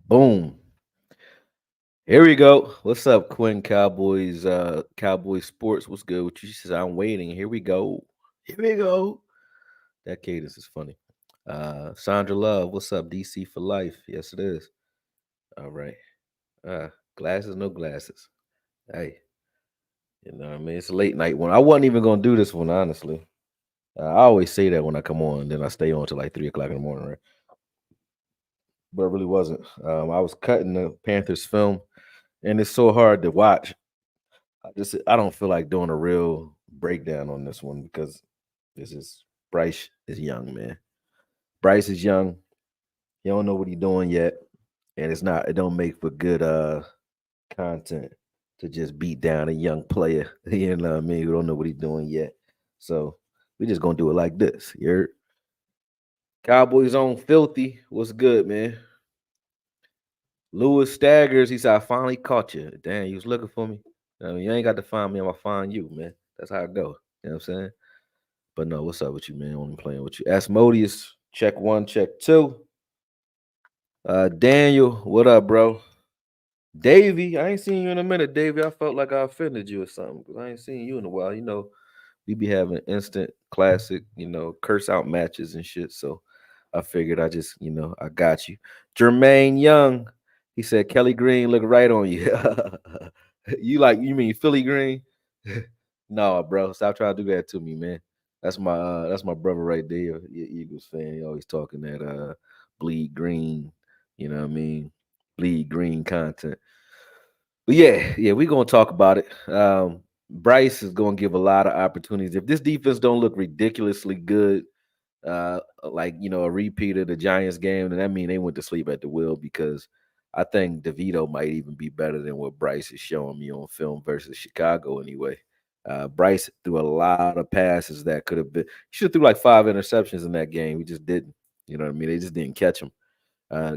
Boom. Here we go. What's up, Quinn Cowboys? Cowboys Sports. What's good with you? She says, I'm waiting. Here we go. Here we go. That cadence is funny. Sandra Love, what's up? DC for life. Yes, it is. All right. Glasses, no glasses. Hey, you know what I mean? It's a late night one. I wasn't even gonna do this one, honestly. I always say that when I come on, then I stay on till like 3 o'clock in the morning, right? But it really wasn't. I was cutting the Panthers film, and it's so hard to watch. I don't feel like doing a real breakdown on this one because this is Bryce is young, man. Bryce is young. He don't know what he's doing yet, and it don't make for good content to just beat down a young player. You know what I mean? Who don't know what he's doing yet. So we just gonna do it like this. Your Cowboys on filthy. What's good, man? Lewis Staggers. He said, I finally caught you. Damn, you was looking for me. I mean, you ain't got to find me. I'm gonna find you, man. That's how it go. You know what I'm saying? But no, what's up with you, man? Only playing with you. Asmodeus, check one, check two. Daniel, what up, bro? Davey, I ain't seen you in a minute, Davey. I felt like I offended you or something because I ain't seen you in a while. You know, we be having instant classic, curse out matches and shit. So I figured I got you. Jermaine Young, he said Kelly Green look right on you. You mean Philly Green? No, bro, stop trying to do that to me, man. That's my brother right there. Eagles fan. He always talking that bleed green, you know what I mean? Bleed green content. But yeah, we're gonna talk about it. Bryce is gonna give a lot of opportunities. If this defense don't look ridiculously good, like a repeat of the Giants game, then that mean they went to sleep at the wheel because I think DeVito might even be better than what Bryce is showing me on film versus Chicago anyway. Bryce threw a lot of passes that could have been. He should have threw like 5 interceptions in that game. We just didn't. You know what I mean? They just didn't catch him.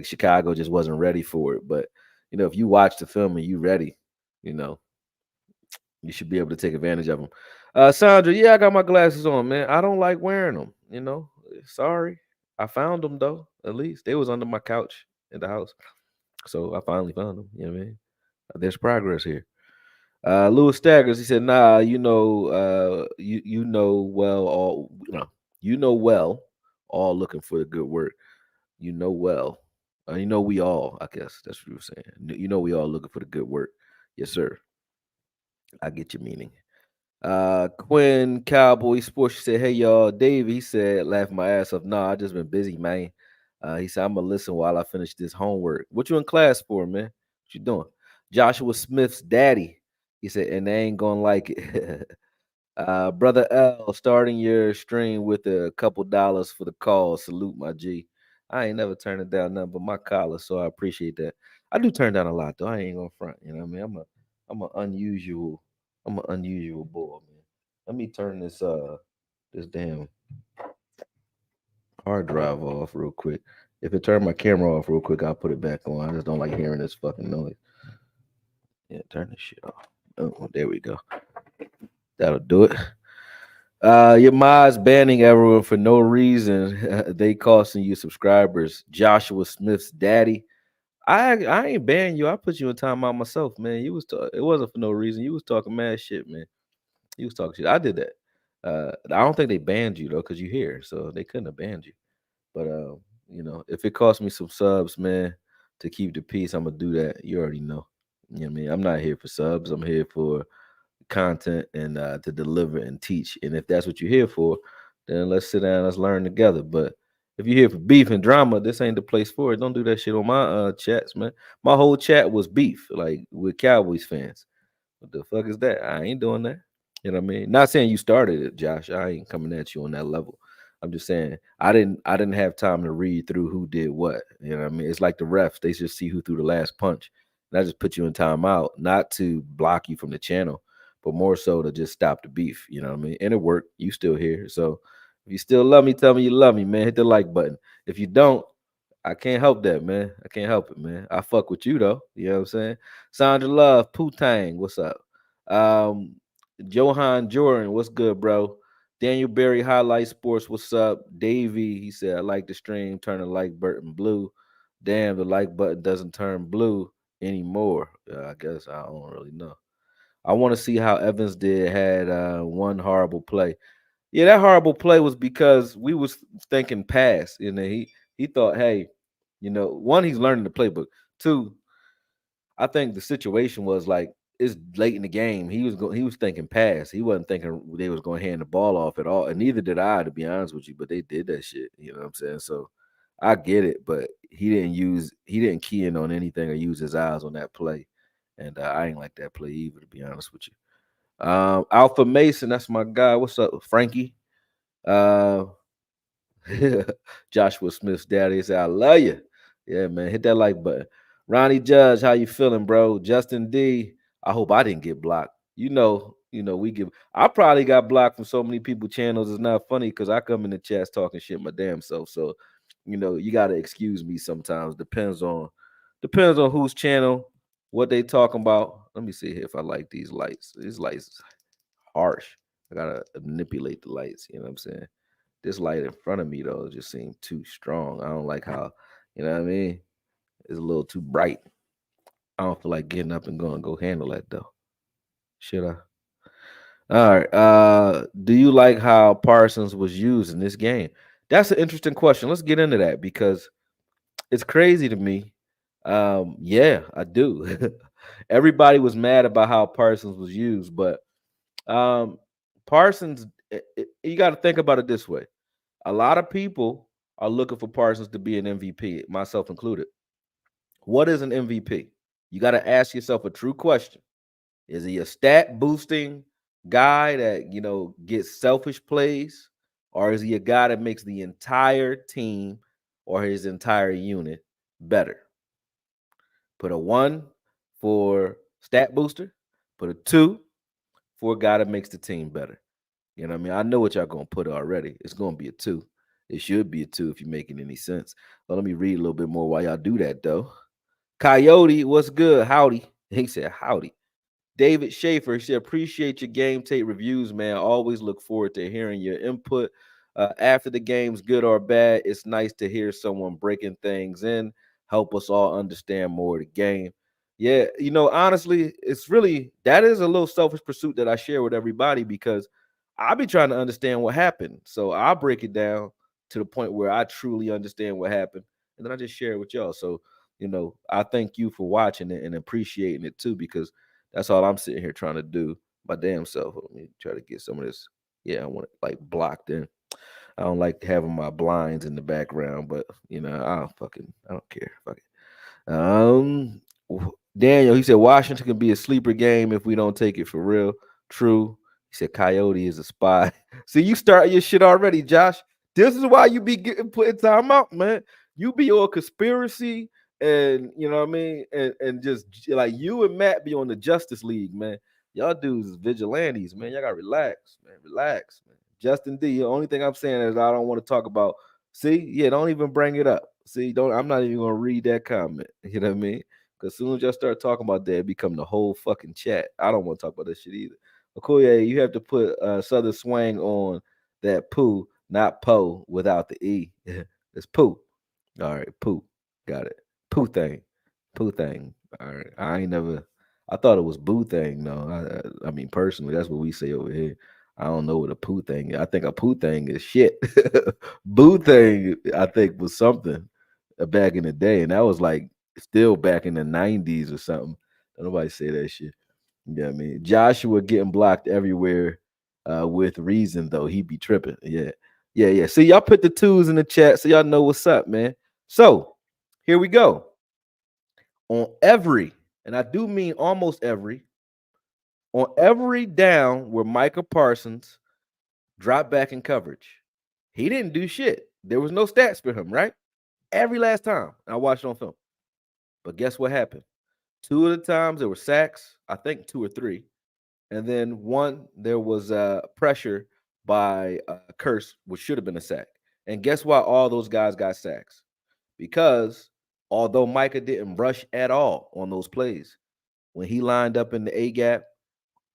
Chicago just wasn't ready for it. But if you watch the film and you ready, you know you should be able to take advantage of them. Sandra, yeah, I got my glasses on, man. I don't like wearing them. Sorry. I found them though. At least they was under my couch in the house, so I finally found them. You know what I mean? There's progress here. Lewis Staggers, he said, "Nah, you know well all you know well all looking for the good work. You know well, we all. I guess that's what you were saying. You know we all looking for the good work. Yes, sir. I get your meaning." Quinn Cowboy Sports he said, "Hey y'all, Dave." He said, "Laugh my ass off." Nah, I just been busy, man. He said, "I'm gonna listen while I finish this homework." What you in class for, man? What you doing? Joshua Smith's daddy. He said, "And they ain't gonna like it." Brother L, starting your stream with a couple dollars for the call. Salute, my G. I ain't never turned it down nothing but my collar, so I appreciate that. I do turn down a lot though. I ain't gonna front. You know what I mean? I'm an unusual boy, man. Let me turn this damn hard drive off real quick. If it turned my camera off real quick, I'll put it back on. I just don't like hearing this fucking noise. Yeah, turn this shit off. Oh, there we go. That'll do it. Your mods banning everyone for no reason. They costing you subscribers. Joshua Smith's daddy. I ain't ban you. I put you in timeout myself, man. It wasn't for no reason. You was talking mad shit, man. You was talking shit. I did that. I don't think they banned you though, because you here, so they couldn't have banned you. But if it costs me some subs, man, to keep the peace, I'm gonna do that. You already know. You know what I mean? I'm not here for subs. I'm here for content and to deliver and teach. And if that's what you're here for, then let's sit down, let's learn together. But if you're here for beef and drama, this ain't the place for it. Don't do that shit on my chats, man. My whole chat was beef, like with Cowboys fans. What the fuck is that? I ain't doing that. You know what I mean? Not saying you started it, Josh. I ain't coming at you on that level. I'm just saying I didn't have time to read through who did what. You know what I mean? It's like the refs, they just see who threw the last punch. And I just put you in timeout, not to block you from the channel, but more so to just stop the beef. You know what I mean? And it worked. You still here. So if you still love me, tell me you love me, man. Hit the like button. If you don't, I can't help that, man. I can't help it, man. I fuck with you though. You know what I'm saying? Sandra Love, Putang, what's up? Um, Johan Jordan, what's good, bro? Daniel Berry, Highlight Sports, what's up? Davey, he said, I like the stream, turn the like Burton Blue. Damn, the like button doesn't turn blue anymore. I guess I don't really know. I want to see how Evans did had one horrible play. Yeah, that horrible play was because we was thinking pass. He thought, hey, one, he's learning the playbook. Two, I think the situation was like it's late in the game. He was thinking pass. He wasn't thinking they was going to hand the ball off at all. And neither did I, to be honest with you. But they did that shit. You know what I'm saying? So I get it, but he didn't key in on anything or use his eyes on that play. And I ain't like that play either, to be honest with you. Alpha Mason, that's my guy. What's up, Frankie? Uh, Joshua Smith's daddy said, "I love you." Yeah, man, hit that like button. Ronnie Judge, how you feeling, bro? Justin D, I hope I didn't get blocked. We give. I probably got blocked from so many people channels. It's not funny because I come in the chats talking shit my damn self. So, you got to excuse me sometimes. Depends on whose channel, what they talking about. Let me see here if I like these lights. These lights is harsh. I gotta manipulate the lights. You know what I'm saying? This light in front of me though just seemed too strong. I don't like how, you know what I mean? It's a little too bright. I don't feel like getting up and going go handle that though. Should I? All right. Do you like how Parsons was used in this game? That's an interesting question. Let's get into that because it's crazy to me. Yeah, I do. Everybody was mad about how Parsons was used, but um Parsons, you got to think about it this way. A lot of people are looking for Parsons to be an MVP, myself included. What is an MVP? You got to ask yourself a true question. Is he a stat boosting guy that, gets selfish plays? Or is he a guy that makes the entire team or his entire unit better? Put a one for stat booster, put a two for a guy that makes the team better. You know what I mean? I know what y'all gonna put already. It's gonna be a two. It should be a two if you're making any sense. But let me read a little bit more while y'all do that though. Coyote, what's good? Howdy. He said howdy. David Schaefer said, appreciate your game tape reviews, man. Always look forward to hearing your input. After the game's good or bad, it's nice to hear someone breaking things in, help us all understand more of the game. Yeah, honestly, that is a little selfish pursuit that I share with everybody because I be trying to understand what happened. So I'll break it down to the point where I truly understand what happened. And then I just share it with y'all. So, I thank you for watching it and appreciating it too, because that's all I'm sitting here trying to do my damn self. Let me try to get some of this. Yeah, I want it like blocked in. I don't like having my blinds in the background, but I don't care. Fuck it. Daniel, he said Washington can be a sleeper game if we don't take it for real. True. He said Coyote is a spy. See, you start your shit already, Josh. This is why you be getting put in timeout, man. You be on conspiracy and you know what I mean, and just like you and Matt be on the Justice League, man. Y'all dudes is vigilantes, man. Y'all gotta relax, man. Relax, man. Justin D. The only thing I'm saying is I don't want to talk about. See, yeah, don't even bring it up. See, don't. I'm not even gonna read that comment. You know what I mean? Because as soon as y'all start talking about that, it become the whole fucking chat. I don't want to talk about that shit either. Okoye, you have to put Southern Swang on that poo, not po without the E. It's poo. All right, poo. Got it. Poo thing. Poo thing. All right. I ain't never. I thought it was boo thing. No, I mean personally, that's what we say over here. I don't know what a poo thing is. I think a poo thing is shit. Boo thing, I think, was something back in the day, and that was like still back in the '90s or something. Don't nobody say that shit. Yeah, I mean Joshua getting blocked everywhere with reason though. He be tripping. Yeah, yeah, yeah. See, y'all put the twos in the chat so y'all know what's up, man. So here we go. On every, and I do mean almost every, on every down where Micah Parsons dropped back in coverage, he didn't do shit. There was no stats for him, right? Every last time. I watched it on film. But guess what happened? Two of the times there were sacks, I think two or three. And then one, there was pressure by Curse, which should have been a sack. And guess why all those guys got sacks? Because although Micah didn't rush at all on those plays, when he lined up in the A gap,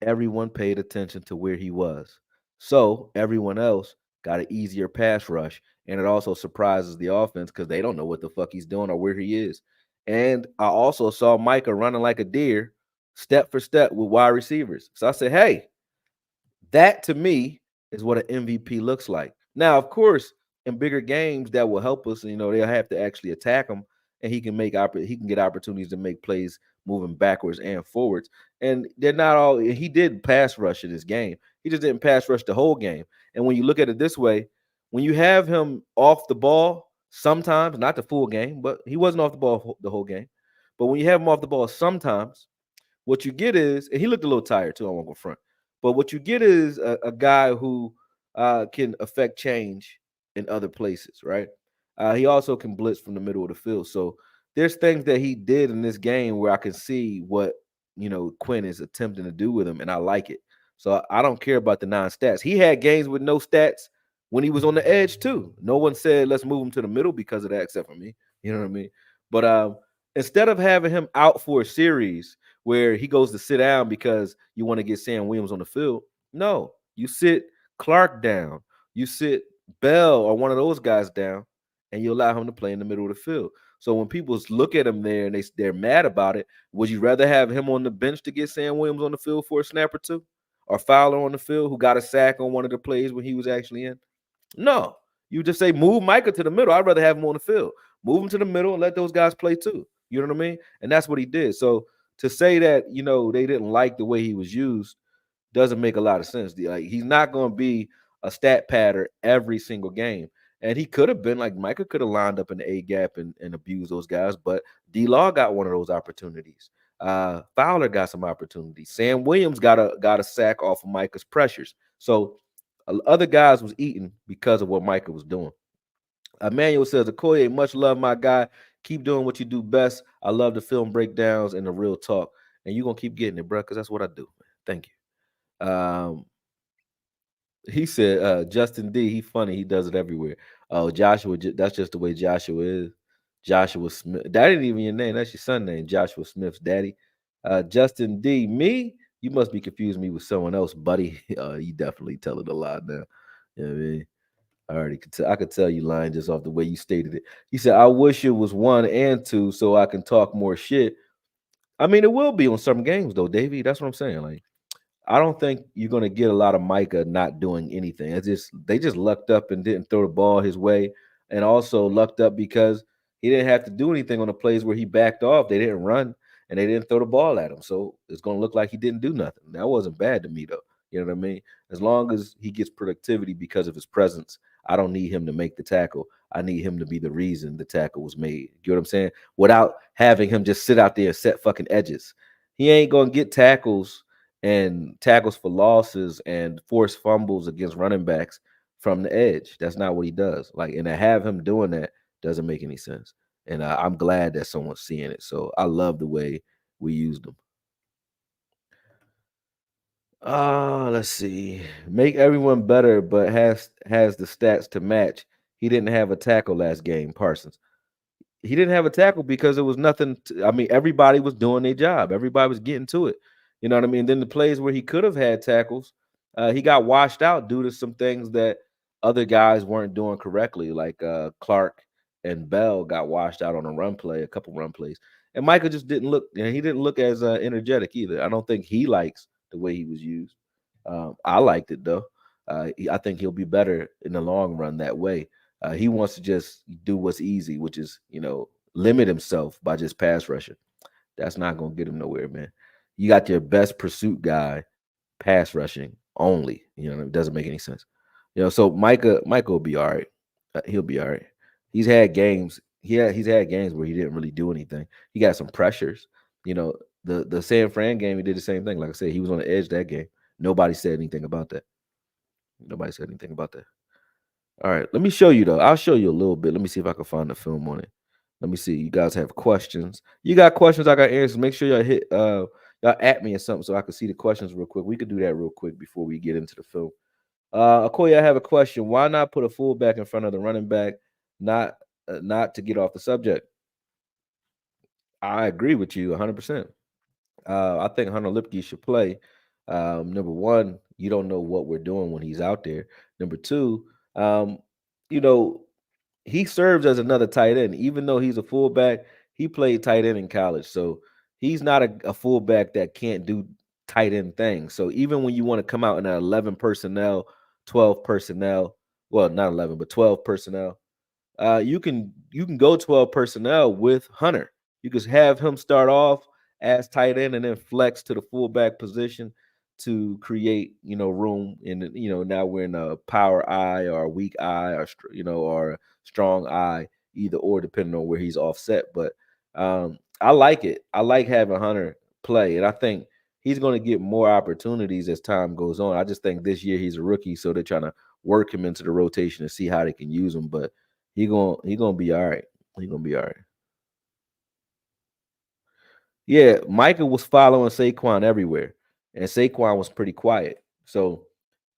everyone paid attention to where he was. So everyone else got an easier pass rush, and it also surprises the offense because they don't know what the fuck he's doing or where he is. And I also saw Micah running like a deer, step for step with wide receivers. So I said, hey, that to me is what an MVP looks like. Now, of course, in bigger games that will help us, they'll have to actually attack him and he can get opportunities to make plays moving backwards and forwards. And they're not all he did pass rush in this game. He just didn't pass rush the whole game. And when you look at it this way, when you have him off the ball, sometimes, not the full game, but he wasn't off the ball the whole game. But when you have him off the ball sometimes, what you get is, and he looked a little tired too, I won't go front. But what you get is a guy who can affect change in other places, right? He also can blitz from the middle of the field. So there's things that he did in this game where I can see what Quinn is attempting to do with him, and I like it. So I don't care about the non-stats. He had games with no stats when he was on the edge too. No one said let's move him to the middle because of that, except for me. You know what I mean? But instead of having him out for a series where he goes to sit down because you want to get Sam Williams on the field. No, you sit Clark down, you sit Bell or one of those guys down, and you allow him to play in the middle of the field. So when people look at him there and they're mad about it, would you rather have him on the bench to get Sam Williams on the field for a snap or two, or Fowler on the field who got a sack on one of the plays when he was actually in? No, you just say move Micah to the middle. I'd rather have him on the field. Move him to the middle and let those guys play too. You know what I mean? And that's what he did. So to say that they didn't like the way he was used doesn't make a lot of sense. Like he's not going to be a stat patter every single game. And he could have been like Micah could have lined up in the A gap and abused those guys, but D Law got one of those opportunities. Fowler got some opportunities. Sam Williams got a sack off of Micah's pressures. So other guys was eating because of what Micah was doing. Emmanuel says, Okoye, much love, my guy. Keep doing what you do best. I love the film breakdowns and the real talk. And you're going to keep getting it, bro, because that's what I do. Thank you. He said, Justin D, he funny. He does it everywhere. Oh, Joshua, that's just the way Joshua is. Joshua Smith. That ain't even your name. That's your son name, Joshua Smith's daddy. Justin D, me? You must be confusing me with someone else, buddy. You definitely tell it a lot now. You know what I mean? I already could tell. I could tell you lying just off the way you stated it. He said, "I wish it was 1 and 2 so I can talk more shit." I mean, it will be on some games though, Davey. That's what I'm saying. Like, I don't think you're gonna get a lot of Micah not doing anything. It's just they just lucked up and didn't throw the ball his way, and also lucked up because he didn't have to do anything on the plays where he backed off. They didn't run and they didn't throw the ball at him, so it's gonna look like he didn't do nothing. That wasn't bad to me though. You know what I mean? As long as he gets productivity because of his presence, I don't need him to make the tackle. I need him to be the reason the tackle was made. You know what I'm saying? Without having him just sit out there and set fucking edges. He ain't gonna get tackles for losses and forced fumbles against running backs from the edge. That's not what he does. Like, and to have him doing that doesn't make any sense. And I'm glad that someone's seeing it. So I love the way we used them. Let's see. Make everyone better, but has the stats to match. He didn't have a tackle last game, Parsons. He didn't have a tackle because it was nothing. I mean, everybody was doing their job. Everybody was getting to it. You know what I mean? Then the plays where he could have had tackles, he got washed out due to some things that other guys weren't doing correctly, like Clark and Bell got washed out on a run play, a couple run plays, and Michael just didn't look. He didn't look as energetic either. I don't think he likes the way he was used. I liked it though. I think he'll be better in the long run that way. He wants to just do what's easy, which is, limit himself by just pass rushing. That's not going to get him nowhere, man. You got your best pursuit guy pass rushing only. It doesn't make any sense. So Micah will be all right. He'll be all right. He's had games. He's had games where he didn't really do anything. He got some pressures. The San Fran game, he did the same thing. Like I said, he was on the edge that game. Nobody said anything about that. Nobody said anything about that. All right, let me show you though. I'll show you a little bit. Let me see if I can find the film on it. Let me see. You guys have questions. You got questions, I got answers. Make sure y'all hit y'all at me or something so I can see the questions real quick. We could do that real quick before we get into the film. Okoye, I have a question. Why not put a fullback in front of the running back? Not to get off the subject. I agree with you 100%. I think Hunter Lipke should play. Number one, you don't know what we're doing when he's out there. Number two, Um, you know, he serves as another tight end, even though he's a fullback. He played tight end in college, so he's not a fullback that can't do tight end things. So even when you want to come out in an 11 personnel, 12 personnel, well, not 11, but 12 personnel, you can go 12 personnel with Hunter. You could have him start off as tight end and then flex to the fullback position to create, room in now we're in a power eye or a weak eye or or a strong eye, either or depending on where he's offset. But I like it. I like having Hunter play, and I think he's going to get more opportunities as time goes on. I just think this year he's a rookie, so they're trying to work him into the rotation and see how they can use him. But he gonna be all right. He gonna be all right. Yeah, Micah was following Saquon everywhere, and Saquon was pretty quiet. So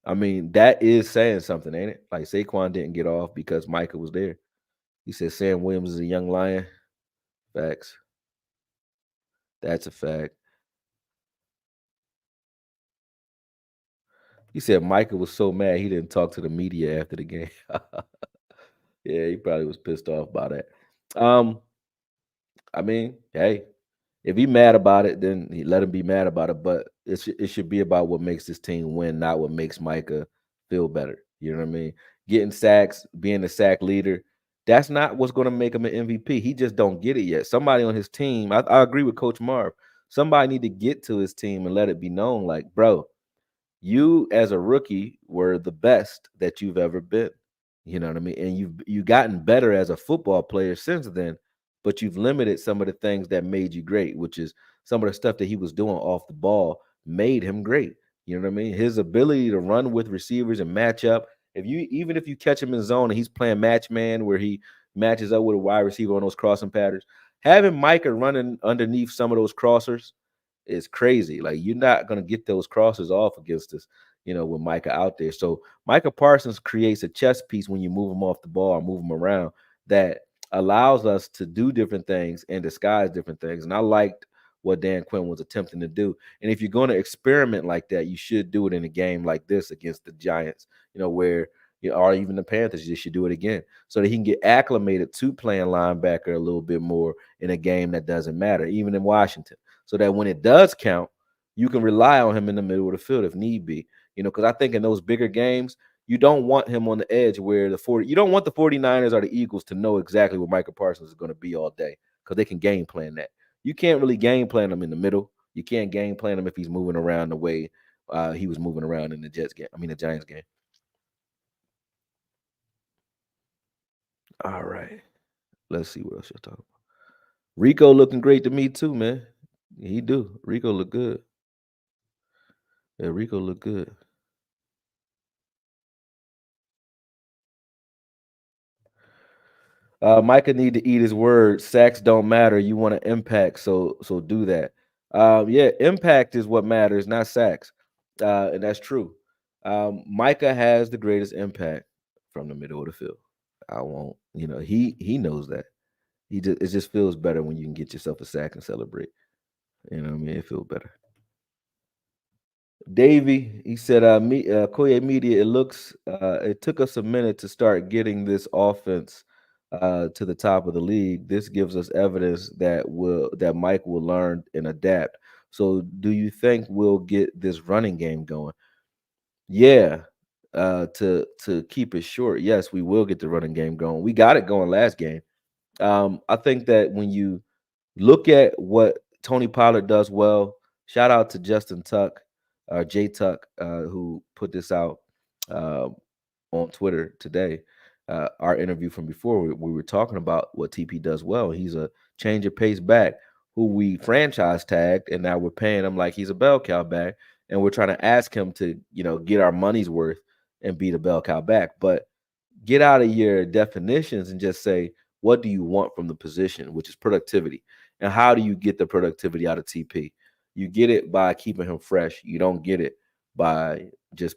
I mean, that is saying something, ain't it? Like Saquon didn't get off because Micah was there. He said Sam Williams is a young lion. Facts. That's a fact. He said Micah was so mad he didn't talk to the media after the game. Yeah, he probably was pissed off by that. Um, I mean, hey, if he mad about it, then he let him be mad about it. But it should be about what makes this team win, not what makes Micah feel better. You know what I mean? Getting sacks, being the sack leader, that's not what's going to make him an MVP. He just don't get it yet. Somebody on his team, I agree with Coach Marv. Somebody need to get to his team and let it be known, like, bro, you as a rookie were the best that you've ever been. You know what I mean? And you've gotten better as a football player since then, but you've limited some of the things that made you great, which is some of the stuff that he was doing off the ball made him great. You know what I mean? His ability to run with receivers and match up. If you catch him in zone and he's playing match man where he matches up with a wide receiver on those crossing patterns, having Micah running underneath some of those crossers is crazy. Like you're not gonna get those crosses off against us, with Micah out there. So Micah Parsons creates a chess piece when you move him off the ball or move him around that allows us to do different things and disguise different things. And I liked what Dan Quinn was attempting to do. And if you're going to experiment like that, you should do it in a game like this against the Giants, where or even the Panthers, you should do it again so that he can get acclimated to playing linebacker a little bit more in a game that doesn't matter, even in Washington, so that when it does count, you can rely on him in the middle of the field if need be. Because I think in those bigger games, you don't want him on the edge where you don't want the 49ers or the Eagles to know exactly where Michael Parsons is going to be all day because they can game plan that. You can't really game plan him in the middle. You can't game plan him if he's moving around the way he was moving around in the Jets game. I mean, the Giants game. All right. Let's see what else you're talking about. Rico looking great to me too, man. He do. Rico look good. Yeah, Rico look good. Micah need to eat his words. Sacks don't matter. You want to impact, so do that. Yeah, impact is what matters, not sacks, and that's true. Micah has the greatest impact from the middle of the field. I won't, he knows that. It just feels better when you can get yourself a sack and celebrate. You know what I mean? It feels better. Davey, he said, Koye Media, it took us a minute to start getting this offense to the top of the league. This gives us evidence that Mike will learn and adapt. So do you think we'll get this running game going? Yeah. To keep it short, yes, we will get the running game going. We got it going last game. I think that when you look at what Tony Pollard does well, shout out to Justin Tuck, Jay Tuck, who put this out uh, on Twitter today. Our interview from before, we were talking about what TP does well. He's a change of pace back who we franchise tagged, and now we're paying him like he's a bell cow back, and we're trying to ask him to, get our money's worth and be the bell cow back. But get out of your definitions and just say, what do you want from the position, which is productivity? And how do you get the productivity out of TP? You get it by keeping him fresh. You don't get it by just,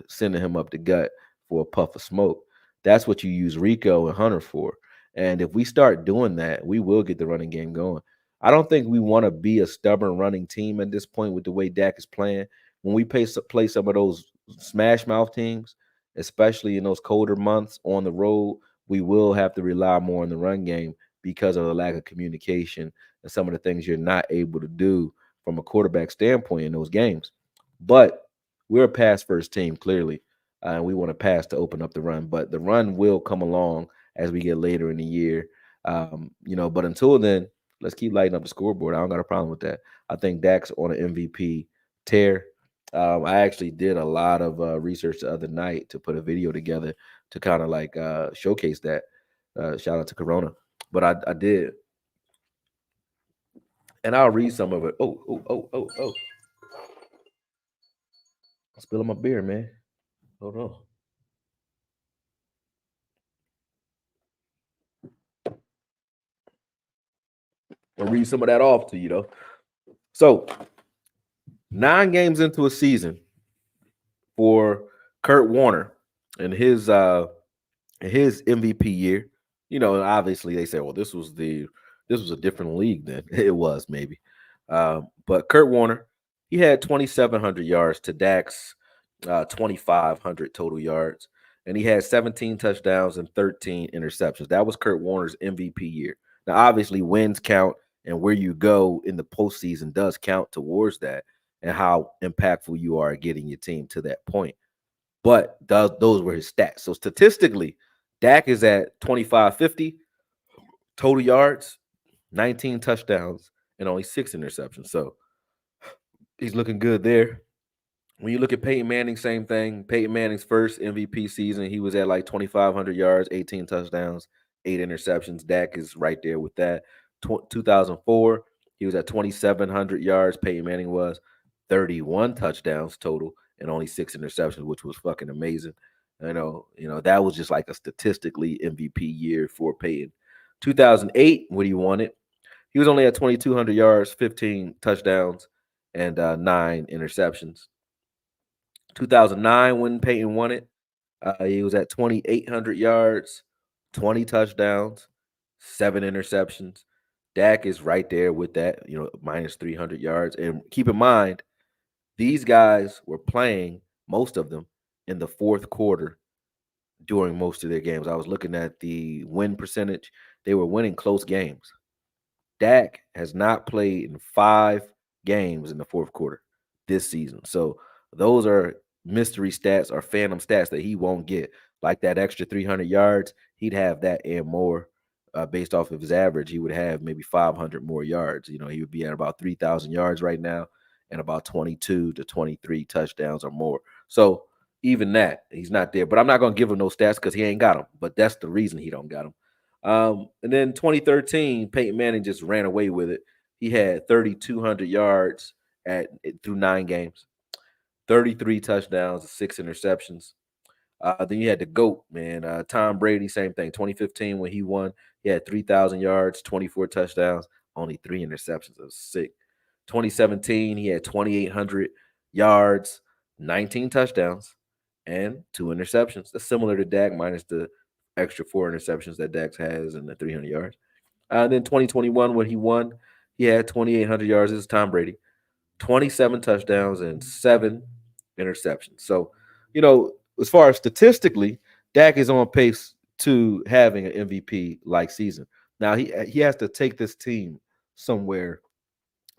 sending him up the gut for a puff of smoke. That's what you use Rico and Hunter for. And if we start doing that, we will get the running game going. I don't think we want to be a stubborn running team at this point with the way Dak is playing. When we play some of those smash mouth teams, especially in those colder months on the road. We will have to rely more on the run game because of the lack of communication and some of the things you're not able to do from a quarterback standpoint in those games. But we're a pass first team, clearly, and we want to pass to open up the run. But the run will come along as we get later in the year. But until then, let's keep lighting up the scoreboard. I don't got a problem with that. I think Dak's on an MVP tear. I actually did a lot of research the other night to put a video together to kind of like showcase that. Shout out to Corona, but I did, and I'll read some of it. Oh! I'm spilling my beer, man. Hold on. I'll read some of that off to you though. So 9 games into a season for Kurt Warner and his MVP year. Obviously they say, well, this was a different league then. It was maybe. But Kurt Warner, he had 2,700 yards to Dak's 2,500 total yards, and he had 17 touchdowns and 13 interceptions. That was Kurt Warner's MVP year. Now, obviously, wins count, and where you go in the postseason does count towards that, and how impactful you are at getting your team to that point. But those were his stats. So statistically, Dak is at 2,550 total yards, 19 touchdowns, and only 6 interceptions. So he's looking good there. When you look at Peyton Manning, same thing. Peyton Manning's first MVP season, he was at like 2,500 yards, 18 touchdowns, 8 interceptions. Dak is right there with that. 2004, he was at 2,700 yards. Peyton Manning was 31 touchdowns total and only 6 interceptions, which was fucking amazing. That was just like a statistically MVP year for Peyton. 2008, when he won it, he was only at 2,200 yards, 15 touchdowns, and 9 interceptions. 2009, when Peyton won it, he was at 2,800 yards, 20 touchdowns, 7 interceptions. Dak is right there with that, minus 300 yards. And keep in mind, these guys were playing, most of them, in the fourth quarter during most of their games. I was looking at the win percentage. They were winning close games. Dak has not played in 5 games in the fourth quarter this season. So those are mystery stats or phantom stats that he won't get. Like that extra 300 yards, he'd have that and more. Based off of his average, he would have maybe 500 more yards. He would be at about 3,000 yards right now and about 22 to 23 touchdowns or more. So even that, he's not there. But I'm not going to give him those stats because he ain't got them. But that's the reason he don't got them. And then 2013, Peyton Manning just ran away with it. He had 3,200 yards through 9 games, 33 touchdowns, 6 interceptions. Then you had the GOAT, man. Tom Brady, same thing. 2015, when he won, he had 3,000 yards, 24 touchdowns, only 3 interceptions. It was sick. 2017, he had 2,800 yards, 19 touchdowns, and 2 interceptions. That's similar to Dak, minus the extra 4 interceptions that Dak has and the 300 yards. Then 2021, when he won, he had 2,800 yards. This is Tom Brady, 27 touchdowns and 7 interceptions. So, as far as statistically, Dak is on pace to having an MVP like season. Now he has to take this team somewhere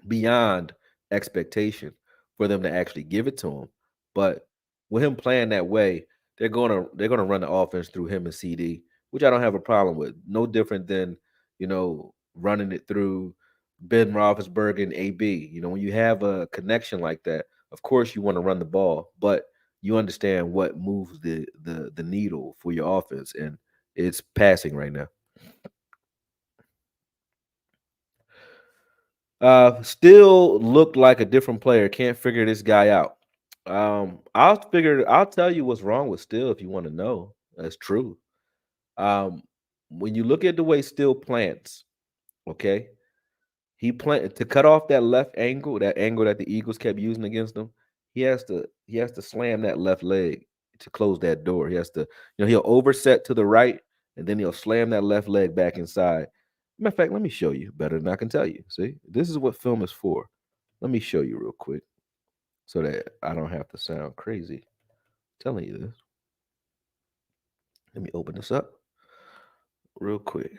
beyond expectation for them to actually give it to him. But with him playing that way, they're gonna run the offense through him and CD, which I don't have a problem with. No different than running it through Ben Roethlisberger and AB. When you have a connection like that, of course you want to run the ball, but you understand what moves the needle for your offense, and it's passing right now. Still looked like a different player. Can't figure this guy out. I'll tell you what's wrong with Still if you want to know. That's true. Um, when you look at the way Still plants, okay, he planted to cut off that left angle, that angle that the Eagles kept using against him. He has to slam that left leg to close that door. He has to, he'll overset to the right, and then he'll slam that left leg back inside. Matter of fact, let me show you better than I can tell you. See, this is what film is for. Let me show you real quick so that I don't have to sound crazy telling you this. Let me open this up real quick.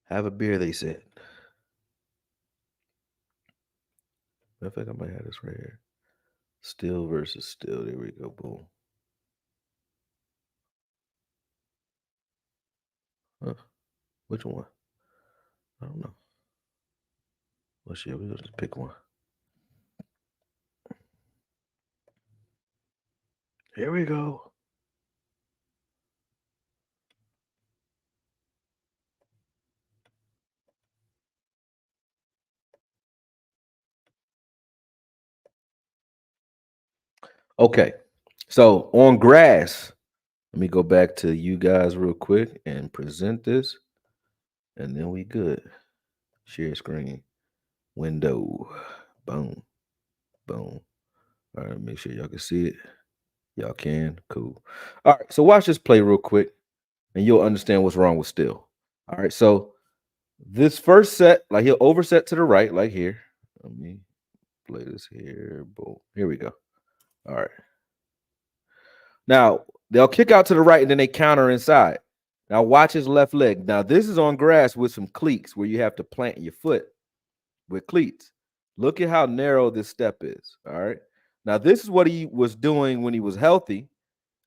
Have a beer, they said. I think I might have this right here. Still versus still. There we go. Boom. Huh. Which one? I don't know. Well, shit, we'll just pick one. Here we go. Okay. So on grass, let me go back to you guys real quick and present this. And then we good. Share screen. Window. Boom. Boom. All right, make sure y'all can see it. Y'all can. Cool. All right. So watch this play real quick and you'll understand what's wrong with still. All right. So this first set, like he'll overset to the right, like here. Let me play this here. Boom. Here we go. All right. Now they'll kick out to the right and then they counter inside. Now watch his left leg. Now this is on grass with some cleats where you have to plant your foot with cleats. Look at how narrow this step is. All right. Now this is what he was doing when he was healthy.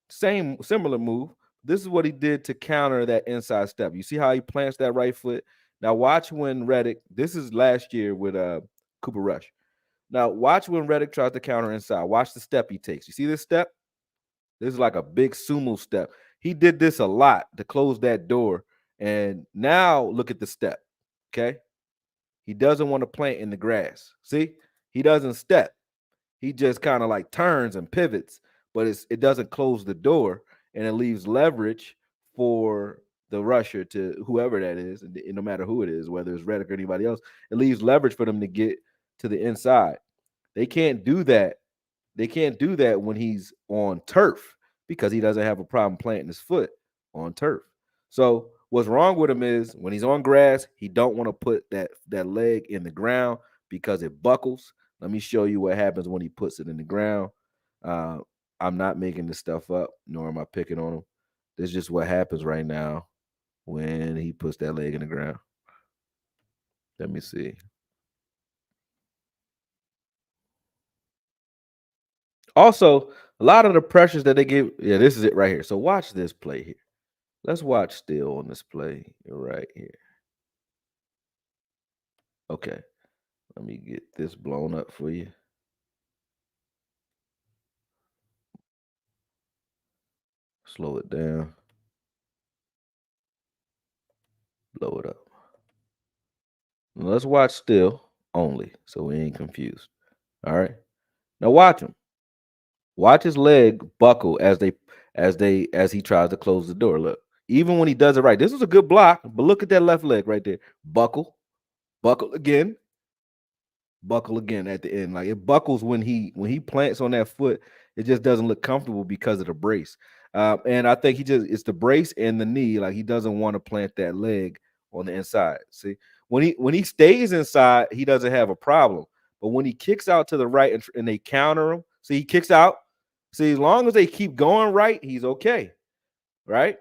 Similar move. This is what he did to counter that inside step. You see how he plants that right foot. Now watch when Reddick. This is last year with Cooper Rush. Now watch when Reddick tries to counter inside. Watch the step he takes. You see this step? This is like a big sumo step. He did this a lot to close that door. And now look at the step. Okay. He doesn't want to plant in the grass. See, he doesn't step. He just kind of like turns and pivots, but it doesn't close the door and it leaves leverage for the rusher to whoever that is, and no matter who it is, whether it's Reddick or anybody else, it leaves leverage for them to get to the inside. They can't do that. They can't do that when he's on turf because he doesn't have a problem planting his foot on turf. So what's wrong with him is when he's on grass, he don't want to put that leg in the ground because it buckles. Let me show you what happens when he puts it in the ground. Uh, I'm not making this stuff up, nor am I picking on him. This is just what happens right now when he puts that leg in the ground. Let me see. Also, a lot of the pressures that they give, yeah, this is it right here. So watch this play here. Let's watch still on this play right here. Okay, let me get this blown up for you. Slow it down. Blow it up. Now let's watch still only so we ain't confused. All right. Now watch him. Watch his leg buckle as he tries to close the door. Look, even when he does it right, this is a good block, but look at that left leg right there. Buckle again, buckle again at the end. Like it buckles when he plants on that foot. It just doesn't look comfortable because of the brace. And I think it's the brace and the knee. Like he doesn't want to plant that leg on the inside. See, when he stays inside, he doesn't have a problem. But when he kicks out to the right and they counter him, see he kicks out. See, as long as they keep going right, he's okay, right?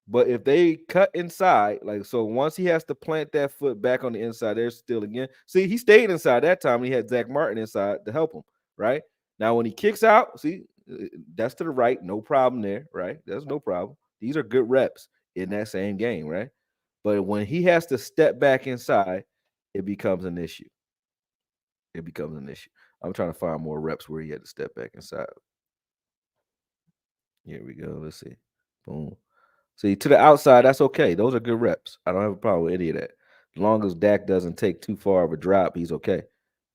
But if they cut inside, like so, once he has to plant that foot back on the inside, there's still again. See, he stayed inside that time. He had Zach Martin inside to help him, right? Now, when he kicks out, see, that's to the right, no problem there, right? There's no problem. These are good reps in that same game, right? But when he has to step back inside, it becomes an issue. It becomes an issue. I'm trying to find more reps where he had to step back inside. Here we go. Let's see. Boom. See, to the outside, that's okay. Those are good reps. I don't have a problem with any of that. As long as Dak doesn't take too far of a drop, he's okay.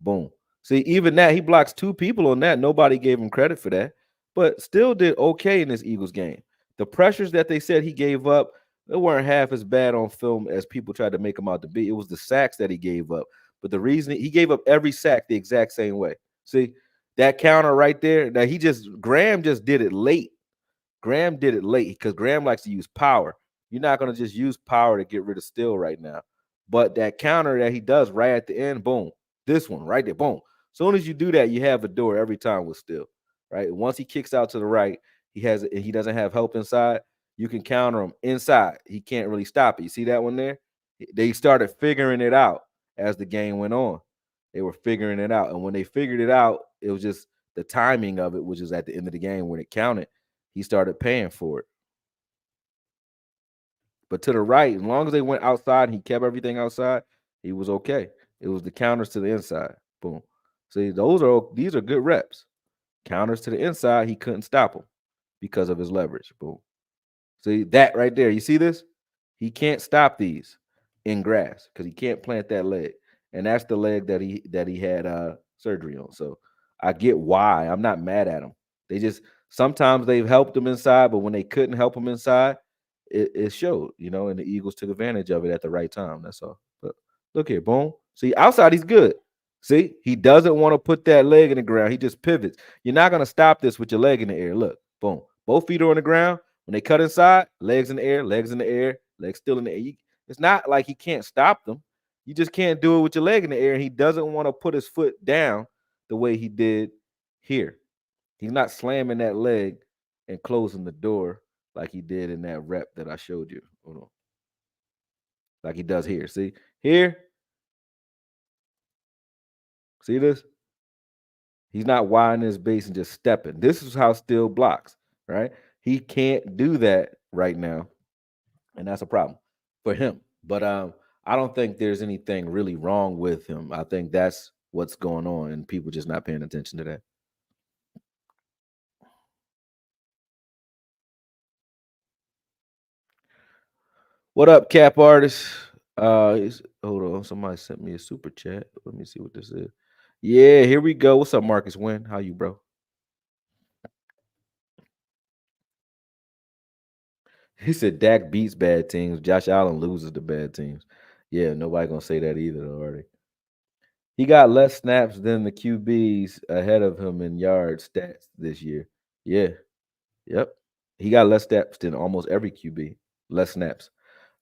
Boom. See, even that, he blocks two people on that. Nobody gave him credit for that, but still did okay in this Eagles game. The pressures that they said he gave up, they weren't half as bad on film as people tried to make him out to be. It was the sacks that he gave up. But the reason he gave up every sack the exact same way. See, that counter right there, that Graham just did it late. Graham did it late because Graham likes to use power. You're not going to just use power to get rid of Steele right now. But that counter that he does right at the end, boom, this one right there, boom. Soon as you do that, you have a door every time with Still, right? Once he kicks out to the right, he doesn't have help inside. You can counter him inside. He can't really stop it. You see that one there? They started figuring it out as the game went on. They were figuring it out, and when they figured it out, it was just the timing of it, which is at the end of the game when it counted. He started paying for it. But to the right, as long as they went outside and he kept everything outside, he was okay. It was the counters to the inside. Boom. See, these are good reps. Counters to the inside, he couldn't stop them because of his leverage. Boom. See that right there. You see this? He can't stop these in grass because he can't plant that leg. And that's the leg that he had surgery on. So I get why. I'm not mad at him. They just sometimes they've helped him inside, but when they couldn't help him inside, it showed, and the Eagles took advantage of it at the right time. That's all. But look here, boom. See, outside he's good. See, he doesn't want to put that leg in the ground. He just pivots. You're not gonna stop this with your leg in the air. Look, boom. Both feet are on the ground. When they cut inside, legs in the air, legs in the air, legs still in the air. It's not like he can't stop them. You just can't do it with your leg in the air. And he doesn't want to put his foot down the way he did here. He's not slamming that leg and closing the door like he did in that rep that I showed you. Hold on. Like he does here. See? Here. See this? He's not widening his base and just stepping. This is how Still blocks, right? He can't do that right now. And that's a problem for him. But I don't think there's anything really wrong with him. I think that's what's going on, and people just not paying attention to that. What up, Cap Artist? Hold on. Somebody sent me a super chat. Let me see what this is. Yeah, here we go. What's up, Marcus Wynn? How you, bro? He said Dak beats bad teams. Josh Allen loses the bad teams. Yeah, nobody gonna say that either, already. He got less snaps than the QBs ahead of him in yards stats this year. Yeah. Yep. He got less snaps than almost every QB. Less snaps.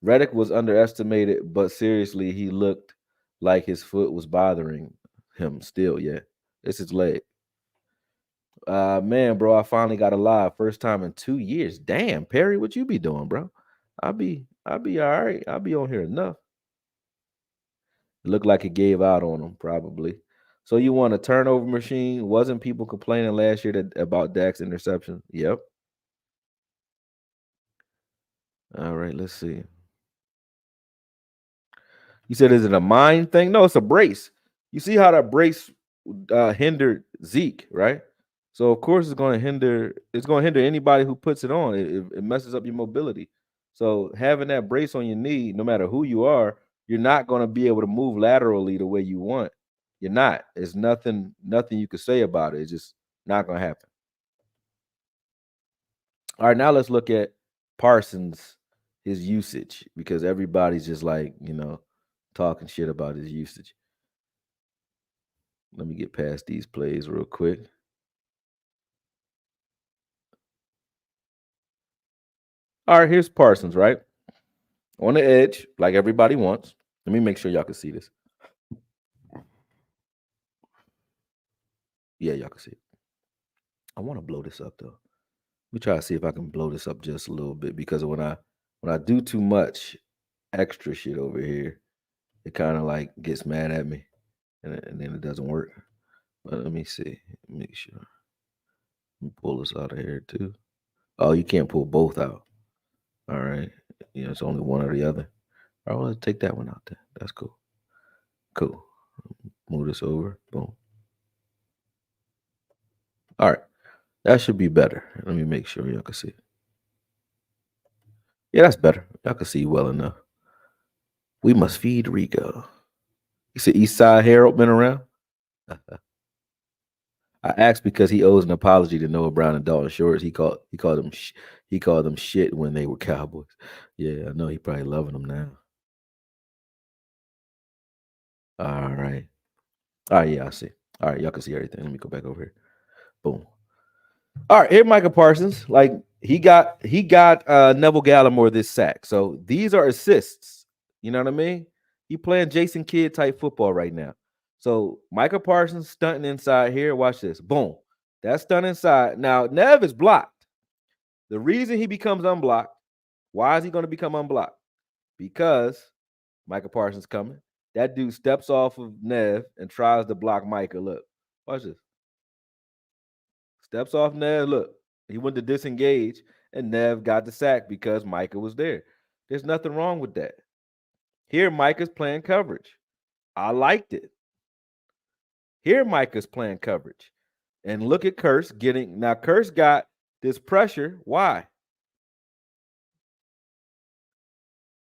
Reddick was underestimated, but seriously, he looked like his foot was bothering him still. Yeah. It's his leg. Man, bro, I finally got a live. First time in 2 years. Damn, Perry, what you be doing, bro? I'll be all right. I'll be on here enough. It looked like it gave out on him, probably. So you want a turnover machine? Wasn't people complaining last year about Dak's interception? Yep. All right, let's see. You said, is it a mind thing? No, it's a brace. You see how that brace hindered Zeke, right? So of course it's going to hinder. It's going to hinder anybody who puts it on. It messes up your mobility. So having that brace on your knee, no matter who you are, you're not going to be able to move laterally the way you want. You're not. There's nothing you could say about it. It's just not going to happen. All right, now let's look at Parsons, his usage, because everybody's just like, talking shit about his usage. Let me get past these plays real quick. All right, here's Parsons, right? On the edge, like everybody wants. Let me make sure y'all can see this. Yeah, y'all can see it. I want to blow this up though. Let me try to see if I can blow this up just a little bit, because when I do too much extra shit over here, it kind of like gets mad at me, and then it doesn't work. But let me see. Make sure. Let me pull this out of here too. Oh, you can't pull both out. All right. Yeah, it's only one or the other. All right, let's take that one out there. That's cool. Cool. Move this over. Boom. All right. That should be better. Let me make sure y'all can see. Yeah, that's better. Y'all can see well enough. We must feed Rico. You see East Side Harold been around? I asked because he owes an apology to Noah Brown and Dalton Shorts. He called them shit when they were Cowboys. Yeah, I know he probably loving them now. All right. All right, yeah, I see. All right, y'all can see everything. Let me go back over here. Boom. All right, here Micah Parsons. Like he got Neville Gallimore this sack. So these are assists. You know what I mean? He playing Jason Kidd type football right now. So Micah Parsons stunting inside here. Watch this. Boom. That's stunt inside. Now Nev is blocked. The reason he becomes unblocked, why is he going to become unblocked? Because Micah Parsons coming. That dude steps off of Nev and tries to block Micah. Look, watch this. Steps off Nev. Look, he went to disengage, and Nev got the sack because Micah was there. There's nothing wrong with that. Here, Micah's playing coverage. I liked it. Here, Micah's playing coverage. And look at Curse getting. Now, Curse got this pressure. Why?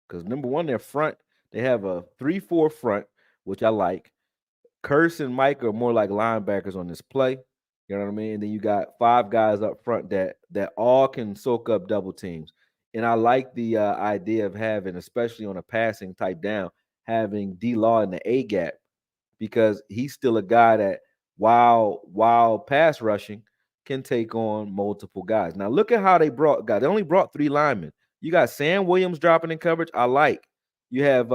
Because number one, their front, they have a 3-4 front, which I like. Curse and Micah are more like linebackers on this play. You know what I mean? And then you got 5 guys up front that all can soak up double teams. And I like the idea of having, especially on a passing type down, having D-Law in the A gap, because he's still a guy that while pass rushing can take on multiple guys. Now look at how they brought guys. They only brought 3 linemen. You got Sam Williams dropping in coverage. I like. You have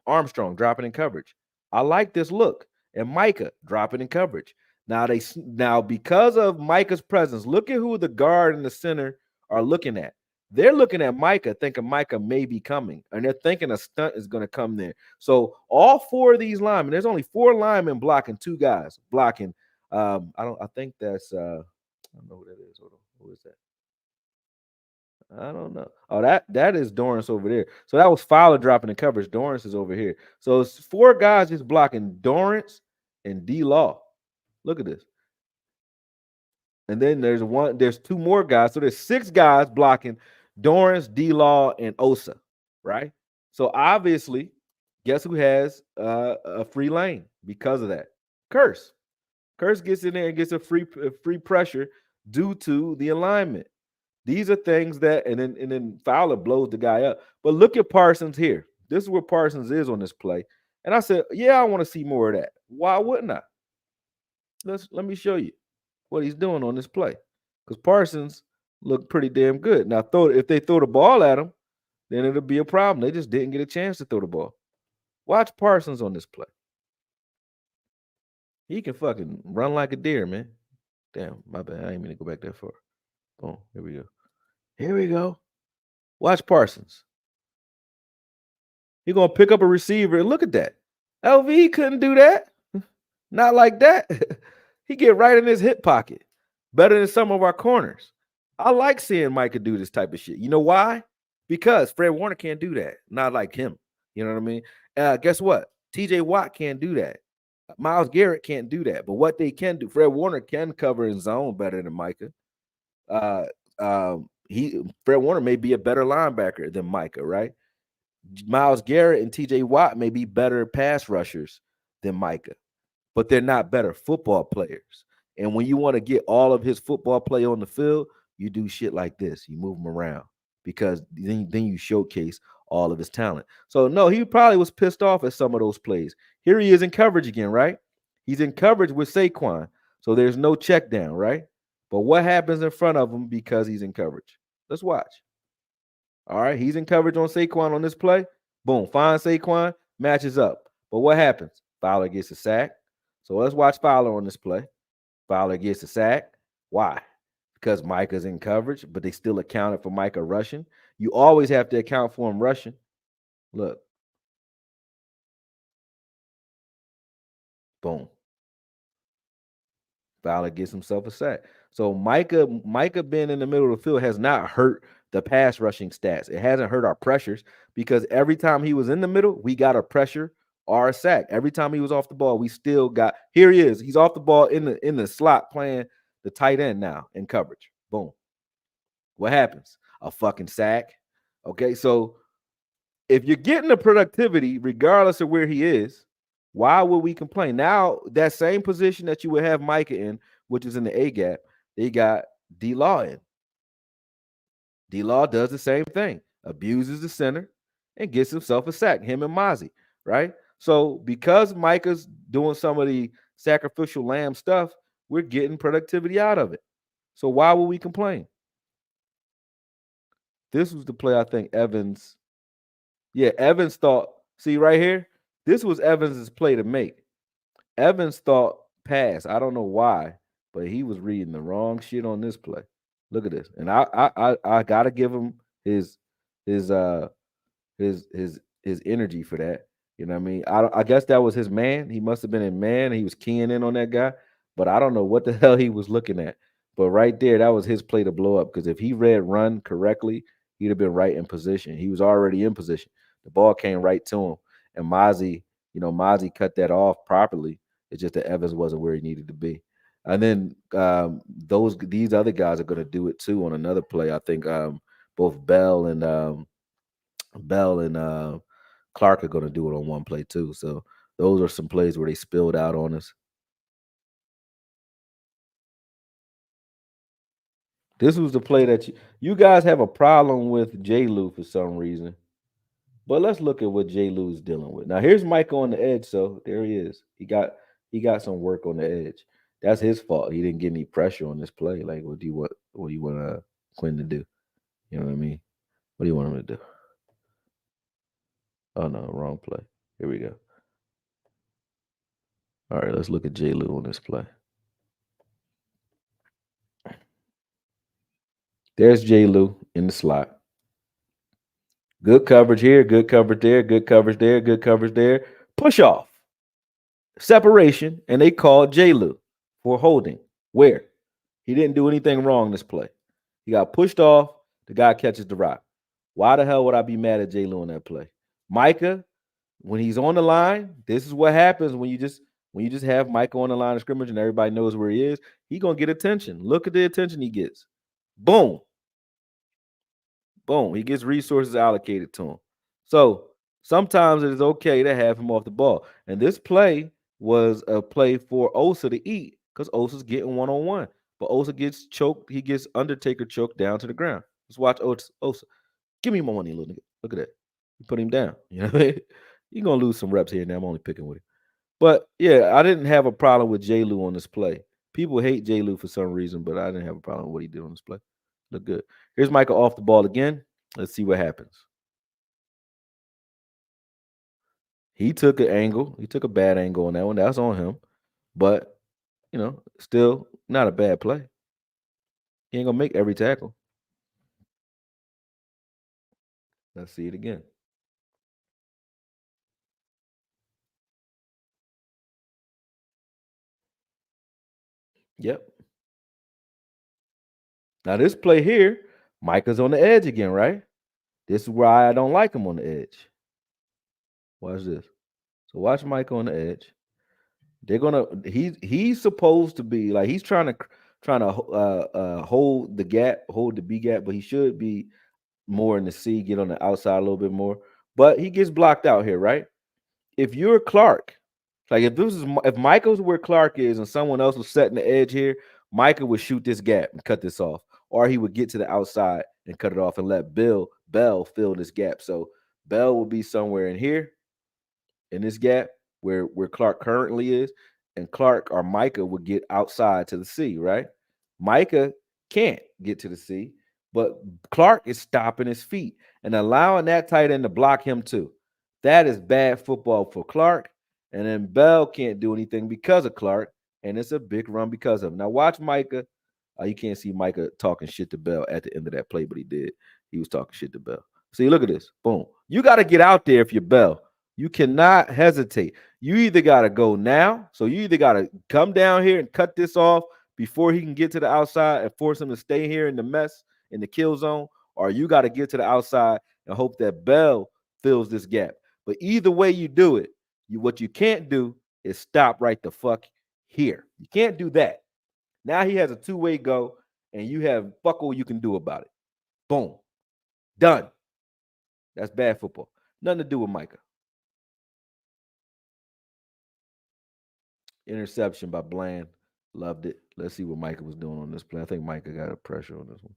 Armstrong dropping in coverage. I like this look. And Micah dropping in coverage. Now because of Micah's presence, look at who the guard and the center are looking at. They're looking at Micah, thinking Micah may be coming, and they're thinking a stunt is going to come there. So all 4 of these linemen, there's only 4 linemen blocking 2 guys blocking. I think that's I don't know who that is. Hold on, who is that? I don't know. Oh, that is Dorrance over there. So that was Fowler dropping the coverage. Dorrance is over here. So it's 4 guys just blocking Dorrance and D-Law. Look at this. And then there's 2 more guys. So there's 6 guys blocking Dorrance, D-Law, and Osa, right? So obviously, guess who has a free lane because of that? Curse. Curse gets in there and gets a free pressure due to the alignment. These are things that, and then Fowler blows the guy up. But look at Parsons here. This is where Parsons is on this play. And I said, yeah, I want to see more of that. Why wouldn't I? Let me show you what he's doing on this play. Because Parsons looked pretty damn good. Now, if they throw the ball at him, then it'll be a problem. They just didn't get a chance to throw the ball. Watch Parsons on this play. He can fucking run like a deer, man. Damn, my bad. I ain't mean to go back that far. Boom, here we go. Here we go. Watch Parsons. He's going to pick up a receiver, and look at that. LV couldn't do that. Not like that. He get right in his hip pocket. Better than some of our corners. I like seeing Micah do this type of shit. You know why? Because Fred Warner can't do that. Not like him. You know what I mean? Guess what? TJ Watt can't do that. Myles Garrett can't do that. But what they can do, Fred Warner can cover in zone better than Micah. Fred Warner may be a better linebacker than Micah, right? Myles Garrett and TJ Watt may be better pass rushers than Micah, but they're not better football players. And when you want to get all of his football play on the field, you do shit like this. You move him around because then you showcase all of his talent. So no, he probably was pissed off at some of those plays. Here he is in coverage again, right? He's in coverage with Saquon. So there's no check down, right? But what happens in front of him because he's in coverage? Let's watch. All right, he's in coverage on Saquon on this play. Boom, finds Saquon, matches up. But what happens? Fowler gets a sack. So let's watch Fowler on this play. Fowler gets a sack. Why? Because Micah's in coverage, but they still accounted for Micah rushing. You always have to account for him rushing. Look. Boom. Fowler gets himself a sack. So Micah being in the middle of the field has not hurt the pass rushing stats. It hasn't hurt our pressures because every time he was in the middle, we got a pressure or a sack. Every time he was off the ball, we still got. Here he is. He's off the ball in the slot playing the tight end now in coverage. Boom. What happens? A fucking sack. Okay, so if you're getting the productivity, regardless of where he is, why would we complain? Now, that same position that you would have Micah in, which is in the A gap, they got D-Law in. D-Law does the same thing, abuses the center and gets himself a sack, him and Mozzie, right? So because Micah's doing some of the sacrificial lamb stuff, we're getting productivity out of it. So why would we complain? This was the play I think Evans. Yeah, Evans thought, see right here, This was Evans's play to make. Evans thought pass. I don't know why, but he was reading the wrong shit on this play. Look at this, and I gotta give him his his uh his energy for that. You know what I mean? I guess that was his man. He must have been in man. He was keying in on that guy, but I don't know what the hell he was looking at. But right there, that was his play to blow up. Because if he read run correctly, he'd have been right in position. He was already in position. The ball came right to him, and Mozzie cut that off properly. It's just that Evans wasn't where he needed to be. And then these other guys are going to do it too on another play. I think both Bell and Clark are going to do it on one play too. So those are some plays where they spilled out on us. This was the play that you guys have a problem with J. Lou for some reason. But let's look at what J. Lou's dealing with. Now here's Mike on the edge. So there he is. He got some work on the edge. That's his fault. He didn't get any pressure on this play. Like, what do you want Quinn to do? You know what I mean? What do you want him to do? Oh no, wrong play. Here we go. All right, let's look at J. Lou on this play. There's J. Lou in the slot. Good coverage here, good coverage there, good coverage there, good coverage there. Push off, separation, and they called J. Lou for holding. Where? He didn't do anything wrong this play. He got pushed off. The guy catches the rock. Why the hell would I be mad at J. Lou on that play? Micah, when he's on the line, this is what happens when you just have Micah on the line of scrimmage and everybody knows where he is. He gonna get attention. Look at the attention he gets. Boom. Boom. He gets resources allocated to him. So sometimes it is okay to have him off the ball. And this play was a play for Osa to eat because Osa's getting one on one. But Osa gets choked. He gets Undertaker choked down to the ground. Let's watch Osa. Give me my money, little nigga. Look at that. You put him down. You know what I mean? You're going to lose some reps here and there. I'm only picking with him. But yeah, I didn't have a problem with J. Lou on this play. People hate J. Lou for some reason, but I didn't have a problem with what he did on this play. Look good. Here's Michael off the ball again. Let's see what happens. He took an angle. He took a bad angle on that one. That's on him. But, still not a bad play. He ain't gonna make every tackle. Let's see it again. Yep. Now this play here, Micah's on the edge again, right? This is why I don't like him on the edge. Watch this. So watch Micah on the edge. They're gonna. He's supposed to be like he's trying to hold the gap, hold the B gap, but he should be more in the C, get on the outside a little bit more. But he gets blocked out here, right? If you're Clark, like if Michael's where Clark is and someone else was setting the edge here, Michael would shoot this gap and cut this off, or he would get to the outside and cut it off and let Bell fill this gap. So Bell will be somewhere in here in this gap where Clark currently is, and Clark or Micah would get outside to the C, right? Micah can't get to the C, but Clark is stopping his feet and allowing that tight end to block him too. That is bad football for Clark. And then Bell can't do anything because of Clark, and it's a big run because of him. Now watch Micah. You can't see Micah talking shit to Bell at the end of that play, but he did. He was talking shit to Bell. See, look at this. Boom. You got to get out there if you're Bell. You cannot hesitate. You either got to go now. So you either got to come down here and cut this off before he can get to the outside and force him to stay here in the mess, in the kill zone, or you got to get to the outside and hope that Bell fills this gap. But either way you do it, what you can't do is stop right the fuck here. You can't do that. Now he has a two-way go, and you have fuck all you can do about it. Boom. Done. That's bad football. Nothing to do with Micah. Interception by Bland. Loved it. Let's see what Micah was doing on this play. I think Micah got a pressure on this one.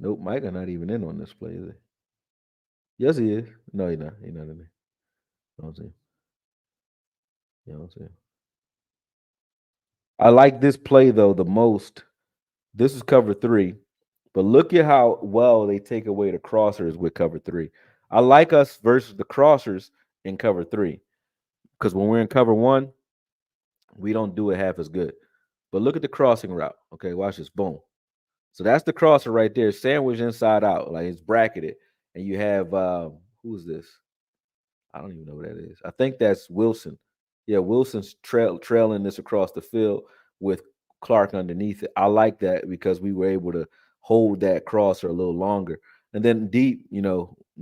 Nope, Micah not even in on this play, is he? Yes, he is. No, he's not. He's not in there. I don't see him. Yeah, I don't see him. I like this play though the most. This is cover three. But look at how well they take away the crossers with cover three. I like us versus the crossers in cover three because when we're in cover one, we don't do it half as good. But look at the crossing route. Okay, watch this. Boom. So that's the crosser right there, sandwiched inside out, like it's bracketed. And you have who's this? I don't even know what that is. I think that's Wilson. Yeah, Wilson's trailing this across the field with Clark underneath it. I like that because we were able to hold that crosser a little longer. And then deep,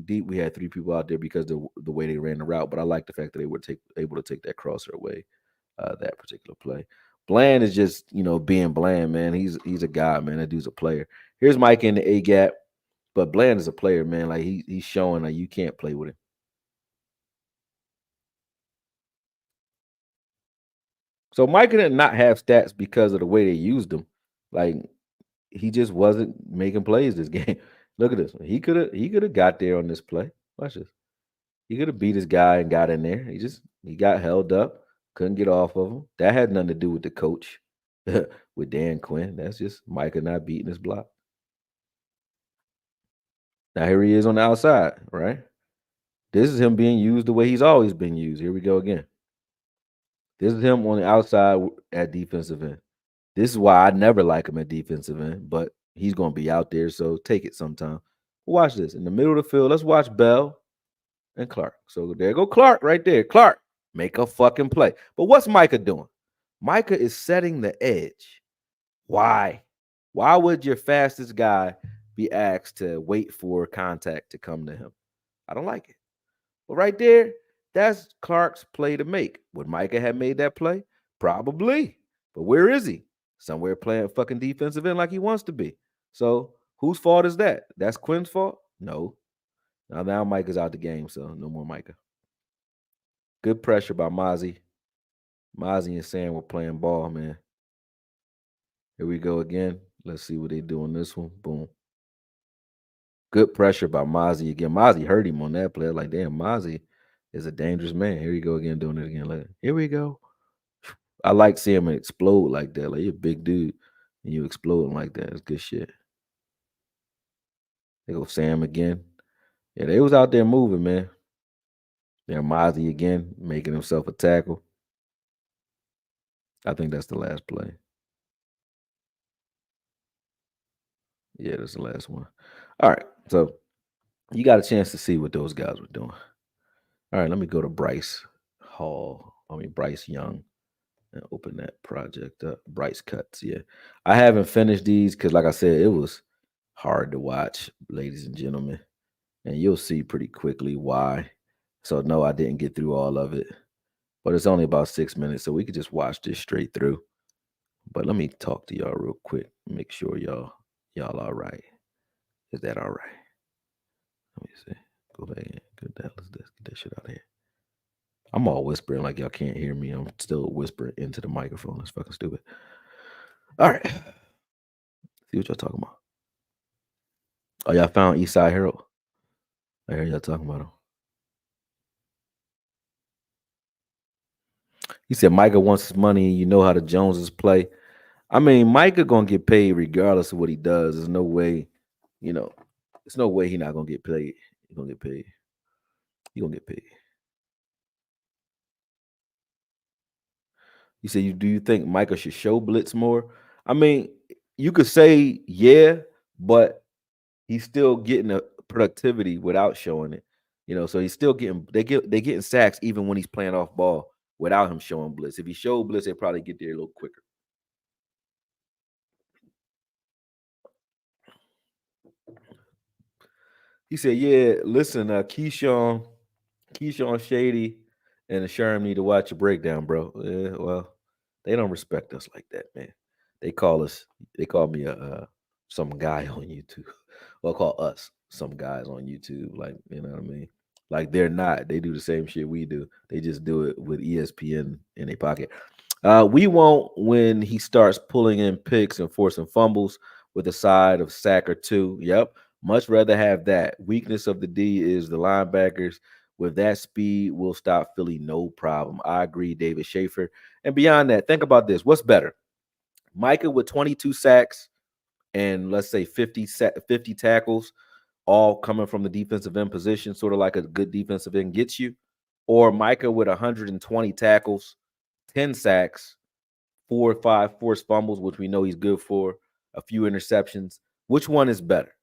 deep we had three people out there because the way they ran the route. But I like the fact that they were able to take that crosser away that particular play. Bland is just being Bland, man. He's a guy, man. That dude's a player. Here's Mike in the A gap, but Bland is a player, man. Like he's showing like you can't play with him. So Micah did not have stats because of the way they used him. Like he just wasn't making plays this game. Look at this one. He could have got there on this play. Watch this. He could have beat his guy and got in there. He got held up, couldn't get off of him. That had nothing to do with the coach, with Dan Quinn. That's just Micah not beating his block. Now here he is on the outside, right? This is him being used the way he's always been used. Here we go again. This is him on the outside at defensive end. This is why I never like him at defensive end, but he's going to be out there, so take it sometime. Watch this. In the middle of the field, let's watch Bell and Clark. So there go Clark right there. Clark, make a fucking play. But what's Micah doing? Micah is setting the edge. Why? Why would your fastest guy be asked to wait for contact to come to him? I don't like it. But right there, that's Clark's play to make. Would Micah have made that play? Probably. But where is he? Somewhere playing fucking defensive end like he wants to be. So whose fault is that? That's Quinn's fault? No. Now Micah's out the game, so no more Micah. Good pressure by Mozzie. Mozzie and Sam were playing ball, man. Here we go again. Let's see what they do on this one. Boom. Good pressure by Mozzie again. Mozzie hurt him on that play. Like, damn, Mozzie is a dangerous man. Here you go again, doing it again. Like, here we go. I like seeing him explode like that. Like, you're a big dude and you exploding like that. It's good shit. They go Sam again. Yeah, they was out there moving, man. There Mozzie again, making himself a tackle. I think that's the last play. Yeah, that's the last one. All right. So you got a chance to see what those guys were doing. All right, let me go to Bryce Young and open that project up. Bryce cuts, yeah. I haven't finished these because, like I said, it was hard to watch, ladies and gentlemen. And you'll see pretty quickly why. So, no, I didn't get through all of it. But it's only about 6 minutes, so we could just watch this straight through. But let me talk to y'all real quick. Make sure y'all all right. Is that all right? Let me see. Go back in. Good that. Let's get that shit out of here. I'm all whispering like y'all can't hear me. I'm still whispering into the microphone. That's fucking stupid. All right. See what y'all talking about. Oh, y'all found Eastside Harold. I hear y'all talking about him. He said Micah wants his money. You know how the Joneses play. I mean, Micah gonna get paid regardless of what he does. There's no way, there's no way he not gonna get paid. He gonna get paid. He gonna get paid. He said, do you think Micah should show blitz more? I mean, you could say yeah, but he's still getting a productivity without showing it. So he's still getting sacks even when he's playing off ball without him showing blitz. If he showed blitz, they'd probably get there a little quicker. He said, "Yeah, listen, Keyshawn Shady, and Sherm need to watch a breakdown, bro. Yeah, well, they don't respect us like that, man. They call me some guy on YouTube. Well, call us some guys on YouTube, like you know what I mean. Like they're not. They do the same shit we do. They just do it with ESPN in their pocket. We won't when he starts pulling in picks and forcing fumbles with a side of sack or two. Yep. Much rather have that. Weakness of the D is the linebackers. With that speed, we'll stop Philly no problem. I agree, David Schaefer. And beyond that, think about this. What's better? Micah with 22 sacks and let's say 50 tackles, all coming from the defensive end position, sort of like a good defensive end gets you, or Micah with 120 tackles, 10 sacks, 4 or 5 forced fumbles, which we know he's good for, a few interceptions. Which one is better?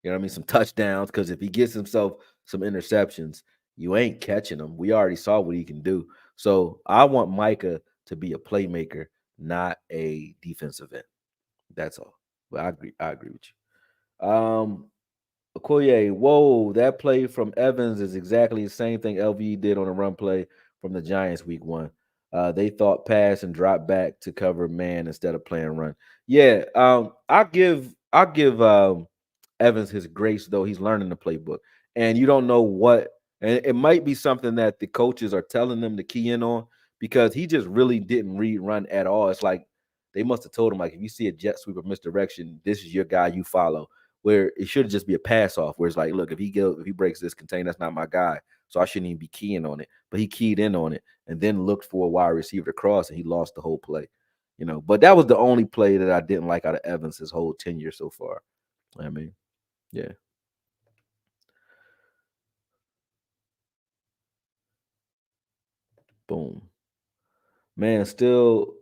You know what I mean? Some touchdowns, because if he gets himself some interceptions, you ain't catching him. We already saw what he can do. So I want Micah to be a playmaker, not a defensive end. That's all. But I agree. I agree with you. Okoye, whoa, that play from Evans is exactly the same thing LVE did on a run play from the Giants week 1. They thought pass and drop back to cover man instead of playing run. Yeah, I'll give Evans his grace, though. He's learning the playbook, and you don't know what, and it might be something that the coaches are telling them to key in on, because he just really didn't read run at all. It's like they must have told him, like, if you see a jet sweep or misdirection, this is your guy you follow, where it should just be a pass off. Where it's like, look, if he breaks this contain, that's not my guy, so I shouldn't even be keying on it. But he keyed in on it and then looked for a wide receiver to cross, and he lost the whole play. But that was the only play that I didn't like out of Evans his whole tenure so far. I mean, yeah, boom. Man, still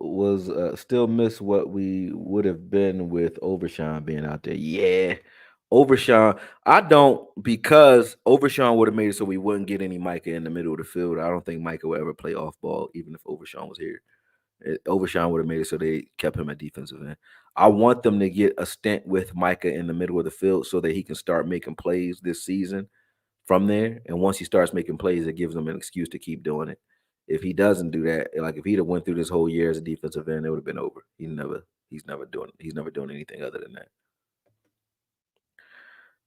miss what we would have been with Overshawn being out there. Yeah. Overshawn, I don't, because Overshawn would have made it so we wouldn't get any Micah in the middle of the field. I don't think Micah would ever play off ball, even if Overshawn was here. Overshawn would have made it so they kept him at defensive end. I want them to get a stint with Micah in the middle of the field so that he can start making plays this season from there. And once he starts making plays, it gives him an excuse to keep doing it. If he doesn't do that, like if he'd have went through this whole year as a defensive end, it would have been over. He's never doing anything other than that.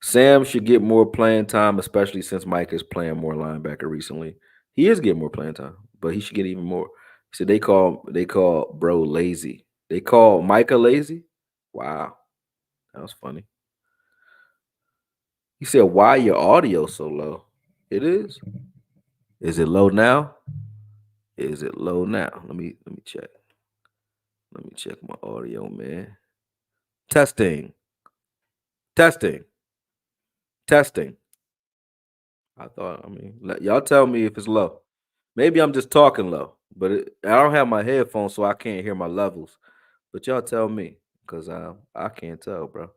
Sam should get more playing time, especially since Mike is playing more linebacker recently. He is getting more playing time, but he should get even more. So they call bro lazy. They call Micah lazy. Wow, that was funny. He said, "Why your audio so low?" It is. Is it low now? Is it low now? Let me check. Let me check my audio, man. Testing, testing, testing. Y'all tell me if it's low. Maybe I'm just talking low, but I don't have my headphones, so I can't hear my levels. But y'all tell me, because I can't tell, bro.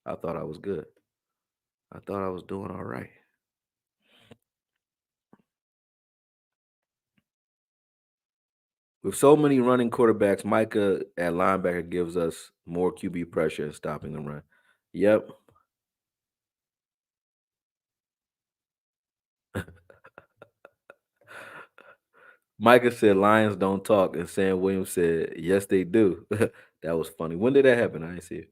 I thought I was good. I thought I was doing all right. With so many running quarterbacks, Micah at linebacker gives us more QB pressure and stopping the run. Yep. Micah said Lions don't talk, and Sam Williams said yes they do. That was funny. When did that happen? I didn't see it.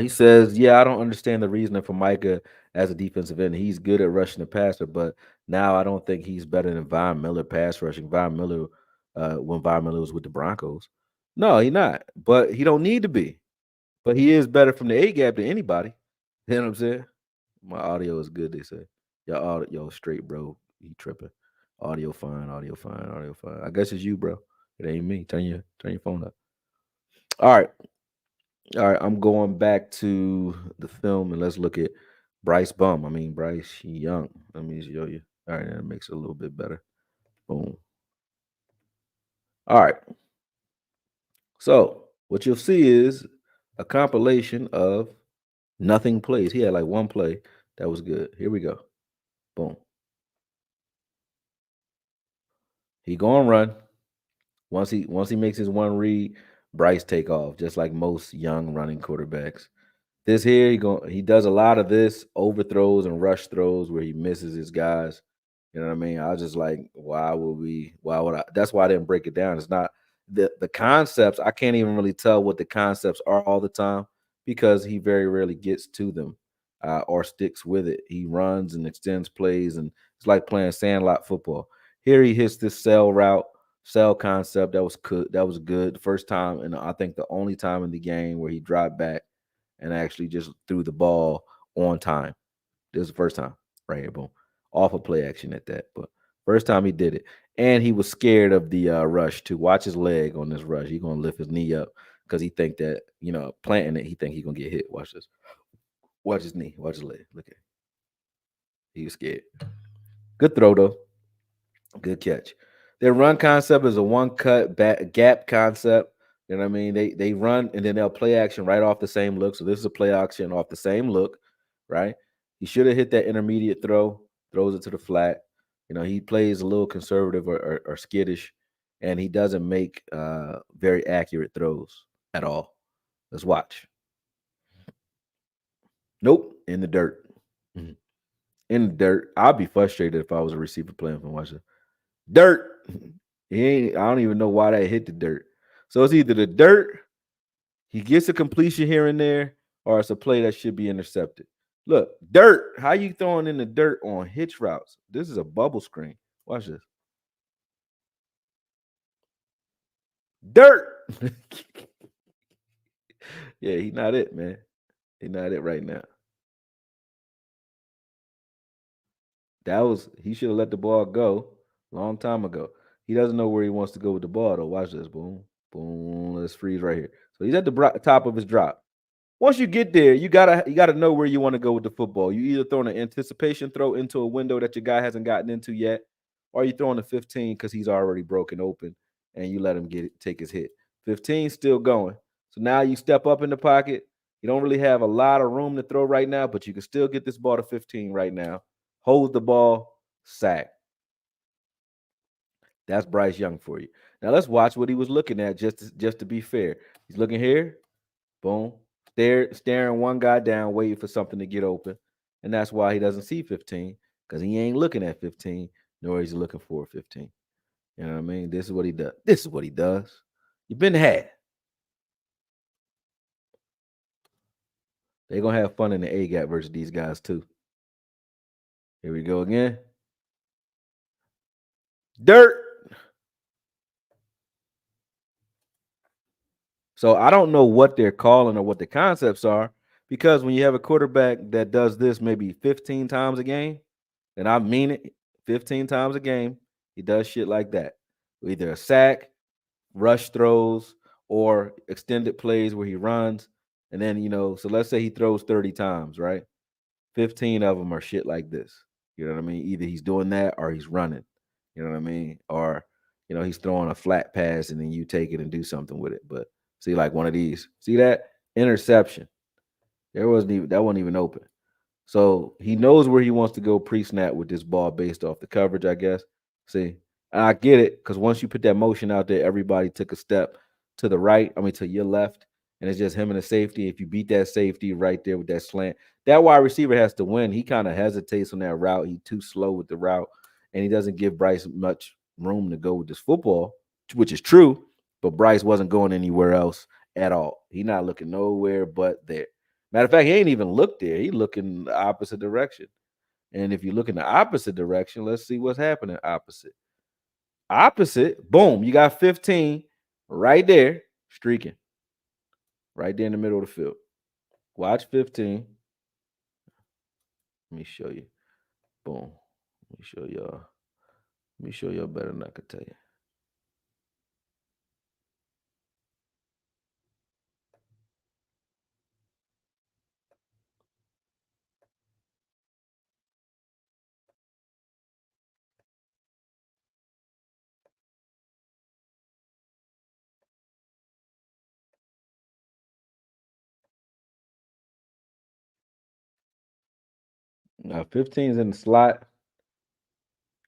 He says, "Yeah, I don't understand the reasoning for Micah as a defensive end. He's good at rushing the passer, but now I don't think he's better than Von Miller pass rushing. Von Miller, when Von Miller was with the Broncos, no, he not. But he don't need to be. But he is better from the A gap than anybody. You know what I'm saying? My audio is good. They say, y'all, yo, straight, bro. He tripping. Audio fine, audio fine, audio fine. I guess it's you, bro. It ain't me. Turn your phone up. All right." All right, I'm going back to the film and let's look at Bryce Young. Let me show you. All right, that makes it a little bit better. Boom. All right. So what you'll see is a compilation of nothing plays. He had like one play that was good. Here we go. Boom. He going run. Once he makes his one read, Bryce take off, just like most young running quarterbacks. This here, he does a lot of this overthrows and rush throws where he misses his guys. You know what I mean? I was just like, why would I? That's why I didn't break it down. It's not the concepts. I can't even really tell what the concepts are all the time because he very rarely gets to them or sticks with it. He runs and extends plays, and it's like playing sandlot football. Here he hits this cell concept that was good. That was good. The first time, and I think the only time in the game where he dropped back and actually just threw the ball on time. This is the first time, right here, boom, off of play action at that. But First time he did it. And he was scared of the rush too. Watch his leg on this rush. He's gonna lift his knee up because he think that, planting it, he think he's gonna get hit. Watch this. Watch his knee. Watch his leg. Look at it. He was scared. Good throw though. Good catch. Their run concept is a one cut back gap concept. You know what I mean? They run and then they'll play action right off the same look. So this is a play action off the same look, right? He should have hit that intermediate throw, throws it to the flat. He plays a little conservative or skittish, and he doesn't make very accurate throws at all. Let's watch. Nope, in the dirt. Mhm. In the dirt. I'd be frustrated if I was a receiver playing from Washington. Dirt. He ain't. I don't even know why that hit the dirt. So it's either the dirt, he gets a completion here and there, or it's a play that should be intercepted. Look, dirt. How you throwing in the dirt on hitch routes? This is a bubble screen. Watch this. Dirt. Yeah, he not it, man. He not it right now. He should have let the ball go long time ago. He doesn't know where he wants to go with the ball though. Watch this. Boom, boom. Let's freeze right here. So he's at the top of his drop. Once you get there, you gotta know where you want to go with the football. You either throwing an anticipation throw into a window that your guy hasn't gotten into yet, or you throwing a 15 because he's already broken open and you let him take his hit. 15 still going. So now you step up in the pocket. You don't really have a lot of room to throw right now, but you can still get this ball to 15 right now. Hold the ball, sack. That's Bryce Young for you. Now let's watch what he was looking at just to be fair. He's looking here. Boom. Staring one guy down, waiting for something to get open. And that's why he doesn't see 15, because he ain't looking at 15, nor is he looking for 15. You know what I mean? This is what he does. This is what he does. You've been had. They're going to have fun in the A gap versus these guys, too. Here we go again. Dirt. So I don't know what they're calling or what the concepts are, because when you have a quarterback that does this maybe 15 times a game, and I mean it, 15 times a game, he does shit like that. Either a sack, rush throws, or extended plays where he runs. And then, so let's say he throws 30 times, right? 15 of them are shit like this. You know what I mean? Either he's doing that or he's running. You know what I mean? Or, he's throwing a flat pass and then you take it and do something with it. But see, like one of these. See that? Interception. That wasn't even open. So he knows where he wants to go pre-snap with this ball based off the coverage, I guess. See, I get it, because once you put that motion out there, everybody took a step to the right. I mean, to your left, and it's just him and the safety. If you beat that safety right there with that slant, that wide receiver has to win. He kind of hesitates on that route. He's too slow with the route, and he doesn't give Bryce much room to go with this football, which is true. But Bryce wasn't going anywhere else at all. He's not looking nowhere but there. Matter of fact, he ain't even looked there. He looking the opposite direction. And if you look in the opposite direction, let's see what's happening opposite. Opposite, boom, you got 15 right there, streaking. Right there in the middle of the field. Watch 15. Let me show you. Boom. Let me show y'all. Let me show y'all better than I could tell you. Now 15's in the slot.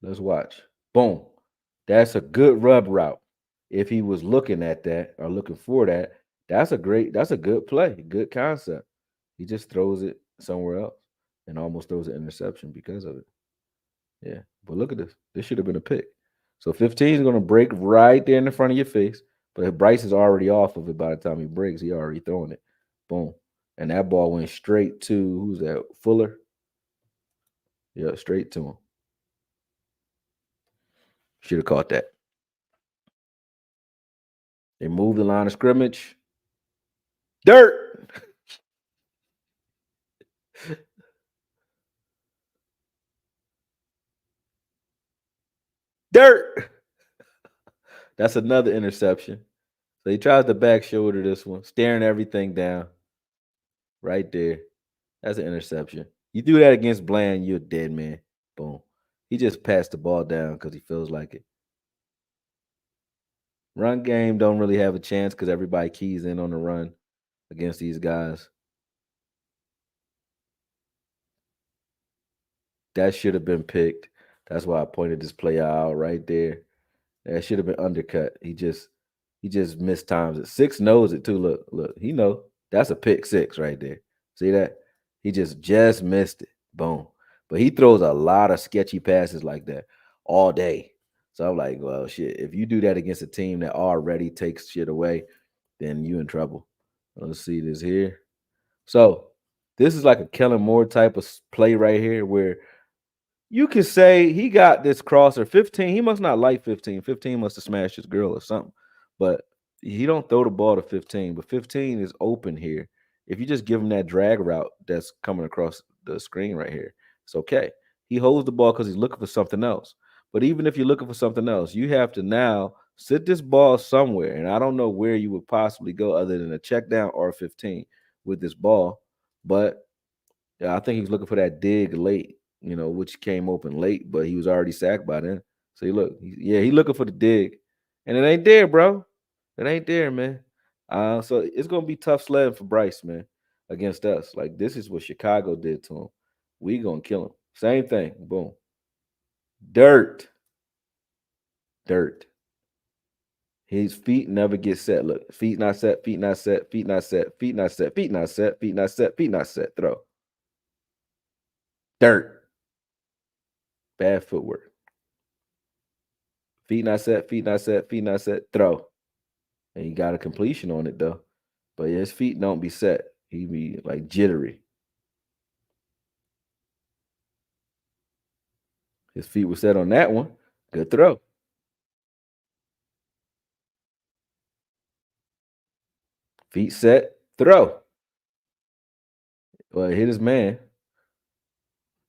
Let's watch. Boom. That's a good rub route. If he was looking at that or looking for that, that's a good play, good concept. He just throws it somewhere else and almost throws an interception because of it. Yeah. But look at this. This should have been a pick. So 15 is going to break right there in the front of your face. But if Bryce is already off of it by the time he breaks, he already throwing it. Boom. And that ball went straight to, who's that? Fuller? Yeah, straight to him. Should have caught that. They moved the line of scrimmage. Dirt. Dirt. That's another interception. So he tries to back shoulder this one, staring everything down right there. That's an interception. You do that against Bland, you're a dead man. Boom. He just passed the ball down because he feels like it. Run game don't really have a chance because everybody keys in on the run against these guys. That should have been picked. That's why I pointed this play out right there. That should have been undercut. He just missed times it. Six knows it too. Look, he know that's a pick six right there. See that? He just missed it. Boom. But he throws a lot of sketchy passes like that all day. So I'm like, well, shit. If you do that against a team that already takes shit away, then you in trouble. Let's see this here. So this is like a Kellen Moore type of play right here where you could say he got this crosser 15. He must not like 15. 15 must have smashed his girl or something. But he don't throw the ball to 15. But 15 is open here. If you just give him that drag route that's coming across the screen right here, it's okay. He holds the ball because he's looking for something else. But even if you're looking for something else, you have to now sit this ball somewhere. And I don't know where you would possibly go other than a check down or a 15 with this ball. But yeah, I think he was looking for that dig late, which came open late, but he was already sacked by then. So he looking for the dig, and it ain't there, bro. It ain't there, man. So it's gonna be tough sledding for Bryce, man, against us. Like this is what Chicago did to him. We gonna kill him. Same thing. Boom. Dirt. Dirt. His feet never get set. Look, feet not set, feet not set, feet not set, feet not set, feet not set, feet not set, feet not set. Throw. Dirt. Bad footwork. Feet not set, feet not set, feet not set, throw. And he got a completion on it though. But his feet don't be set. He be like jittery. His feet were set on that one. Good throw. Feet set, throw. Well, hit his man.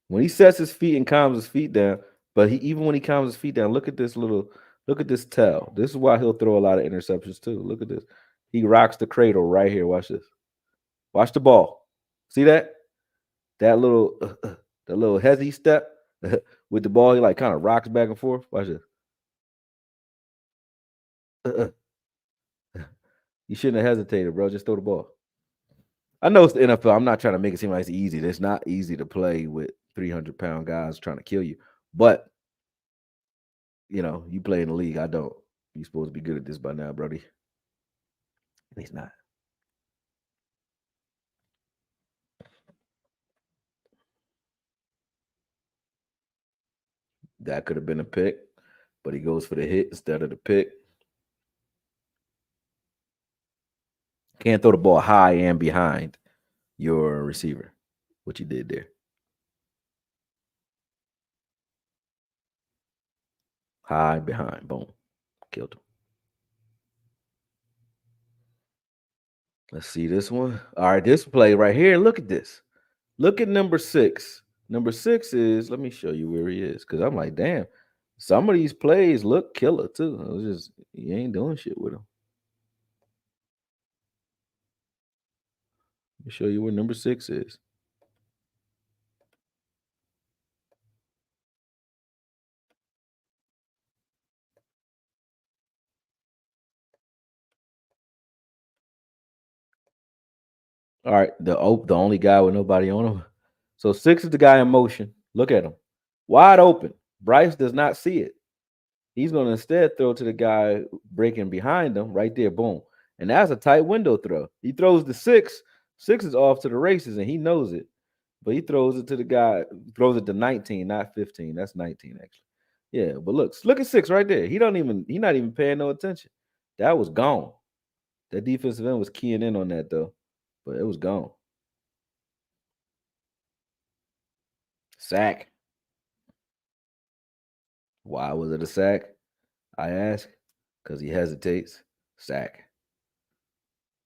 When he sets his feet and calms his feet down, but even when he calms his feet down, look at this tell. This is why he'll throw a lot of interceptions too. Look at this. He rocks the cradle right here. Watch this. Watch the ball. See that? That little that little hezzy step with the ball, he like kind of rocks back and forth. Watch this. Uh, you shouldn't have hesitated, bro. Just throw the ball. I know it's the NFL. I'm not trying to make it seem like it's easy. It's not easy to play with 300-pound guys trying to kill you. But you play in the league. I don't. You're supposed to be good at this by now, Brody. And he's not. That could have been a pick, but he goes for the hit instead of the pick. Can't throw the ball high and behind your receiver, what you did there. High behind. Boom. Killed him. Let's see this one. All right, this play right here. Look at this. Look at number 6. Number 6 is, let me show you where he is. Because I'm like, damn, some of these plays look killer too. It was just, you ain't doing shit with them. Let me show you where number 6 is. All right, the only guy with nobody on him. So 6 is the guy in motion. Look at him. Wide open. Bryce does not see it. He's going to instead throw to the guy breaking behind him right there. Boom. And that's a tight window throw. He throws the 6. 6 is off to the races and he knows it. But he throws it to the guy, throws it to 19, not 15. That's 19, actually. Yeah, but look at 6 right there. He's not even paying no attention. That was gone. That defensive end was keying in on that though, but it was gone. Sack. Why was it a sack? I ask. Because he hesitates. Sack.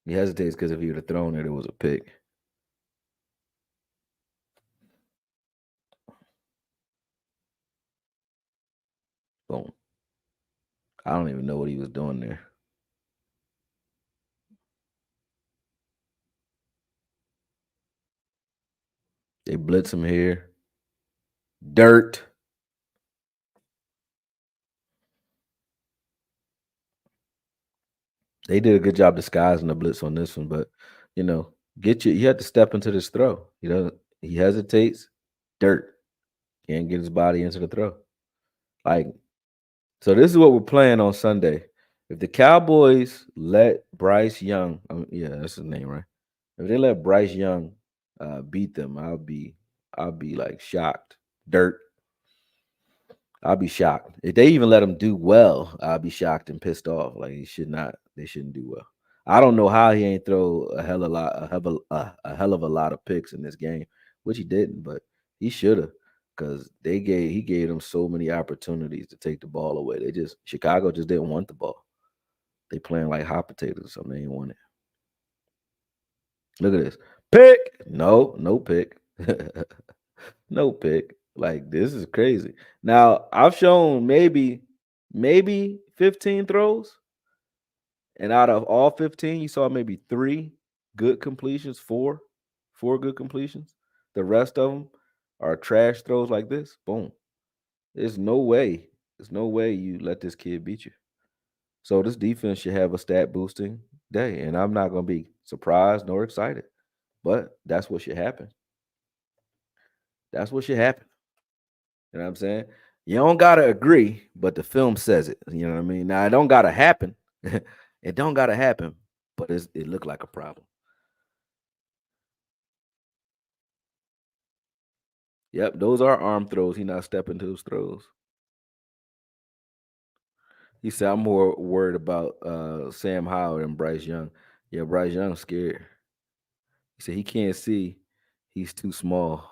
He hesitates because if he would have thrown it, it was a pick. Boom. I don't even know what he was doing there. They blitz him here. Dirt. They did a good job disguising the blitz on this one, but you know, you have to step into this throw. He hesitates, dirt. Can't get his body into the throw. Like, so this is what we're playing on Sunday. If the Cowboys let Bryce Young, yeah, that's his name, right? If they let Bryce Young beat them, I'll be like shocked. Dirt. I'll be shocked. If they even let him do well, I'll be shocked and pissed off. Like he should not. They shouldn't do well. I don't know how he ain't throw a hell of a lot of picks in this game, which he didn't, but he should have, because he gave them so many opportunities to take the ball away. Chicago just didn't want the ball. They playing like hot potatoes or something. They didn't want it. Look at this pick. No, no pick. No pick. Like this is crazy. Now I've shown maybe 15 throws, and out of all 15, you saw maybe three good completions, four good completions. The rest of them are trash throws like this. Boom. There's no way. There's no way you let this kid beat you. So this defense should have a stat boosting day, and I'm not gonna be surprised nor excited, but that's what should happen. That's what should happen. You know what I'm saying? You don't gotta agree, but the film says it. You know what I mean? Now it don't gotta happen. It don't gotta happen, but it looked like a problem. Yep, those are arm throws. He not stepping to those throws. He said, "I'm more worried about Sam Howell than Bryce Young." Yeah, Bryce Young's scared. He said he can't see. He's too small.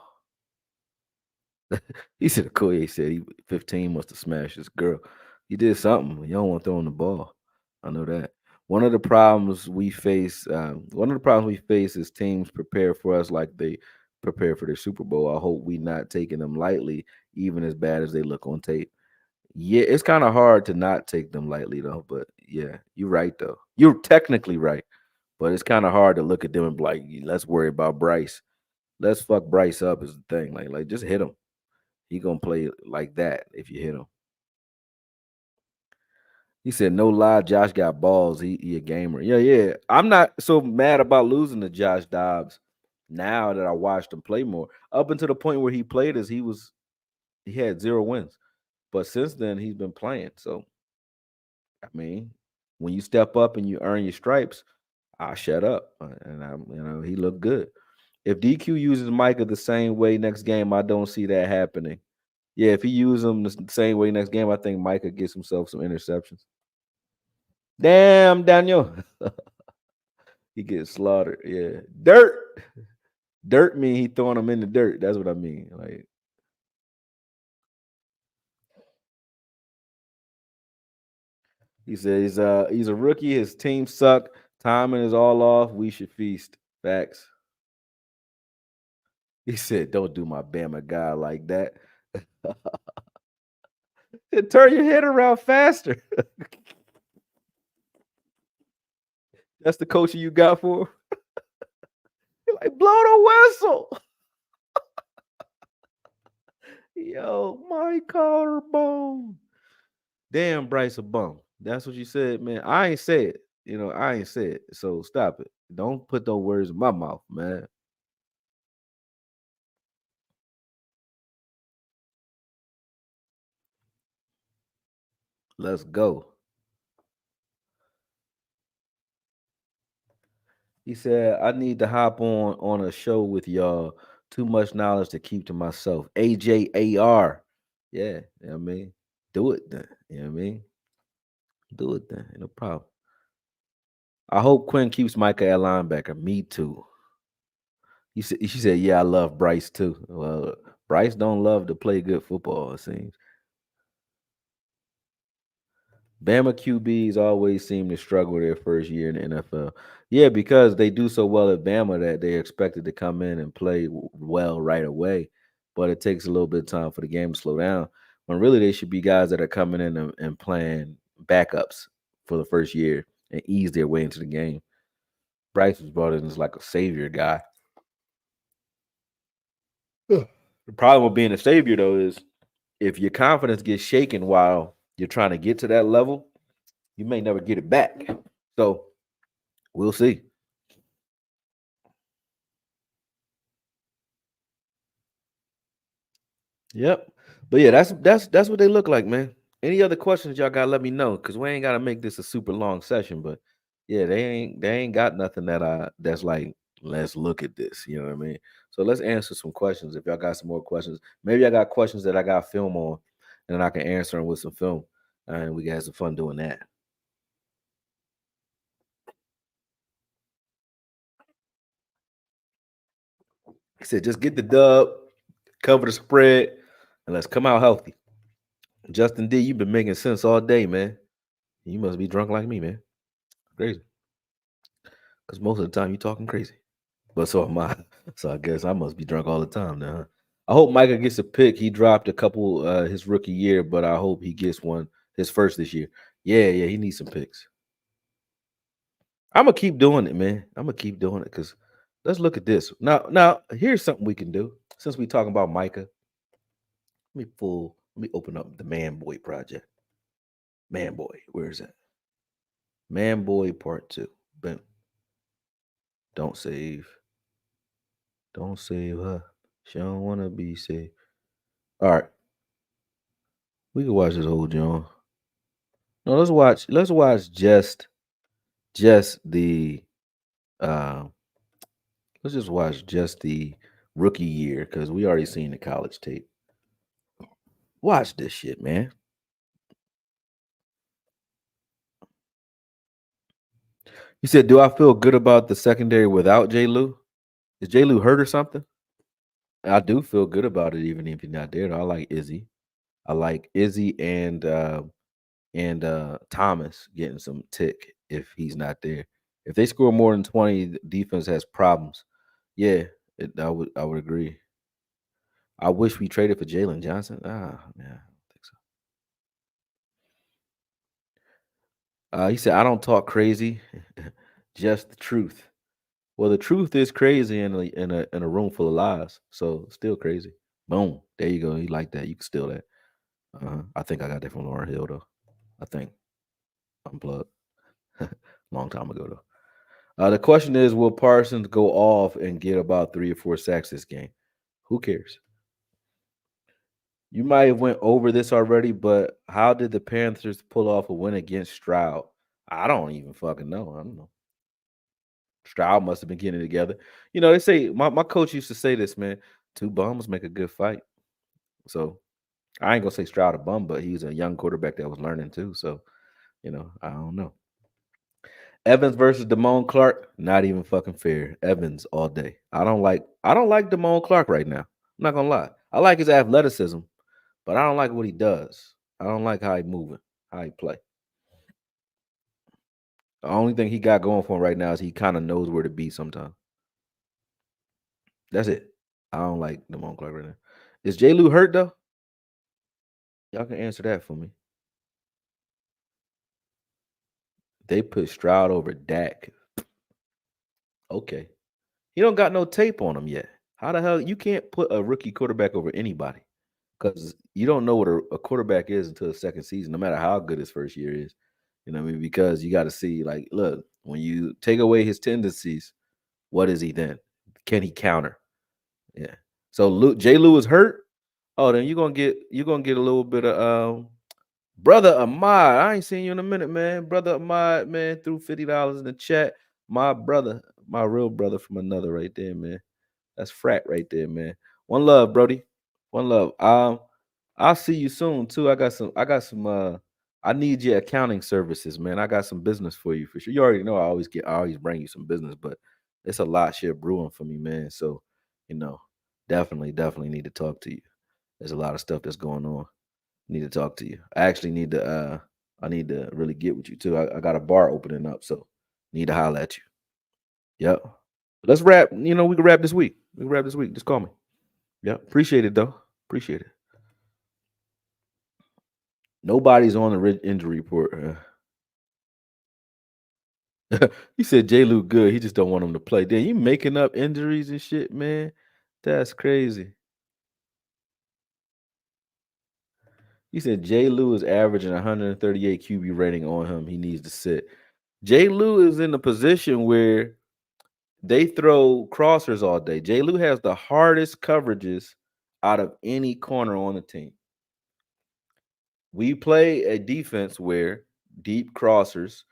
He said Okoye said he 15 must have smashed his girl. He did something. You don't want throwing the ball. I know that. One of the problems we face is teams prepare for us like they prepare for their Super Bowl. I hope we not taking them lightly, even as bad as they look on tape. Yeah, it's kind of hard to not take them lightly though. But yeah, you're right though. You're technically right, but it's kind of hard to look at them and be like, let's worry about Bryce. Let's fuck Bryce up is the thing. Like just hit him. He gonna play like that if you hit him. He said, "No lie, Josh got balls. He a gamer." Yeah, yeah. I'm not so mad about losing to Josh Dobbs now that I watched him play more. Up until the point where he played us, he had 0 wins. But since then, he's been playing. So I mean, when you step up and you earn your stripes, I shut up. And he looked good. If DQ uses Micah the same way next game, I don't see that happening. Yeah, if he uses him the same way next game, I think Micah gets himself some interceptions. Damn, Daniel. He gets slaughtered. Yeah. Dirt. Dirt mean he throwing them in the dirt. That's what I mean. Like he says he's a rookie. His team suck. Timing is all off. We should feast. Facts. He said, "Don't do my Bama guy like that." Turn your head around faster. That's the coaching you got for him? You're like, blow the whistle. Yo, my collarbone. Damn, Bryce a bum. That's what you said, man. I ain't say it. I ain't say it. So stop it. Don't put those words in my mouth, man. Let's go. He said, I need to hop on a show with y'all. Too much knowledge to keep to myself. AJAR. Yeah, you know what I mean? Do it then. You know what I mean? Do it then. No problem. I hope Quinn keeps Micah at linebacker. Me too. She said, yeah, I love Bryce too. Well, Bryce don't love to play good football, it seems. Bama QBs always seem to struggle their first year in the NFL. Yeah, because they do so well at Bama that they're expected to come in and play well right away. But it takes a little bit of time for the game to slow down. When really they should be guys that are coming in and playing backups for the first year and ease their way into the game. Bryce was brought in as like a savior guy. Ugh. The problem with being a savior though is if your confidence gets shaken while you're trying to get to that level, you may never get it back. So we'll see. Yep. But yeah, that's what they look like, man. Any other questions y'all gotta let me know because we ain't gotta make this a super long session. But yeah, they ain't got nothing that's like let's look at this. You know what I mean? So let's answer some questions. If y'all got some more questions, maybe I got questions that I got film on, and then I can answer them with some film, and we can have some fun doing that. He said, just get the dub, cover the spread, and let's come out healthy. Justin D, you've been making sense all day, man. You must be drunk like me, man. Crazy. Because most of the time you talking crazy. But so am I. So I guess I must be drunk all the time now. Huh? I hope Micah gets a pick. He dropped a couple his rookie year, but I hope he gets one his first this year. Yeah, yeah, he needs some picks. I'm gonna keep doing it, man. I'm gonna keep doing it because let's look at this. Now here's something we can do. Since we talking about Micah, let me open up the Man Boy project. Man Boy, where is that? Man Boy Part 2. Boom. Don't save. Don't save her. She don't wanna be saved. All right. We can watch this whole John. No, let's watch just the uh let's just watch just the rookie year because we already seen the college tape. Watch this shit, man. You said, do I feel good about the secondary without J. Lou? Is J. Lou hurt or something? I do feel good about it, even if he's not there. Though. I like Izzy. I like Izzy and Thomas getting some tick if he's not there. If they score more than 20, the defense has problems. Yeah, I would agree. I wish we traded for Jalen Johnson. Man, I don't think so. He said, "I don't talk crazy, just the truth." Well, the truth is crazy in a room full of lies, so still crazy. Boom, there you go. You like that? You can steal that. I think I got that from Lauren Hill though. I think unplugged long time ago though. The question is, will Parsons go off and get about 3 or 4 sacks this game? Who cares? You might have went over this already, but how did the Panthers pull off a win against Stroud? I don't even fucking know. I don't know. Stroud must have been getting it together. You know, they say my coach used to say this, man. Two bums make a good fight. So I ain't gonna say Stroud a bum, but he's a young quarterback that was learning too. So, I don't know. Evans versus Damone Clark, not even fucking fair. Evans all day. I don't like Damone Clark right now. I'm not gonna lie. I like his athleticism, but I don't like what he does. I don't like how he moving, how he play. The only thing he got going for him right now is he kind of knows where to be sometimes. That's it. I don't like Damone Clark right now. Is J. Lou hurt though? Y'all can answer that for me. They put Stroud over Dak. Okay. He don't got no tape on him yet. How the hell you can't put a rookie quarterback over anybody? Because you don't know what a quarterback is until the second season, no matter how good his first year is. You know what I mean? Because you got to see, like, look, when you take away his tendencies, what is he then? Can he counter? Yeah. So J. Lou is hurt. Oh, then you're gonna get a little bit of brother Ahmad. I ain't seen you in a minute, man. Brother Ahmad, man, threw $50 in the chat. My brother, my real brother from another right there, man. That's frat right there, man. One love, Brody. One love. I'll see you soon too. I got some I need your accounting services, man. I got some business for you for sure. You already know I always bring you some business, but it's a lot shit brewing for me, man. So, you know, definitely need to talk to you. There's a lot of stuff that's going on. Need to talk to you. I need to really get with you too. I got a bar opening up, so need to holler at you. Yep. Let's wrap. We can wrap this week. We can wrap this week. Just call me. Yeah. Appreciate it though. Appreciate it. Nobody's on the injury report. You said J. Lou good. He just don't want him to play. Then you making up injuries and shit, man. That's crazy. You said J. Lou is averaging 138 QB rating on him. He needs to sit. J. Lou is in a position where they throw crossers all day. J. Lou has the hardest coverages out of any corner on the team. We play a defense where deep crossers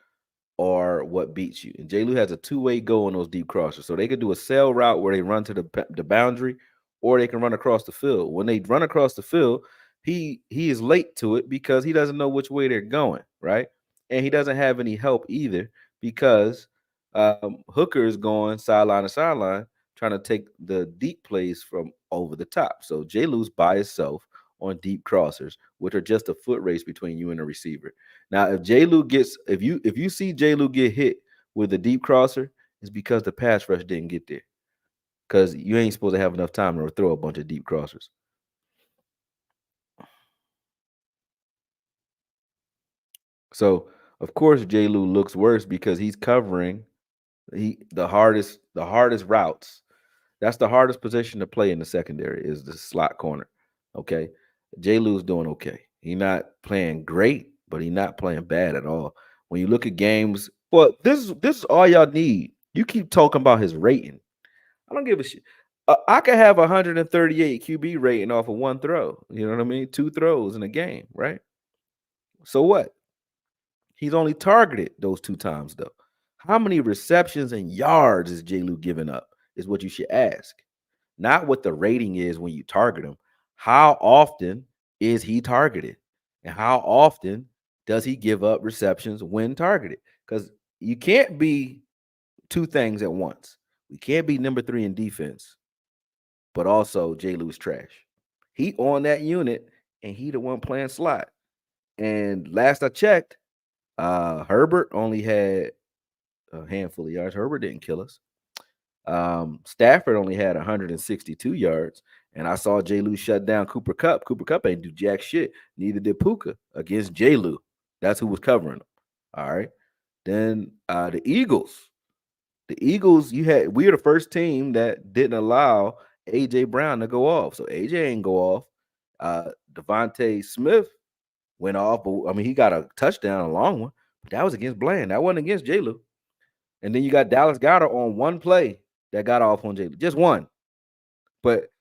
are what beats you. And J. Lou has a two-way go on those deep crossers. So they could do a sail route where they run to the boundary, or they can run across the field. When they run across the field, he is late to it because he doesn't know which way they're going, right? And he doesn't have any help either because Hooker is going sideline to sideline trying to take the deep plays from over the top. So J. Lou's by himself on deep crossers, which are just a foot race between you and the receiver. Now, if J. Lou gets if you see J. Lou get hit with a deep crosser, it's because the pass rush didn't get there. Because you ain't supposed to have enough time to throw a bunch of deep crossers. So of course J. Lou looks worse because he's covering the hardest routes. That's the hardest position to play in the secondary is the slot corner. Okay. J. Lou's doing okay. He's not playing great, but he's not playing bad at all. When you look at games, well, this is all y'all need. You keep talking about his rating. I don't give a shit. I could have 138 QB rating off of one throw. You know what I mean? Two throws in a game, right? So what? He's only targeted those two times though. How many receptions and yards is J. Lou giving up? Is what you should ask. Not what the rating is when you target him. How often is he targeted? And how often does he give up receptions when targeted? Because you can't be two things at once. We can't be number three in defense, but also J. Lou's trash. He on that unit and he the one playing slot. And last I checked, Herbert only had a handful of yards. Herbert didn't kill us. Stafford only had 162 yards, and I saw J. Lou shut down Cooper Cup. Cooper Cup ain't do jack shit. Neither did Puka against J. Lou. That's who was covering him. All right. Then the Eagles. The Eagles, we are the first team that didn't allow AJ Brown to go off. So AJ ain't go off. Devontae Smith went off, but I mean he got a touchdown, a long one. But that was against Bland. That wasn't against J. Lou. And then you got Dallas Goddard on one play that got off on J. Lou. Just one. But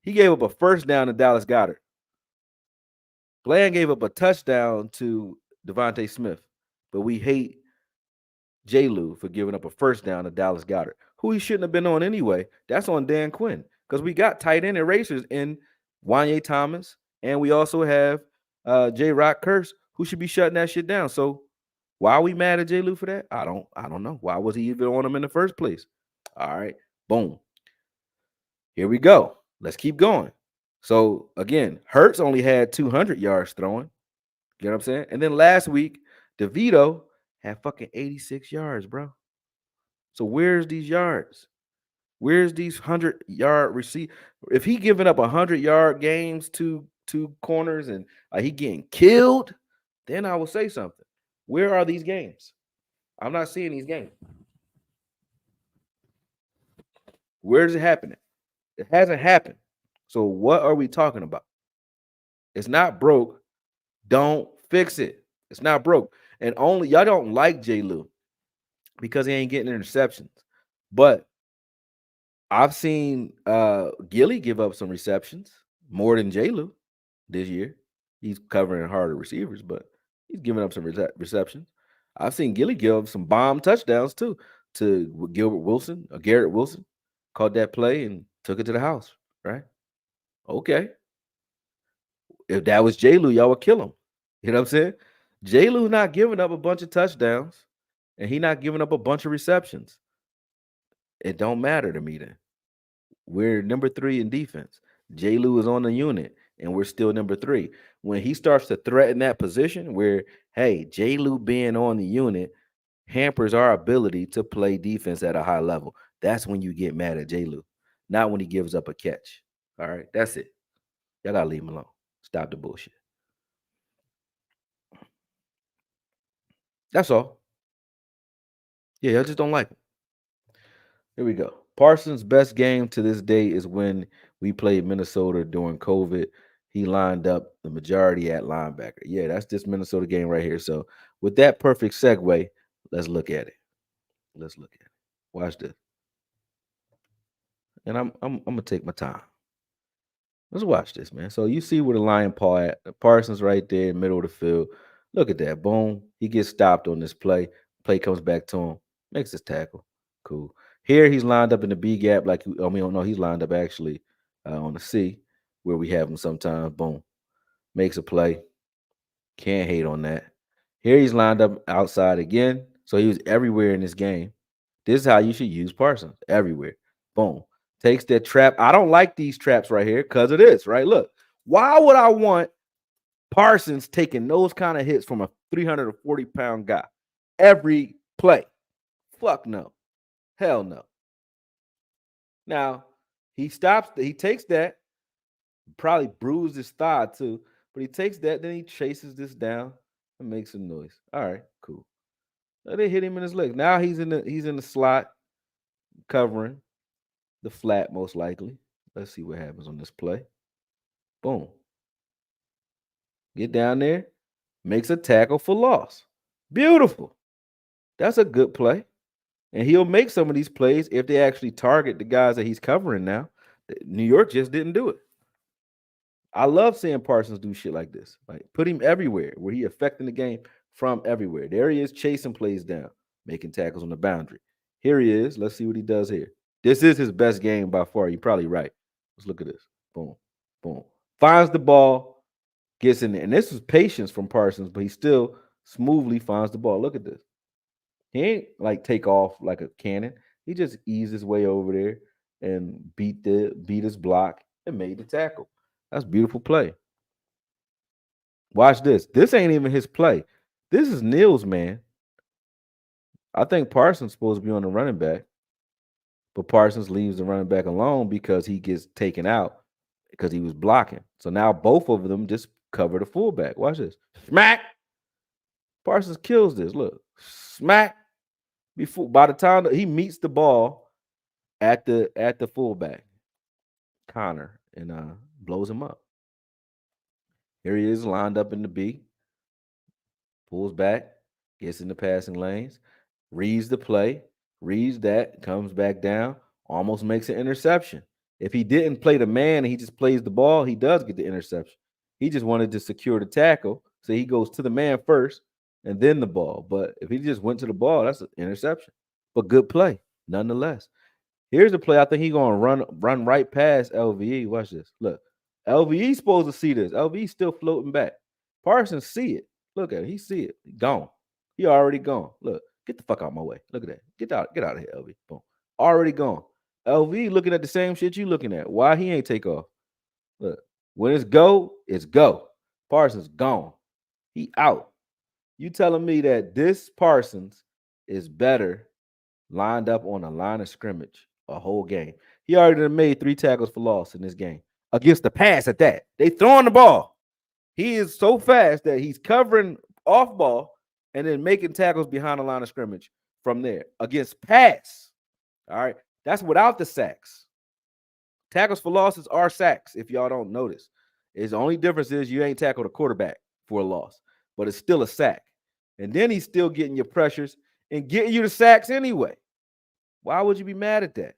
he gave up a first down to Dallas Goddard. Bland gave up a touchdown to Devontae Smith. But we hate J. Lou for giving up a first down to Dallas Goddard, who he shouldn't have been on anyway. That's on Dan Quinn. Because we got tight end erasers in Wanye Thomas, and we also have J. Rock Curse, who should be shutting that shit down. So why are we mad at J. Lou for that? I don't know. Why was he even on him in the first place? All right. Boom. Here we go. Let's keep going. So again, Hurts only had 200 yards throwing. You know what I'm saying? And then last week, DeVito had fucking 86 yards, bro. So where's these yards? Where's these 100-yard receive? If he giving up 100-yard games to two corners and he getting killed, then I will say something. Where are these games? I'm not seeing these games. Where is it happening? It hasn't happened. So what are we talking about? It's not broke. Don't fix it. It's not broke. And only y'all don't like J. Lou because he ain't getting interceptions. But I've seen Gilly give up some receptions more than J. Lou this year. He's covering harder receivers, but he's giving up some receptions. I've seen Gilly give up some bomb touchdowns too to Gilbert Wilson or Garrett Wilson. Caught that play and took it to the house, right? Okay. If that was J. Lou, y'all would kill him. You know what I'm saying? J. Lou not giving up a bunch of touchdowns, and he not giving up a bunch of receptions. It don't matter to me then. We're number 3 in defense. J. Lou is on the unit, and we're still number 3. When he starts to threaten that position where, hey, J. Lou being on the unit hampers our ability to play defense at a high level, that's when you get mad at J. Lou, not when he gives up a catch. All right, that's it. Y'all got to leave him alone. Stop the bullshit. That's all. Yeah, I just don't like him. Here we go. Parsons' best game to this day is when we played Minnesota during COVID. He lined up the majority at linebacker. Yeah, that's this Minnesota game right here. So, with that perfect segue, let's look at it. Let's look at it. Watch this. And I'm gonna take my time. Let's watch this, man. So you see where the lion paw at. Parsons right there, in the middle of the field. Look at that. Boom. He gets stopped on this play. Play comes back to him. Makes his tackle. Cool. Here he's lined up in the B gap, like I mean, no, he's lined up actually on the C, where we have him sometimes. Boom. Makes a play. Can't hate on that. Here he's lined up outside again. So he was everywhere in this game. This is how you should use Parsons. Everywhere. Boom. Takes that trap. I don't like these traps right here because of this, right? Look, why would I want Parsons taking those kind of hits from a 340-pound guy every play? Fuck no. Hell no. Now, he takes that, probably bruised his thigh too, but he takes that, then he chases this down and makes a noise. All right, cool. They hit him in his leg. Now he's in the slot covering the flat, most likely. Let's see what happens on this play. Boom. Get down there, makes a tackle for loss. Beautiful. That's a good play. And he'll make some of these plays if they actually target the guys that he's covering now. New York just didn't do it. I love seeing Parsons do shit like this. Like put him everywhere where he affecting the game from everywhere. There he is chasing plays down, making tackles on the boundary. Here he is. Let's see what he does here. This is his best game by far. You're probably right. Let's look at this. Boom, boom. Finds the ball, gets in there. And this is patience from Parsons, but he still smoothly finds the ball. Look at this. He ain't like take off like a cannon. He just eased his way over there and beat his block and made the tackle. That's a beautiful play. Watch this. This ain't even his play. This is Neal's man. I think Parsons supposed to be on the running back, but Parsons leaves the running back alone because he gets taken out because he was blocking. So now both of them just cover the fullback. Watch this. Smack. Parsons kills this. Look. Smack. Before by the time he meets the ball at the fullback, Connor, and blows him up. Here he is lined up in the B, pulls back, gets in the passing lanes, reads the play, reads that, comes back down, almost makes an interception. If he didn't play the man and he just plays the ball, he does get the interception. He just wanted to secure the tackle, so he goes to the man first and then the ball. But if he just went to the ball, that's an interception. But good play, nonetheless. Here's the play. I think he's gonna run right past LVE. Watch this. Look, LVE supposed to see this. LVE still floating back. Parsons see it. Look at it. He see it. He gone. He already gone. Look, get the fuck out of my way. Look at that. Get out of here, LV. Boom. Already gone. LV looking at the same shit you looking at. Why he ain't take off? Look, when it's go, it's go. Parsons gone. He out. You telling me that this Parsons is better lined up on a line of scrimmage a whole game? He already done made 3 tackles for loss in this game against the pass at that. They throwing the ball. He is so fast that he's covering off ball and then making tackles behind the line of scrimmage from there against pass. All right. That's without the sacks. Tackles for losses are sacks, if y'all don't notice. The only difference is you ain't tackled a quarterback for a loss, but it's still a sack. And then he's still getting your pressures and getting you the sacks anyway. Why would you be mad at that?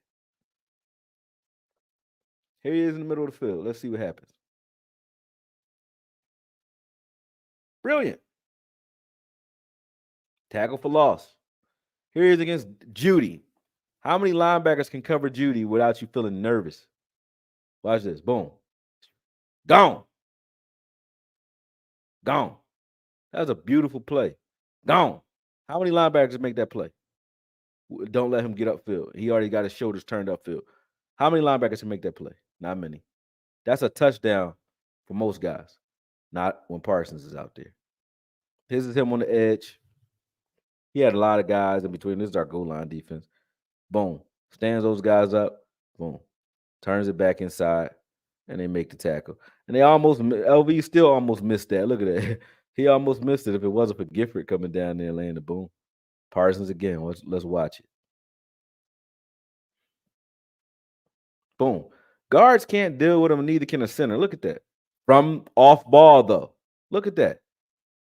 Here he is in the middle of the field. Let's see what happens. Brilliant. Tackle for loss. Here he is against Judy. How many linebackers can cover Judy without you feeling nervous? Watch this. Boom. Gone. Gone. That was a beautiful play. Gone. How many linebackers make that play? Don't let him get upfield. He already got his shoulders turned upfield. How many linebackers can make that play? Not many. That's a touchdown for most guys. Not when Parsons is out there. This is him on the edge. He had a lot of guys in between. This is our goal line defense. Boom. Stands those guys up. Boom. Turns it back inside. And they make the tackle. And LV still almost missed that. Look at that. He almost missed it if it wasn't for Gifford coming down there and laying the boom. Parsons again. Let's watch it. Boom. Guards can't deal with him, neither can a center. Look at that. From off ball, though. Look at that.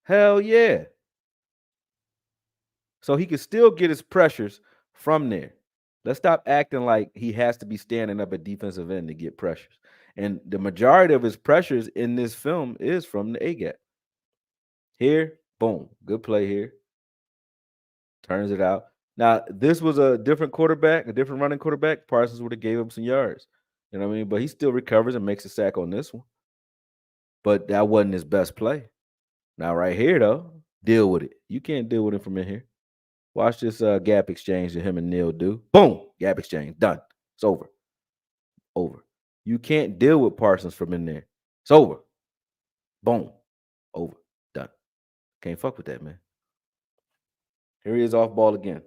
Hell yeah. So he can still get his pressures from there. Let's stop acting like he has to be standing up at defensive end to get pressures. And the majority of his pressures in this film is from the A gap. Here, boom. Good play here. Turns it out. Now, this was a different quarterback, a different running quarterback. Parsons would have gave him some yards. You know what I mean? But he still recovers and makes a sack on this one. But that wasn't his best play. Now, right here, though, deal with it. You can't deal with him from in here. Watch this gap exchange that him and Neil do. Boom! Gap exchange. Done. It's over. Over. You can't deal with Parsons from in there. It's over. Boom. Over. Done. Can't fuck with that, man. Here he is off ball again.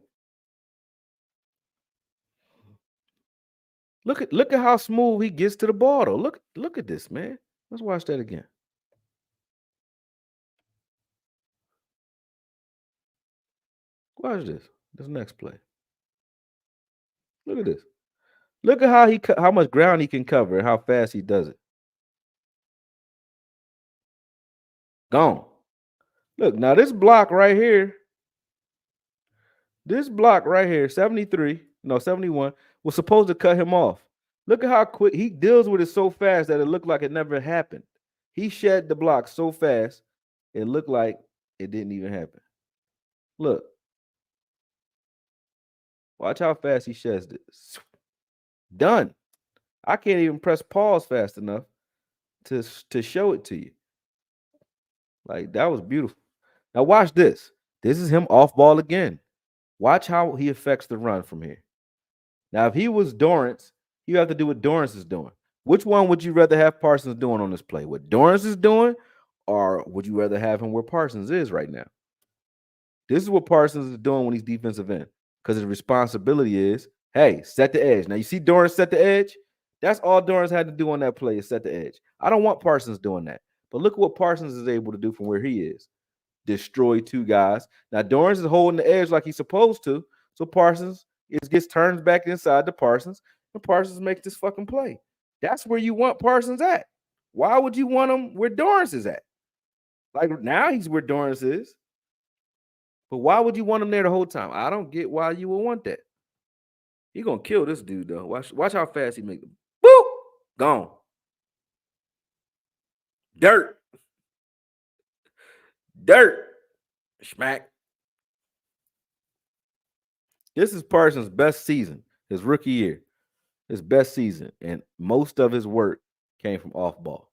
Look at how smooth he gets to the ball, though. Look at this, man. Let's watch that again. Watch this. This next play. Look at this. Look at how much ground he can cover and how fast he does it. Gone. Look, now this block right here, 73, no, 71, was supposed to cut him off. Look at how quick he deals with it so fast that it looked like it never happened. He shed the block so fast, it looked like it didn't even happen. Look. Watch how fast he sheds it. Done. I can't even press pause fast enough to show it to you. Like, that was beautiful. Now watch this. This is him off ball again. Watch how he affects the run from here. Now, if he was Dorrance, you have to do what Dorrance is doing. Which one would you rather have Parsons doing on this play? What Dorrance is doing, or would you rather have him where Parsons is right now? This is what Parsons is doing when he's defensive end, because his responsibility is, hey, set the edge. Now, you see Dorrance set the edge? That's all Dorrance had to do on that play is set the edge. I don't want Parsons doing that. But look at what Parsons is able to do from where he is. Destroy two guys. Now, Dorrance is holding the edge like he's supposed to, so Parsons gets turned back inside to Parsons, and Parsons makes this fucking play. That's where you want Parsons at. Why would you want him where Dorrance is at? Like, now he's where Dorrance is. But why would you want him there the whole time? I don't get why you would want that. He gonna kill this dude though. Watch how fast he make them. Boop! Gone. Dirt. Dirt. Smack. This is Parsons' best season, his rookie year. His best season. And most of his work came from off ball.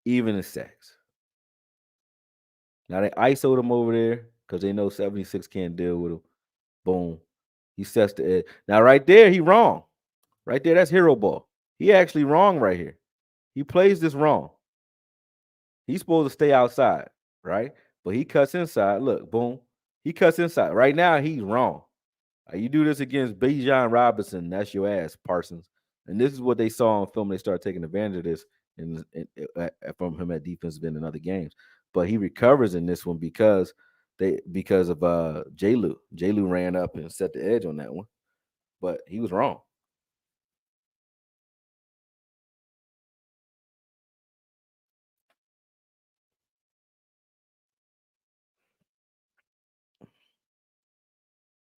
Even his sacks. Now they ISO'd him over there because they know 76 can't deal with him. Boom. He sets the edge. Now, right there, he wrong. Right there, that's hero ball. He actually wrong right here. He plays this wrong. He's supposed to stay outside, right? But he cuts inside. Look, boom. He cuts inside. Right now, he's wrong. You do this against Bijan Robinson, that's your ass, Parsons. And this is what they saw on film. They started taking advantage of this from him at defensive end in other games. But he recovers in this one because of J-Lu. J-Lu ran up and set the edge on that one. But he was wrong.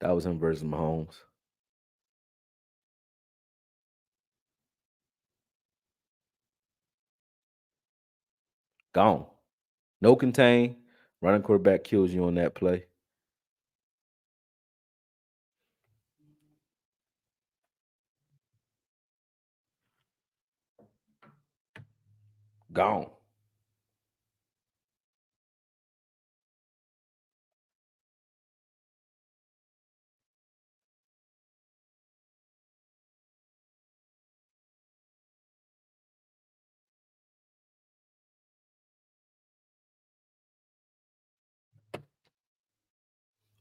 That was him versus Mahomes. Gone. No contain. Running quarterback kills you on that play. Gone.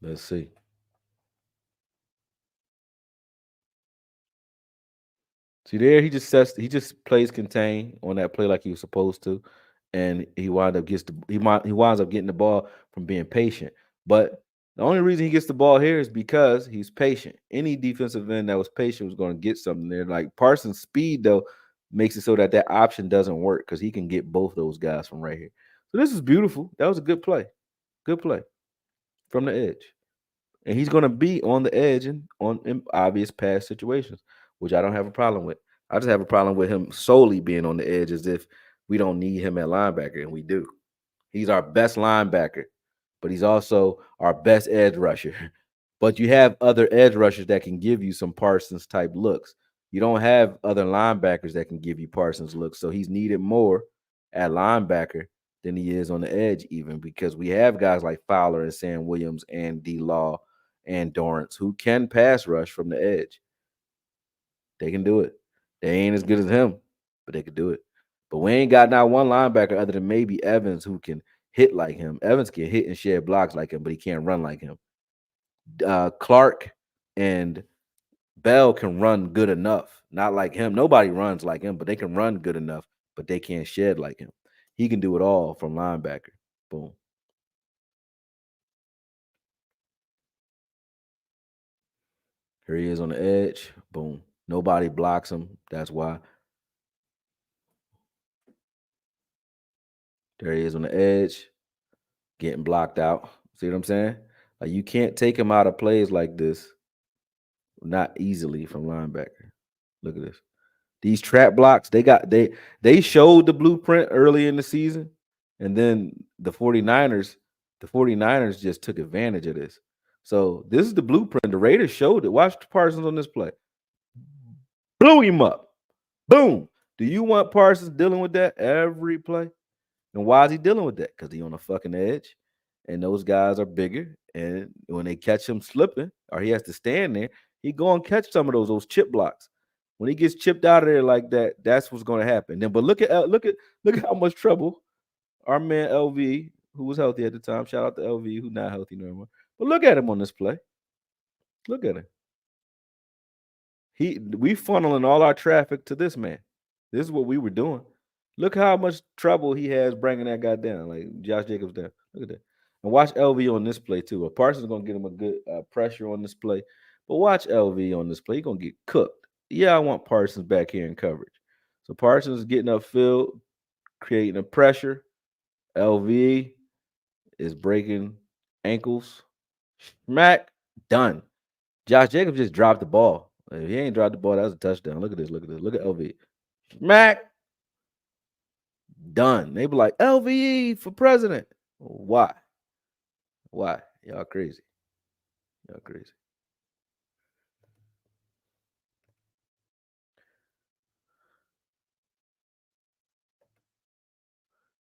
Let's see. See there, he just plays contain on that play like he was supposed to. and he winds up getting the ball from being patient. But the only reason he gets the ball here is because he's patient. Any defensive end that was patient was going to get something there. Like Parsons' speed though makes it so that that option doesn't work because he can get both those guys from right here. So this is beautiful. That was a good play from the edge, and he's going to be on the edge and on in obvious pass situations, which I don't have a problem with. I just have a problem with him solely being on the edge as if we don't need him at linebacker, and we do. He's our best linebacker, but he's also our best edge rusher. But you have other edge rushers that can give you some Parsons type looks. You don't have other linebackers that can give you Parsons looks. So he's needed more at linebacker than he is on the edge, even because we have guys like Fowler and Sam Williams and D Law and Dorrance who can pass rush from the edge. They can do it. They ain't as good as him, but they can do it. But we ain't got not one linebacker other than maybe Evans who can hit like him. Evans can hit and shed blocks like him, but he can't run like him. Clark and Bell can run good enough. Not like him. Nobody runs like him, but they can run good enough, but they can't shed like him. He can do it all from linebacker. Boom. Here he is on the edge. Boom. Nobody blocks him. That's why. There he is on the edge, getting blocked out. See what I'm saying? Like you can't take him out of plays like this, not easily from linebacker. Look at this. These trap blocks, they showed the blueprint early in the season, and then the 49ers just took advantage of this. So this is the blueprint. The Raiders showed it. Watch Parsons on this play. Blew him up. Boom. Do you want Parsons dealing with that every play? And why is he dealing with that? Because he on the fucking edge, and those guys are bigger. And when they catch him slipping, or he has to stand there, he go and catch some of those chip blocks. When he gets chipped out of there like that, that's what's going to happen. Then, but look at how much trouble our man LV, who was healthy at the time. Shout out to LV, who not healthy no more. But look at him on this play. Look at him. We funneling all our traffic to this man. This is what we were doing. Look how much trouble he has bringing that guy down, like Josh Jacobs down. Look at that. And watch LV on this play too. Parsons gonna get him a good pressure on this play, but watch LV on this play. He gonna get cooked. Yeah, I want Parsons back here in coverage. So Parsons is getting upfield, creating a pressure. LV is breaking ankles. Smack done. Josh Jacobs just dropped the ball. If he ain't dropped the ball, that was a touchdown. Look at this. Look at this. Look at LV. Smack done. They be like LVE for president. Why? Why? Y'all crazy. Y'all crazy.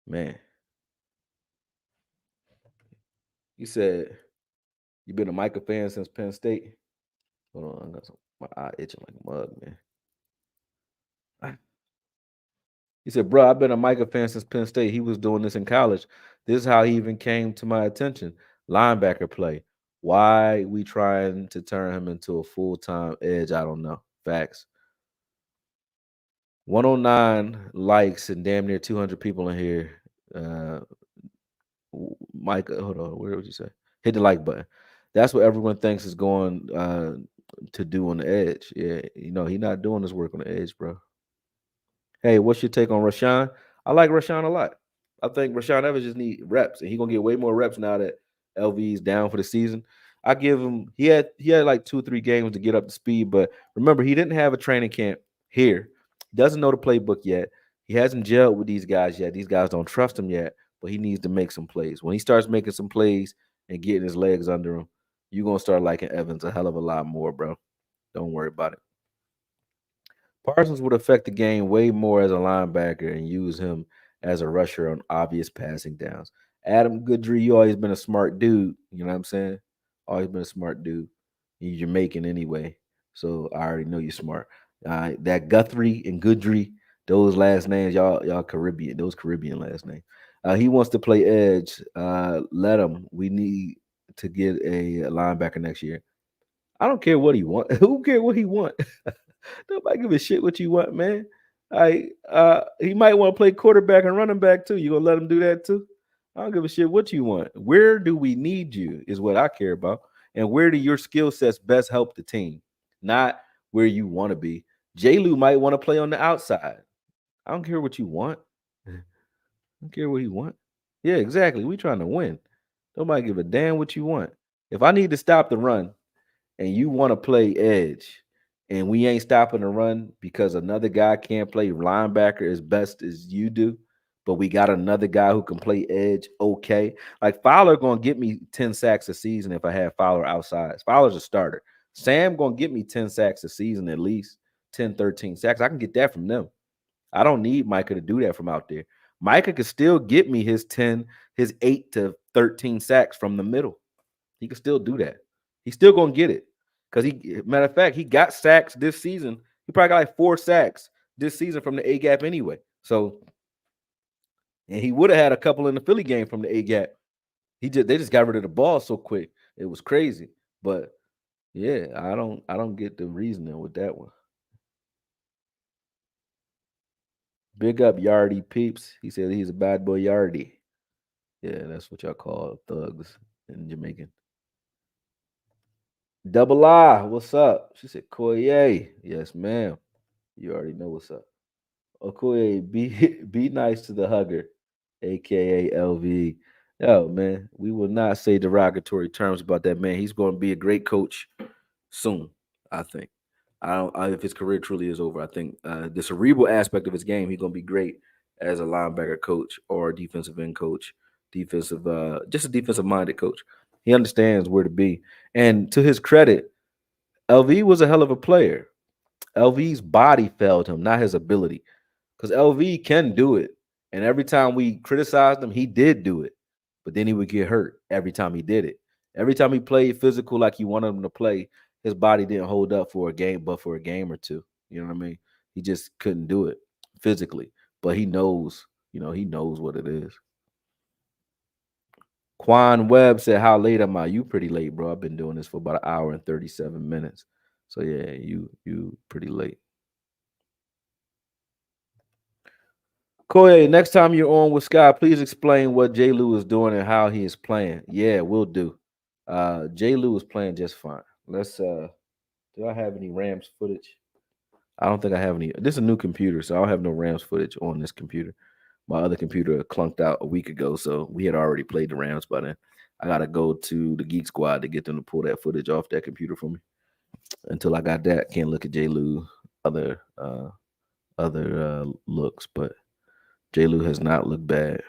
Man. You said you been a Micah fan since Penn State. Hold on, I got my eye itching like a mug, man. He said, bro, I've been a Micah fan since Penn State. He was doing this in college. This is how he even came to my attention. Linebacker play. Why we trying to turn him into a full-time edge? I don't know. Facts. 109 likes and damn near 200 people in here. Uh, Micah, hold on. Where would you say? Hit the like button. That's what everyone thinks is going to do on the edge. Yeah, he's not doing this work on the edge, bro. Hey, what's your take on Rashawn? I like Rashawn a lot. I think Rashawn Evans just need reps, and he's gonna get way more reps now that LV's down for the season. I give him he had like 2 or 3 games to get up to speed, but remember he didn't have a training camp here. He doesn't know the playbook yet. He hasn't gelled with these guys yet. These guys don't trust him yet, but he needs to make some plays. When he starts making some plays and getting his legs under him, you're gonna start liking Evans a hell of a lot more, bro. Don't worry about it. Parsons would affect the game way more as a linebacker and use him as a rusher on obvious passing downs. Adam Goodry, you always been a smart dude. You know what I'm saying? Always been a smart dude. You're Jamaican anyway, so I already know you're smart. That Guthrie and Goodry, those last names, y'all Caribbean. Those Caribbean last names. He wants to play edge. Let him. We need to get a linebacker next year. I don't care what he want. Who care what he want? Nobody give a shit what you want, man. He might want to play quarterback and running back too. You gonna let him do that too? I don't give a shit what you want. Where do we need you is what I care about, and where do your skill sets best help the team, not where you want to be. J. Lou might want to play on the outside. I don't care what you want. I don't care what he want. Yeah, exactly. We trying to win. Nobody give a damn what you want. If I need to stop the run, and you want to play edge and we ain't stopping the run because another guy can't play linebacker as best as you do, but we got another guy who can play edge okay. Like Fowler gonna get me 10 sacks a season if I have Fowler outside. Fowler's a starter. Sam gonna get me 10 sacks a season at least, 10, 13 sacks. I can get that from them. I don't need Micah to do that from out there. Micah could still get me his 10, his 8 to 13 sacks from the middle. He can still do that. He's still gonna get it. Because matter of fact, he got sacks this season. He probably got like 4 sacks this season from the A gap anyway. So, and he would have had a couple in the Philly game from the A gap. They just got rid of the ball so quick. It was crazy. But yeah, I don't get the reasoning with that one. Big up Yardy Peeps. He said he's a bad boy Yardy. Yeah, that's what y'all call thugs in Jamaican. Double I, what's up? She said, Koye. Yes, ma'am. You already know what's up. Okoye, be nice to the hugger, aka LV. Yo, man, we will not say derogatory terms about that man. He's going to be a great coach soon, I think. If his career truly is over, I think the cerebral aspect of his game, he's going to be great as a linebacker coach or a defensive end coach, just a defensive minded coach. He understands where to be. And to his credit, LV was a hell of a player. LV's body failed him, not his ability. Because LV can do it. And every time we criticized him, he did do it. But then he would get hurt every time he did it. Every time he played physical like you wanted him to play, his body didn't hold up for a game, but for a game or two. You know what I mean? He just couldn't do it physically. But he knows what it is. Quan Webb said, how late am I? You pretty late, bro. I've been doing this for about an hour and 37 minutes. So yeah, you pretty late. Koye, next time you're on with Scott, please explain what J. Lou is doing and how he is playing. Yeah, we'll do. J. Lou is playing just fine. Do I have any Rams footage? I don't think I have any. This is a new computer, so I don't have no Rams footage on this computer. My other computer clunked out a week ago, so we had already played the Rams by then. I gotta go to the Geek Squad to get them to pull that footage off that computer for me. Until I got that, can't look at J. Lou other looks, but J. Lou has not looked bad.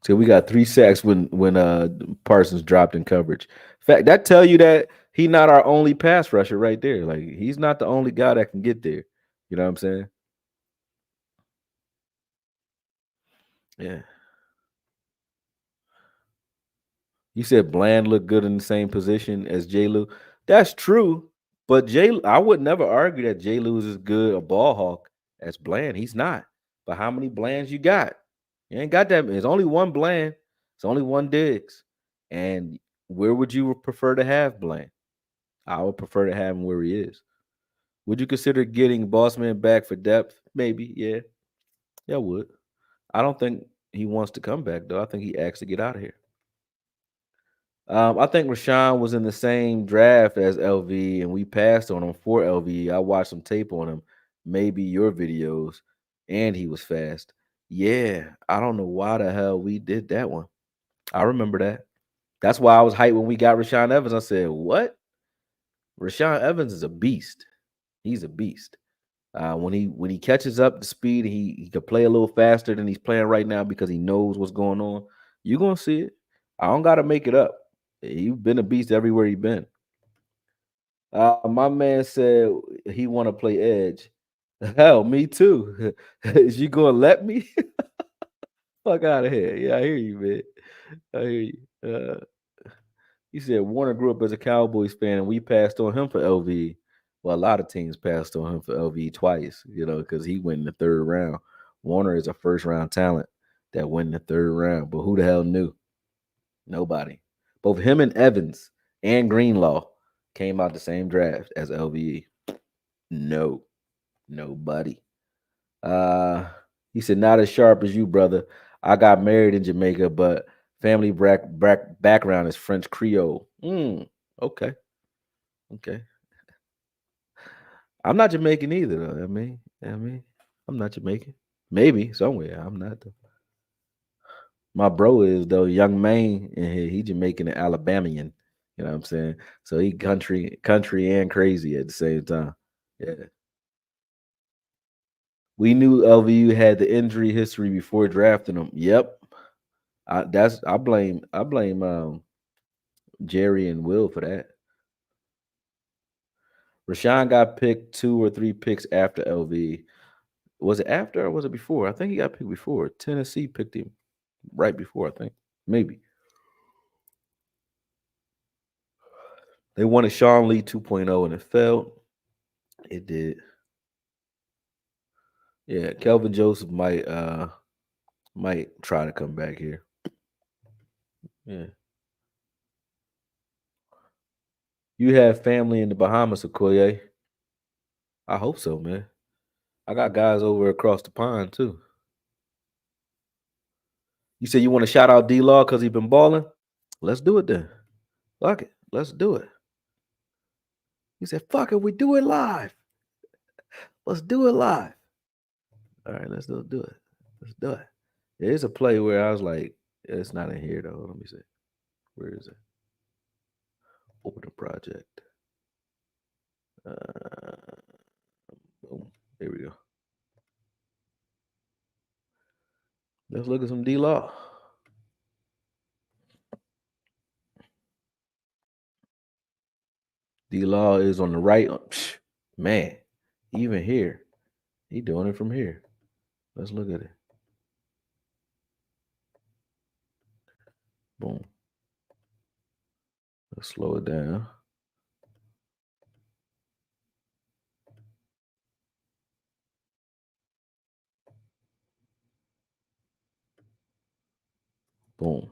So we got 3 sacks when Parsons dropped in coverage. In fact, that tell you that he not our only pass rusher right there. Like he's not the only guy that can get there. You know what I'm saying? Yeah. You said Bland looked good in the same position as J. Lou. That's true, but I would never argue that J. Lou is as good a ball hawk as Bland. He's not. But how many Blands you got? You ain't got that. There's only one Bland. It's only one Diggs. And where would you prefer to have Bland? I would prefer to have him where he is. Would you consider getting Bossman back for depth? Maybe, yeah. Yeah, I would. I don't think he wants to come back though. I think he asked to get out of here. I think Rashawn was in the same draft as LV, and we passed on him for LV. I watched some tape on him, maybe your videos, and he was fast. Yeah, I don't know why the hell we did that one. I remember that. That's why I was hyped when we got Rashawn Evans. I said, "What? Rashawn Evans is a beast. He's a beast. When he catches up to speed, he can play a little faster than he's playing right now because he knows what's going on. You're gonna see it. I don't gotta make it up. You've been a beast everywhere you've been. My man said he want to play edge. Hell, me too. Is you gonna let me? Fuck out of here. Yeah, I hear you, man. I hear you. He said Warner grew up as a Cowboys fan, and we passed on him for LV. Well, a lot of teams passed on him for LV twice, because he went in the third round. Warner is a first round talent that went in the third round, but who the hell knew? Nobody. Both him and Evans and Greenlaw Came out the same draft as LVE. No, nobody. Uh, he said, not as sharp as you, brother. I got married in Jamaica, but family background is French Creole. Okay, okay. I'm not Jamaican either, though. I'm not Jamaican. Maybe somewhere. I'm not. Though. My bro is though, young Maine, and he Jamaican and Alabamian. You know what I'm saying? So he country and crazy at the same time. Yeah. We knew LVU had the injury history before drafting him. Yep. I blame Jerry and Will for that. Rashawn got picked 2 or 3 picks after LV. Was it after or was it before? I think he got picked before. Tennessee picked him right before, I think. Maybe. They wanted Sean Lee 2.0 and it failed. It did. Yeah, Kelvin Joseph might try to come back here. Yeah. You have family in the Bahamas, Okoye. I hope so, man. I got guys over across the pond too. You said you want to shout out D Law because he been balling? Let's do it then. Fuck it. Let's do it. He said, fuck it, we do it live. Let's do it live. All right, do it. Let's do it. There's a play where I was like, it's not in here though. Let me see. Where is it? Open the project. Boom. Here we go. Let's look at some D Law. D Law is on the right. Man, even here, he doing it from here. Let's look at it. Boom. Let's slow it down. Boom.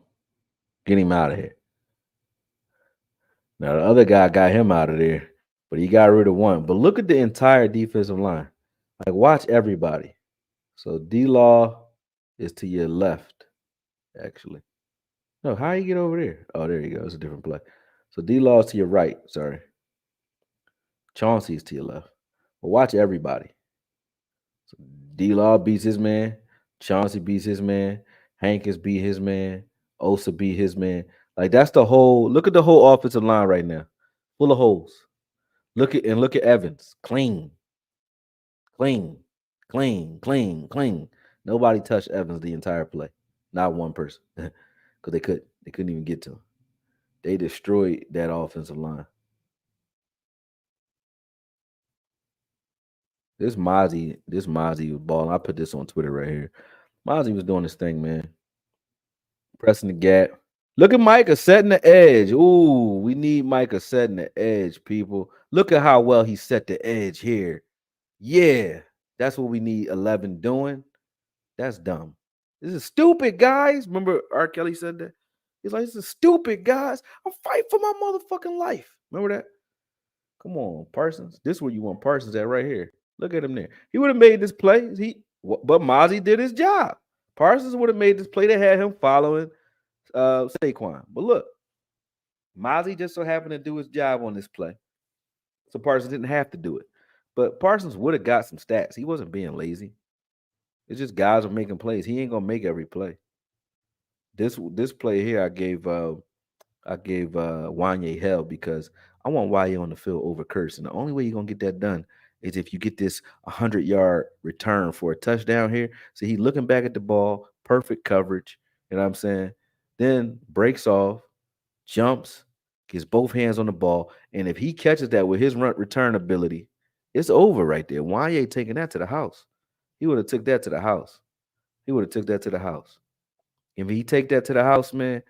Get him out of here. Now the other guy got him out of there, but he got rid of one. But look at the entire defensive line. Like watch everybody. So D Law is to your left, actually. No, how you get over there? Oh, there you go. It's a different play. So D Law is to your right. Sorry. Chauncey's to your left. But watch everybody. So D Law beats his man. Chauncey beats his man. Hankins beat his man. Osa beat his man. Like that's the whole. Look at the whole offensive line right now, full of holes. Look at Evans, clean, clean, clean, clean, clean. Nobody touched Evans the entire play, not one person, because they couldn't even get to him. They destroyed that offensive line. This Mozzie was balling. I put this on Twitter right here. Mozzie was doing this thing, man, pressing the gap. Look at Micah setting the edge. Ooh, we need Micah setting the edge, people. Look at how well he set the edge here. Yeah, that's what we need 11 doing. That's dumb. This is stupid, guys. Remember R. Kelly said that? He's like, this is stupid, guys. I'm fighting for my motherfucking life. Remember that? Come on, Parsons. This is where you want Parsons at right here. Look at him there. He would have made this play. But Mozzie did his job. Parsons would have made this play. They had him following Saquon. But look, Mozzie just so happened to do his job on this play. So Parsons didn't have to do it. But Parsons would have got some stats. He wasn't being lazy. It's just guys are making plays. He ain't gonna make every play. This play here, I gave Wanye hell because I want Wanye on the field over Curse, and the only way you're gonna get that done is if you get this 100-yard return for a touchdown here. So he looking back at the ball, perfect coverage. You know what I'm saying? Then breaks off, jumps, gets both hands on the ball, and if he catches that with his return ability, it's over right there. Wanye taking that to the house. He would have took that to the house. He would have took that to the house. If he take that to the house, man,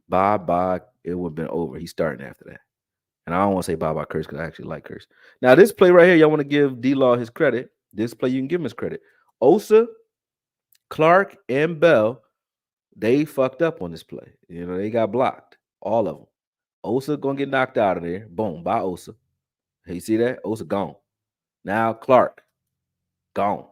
bye. It would have been over. He's starting after that. And I don't want to say bye Curse because I actually like Curse. Now, this play right here, y'all want to give D-Law his credit. This play, you can give him his credit. Osa, Clark, and Bell, they fucked up on this play. You know, they got blocked. All of them. Osa gonna get knocked out of there. Boom, by Osa. Hey, you see that? Osa gone. Now Clark gone.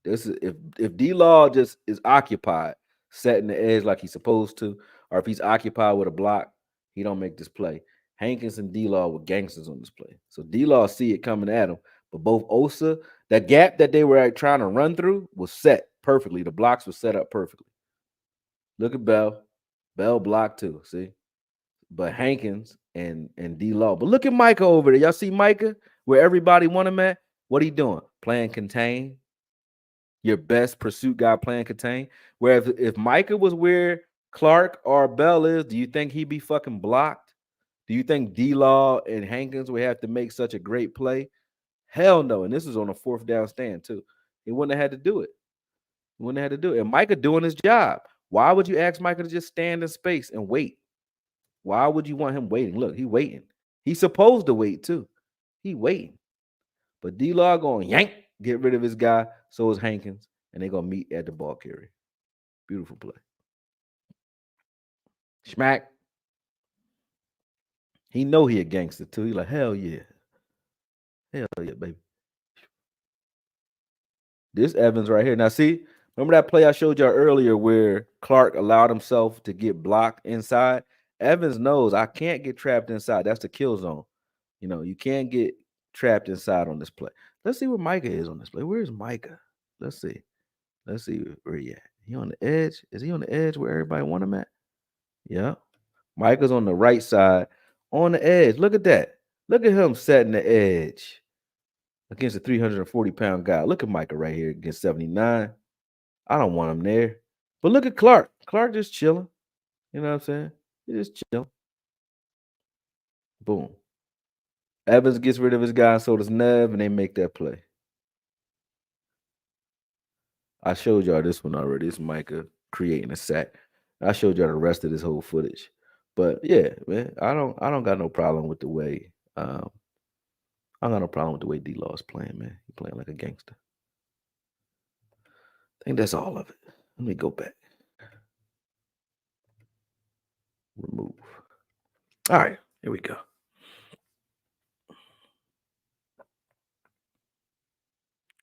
This is if D Law just is occupied, setting the edge like he's supposed to, or if he's occupied with a block, he don't make this play. Hankins and D Law were gangsters on this play. So D Law see it coming at him, but both Osa, that gap that they were trying to run through was set perfectly. The blocks were set up perfectly. Look at Bell. Bell blocked too. See? But Hankins and D Law. But look at Micah over there. Y'all see Micah where everybody want him at? What he doing? Playing contain. Your best pursuit guy playing contain. Whereas if Micah was where Clark or Bell is, do you think he'd be fucking blocked? Do you think D Law and Hankins would have to make such a great play? Hell no. And this is on a fourth down stand too. He wouldn't have had to do it. He wouldn't have had to do it. And Micah doing his job. Why would you ask Micah to just stand in space and wait? Why would you want him waiting? Look, he waiting. He's supposed to wait too. He waiting. But D-Law going yank, get rid of his guy. So is Hankins. And they're going to meet at the ball carrier. Beautiful play. Schmack. He know he a gangster too. He like, hell yeah. Hell yeah, baby. This Evans right here. Now see, remember that play I showed y'all earlier where Clark allowed himself to get blocked inside? Evans knows I can't get trapped inside. That's the kill zone. You know, you can't get trapped inside on this play. Let's see where Micah is on this play. Where's Micah? Let's see. Let's see where he at. He on the edge? Is he on the edge where everybody want him at? Yeah. Micah's on the right side on the edge. Look at that. Look at him setting the edge against a 340-pound guy. Look at Micah right here against 79. I don't want him there. But look at Clark. Clark just chilling. You know what I'm saying? He just chilling. Boom. Evans gets rid of his guy, so does Nev, and they make that play. I showed y'all this one already. It's Micah creating a sack. I showed y'all the rest of this whole footage. But yeah, man, I don't got no problem with the way I got no problem with the way D-Law is playing, man. He playing like a gangster. I think that's all of it. Let me go back. Remove. All right, here we go.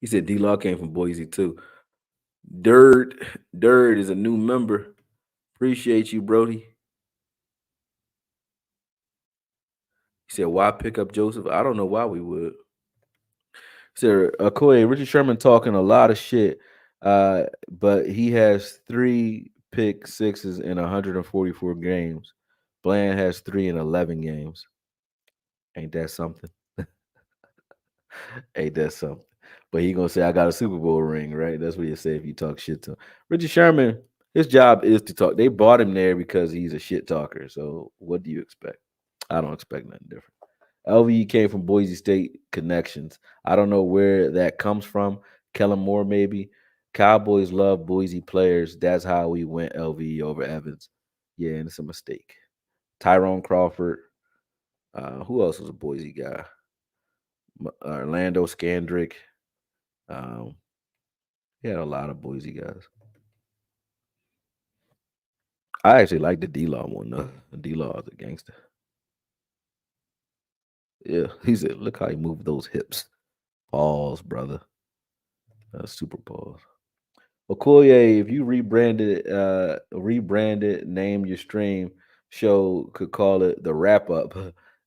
He said D-Law came from Boise too. Dirt is a new member. Appreciate you, Brody. He said, why pick up Joseph? I don't know why we would. Sir, Okoye, Richard Sherman talking a lot of shit, but he has 3 pick sixes in 144 games. Bland has 3 in 11 games. Ain't that something? Ain't that something? But he gonna say I got a Super Bowl ring, right? That's what you say if you talk shit to him. Richard Sherman, his job is to talk. They brought him there because he's a shit talker. So what do you expect? I don't expect nothing different. LVE came from Boise State connections. I don't know where that comes from. Kellen Moore, maybe. Cowboys love Boise players. That's how we went LVE over Evans. Yeah, and it's a mistake. Tyrone Crawford. Who else was a Boise guy? Orlando Scandrick. He had a lot of Boise guys. I actually like the D-Law one, though. The D-Law is a gangster. Yeah, he said, look how he moved those hips. Pause, brother. Super pause. Okoye, if you rebranded, name your stream show, could call it the wrap up.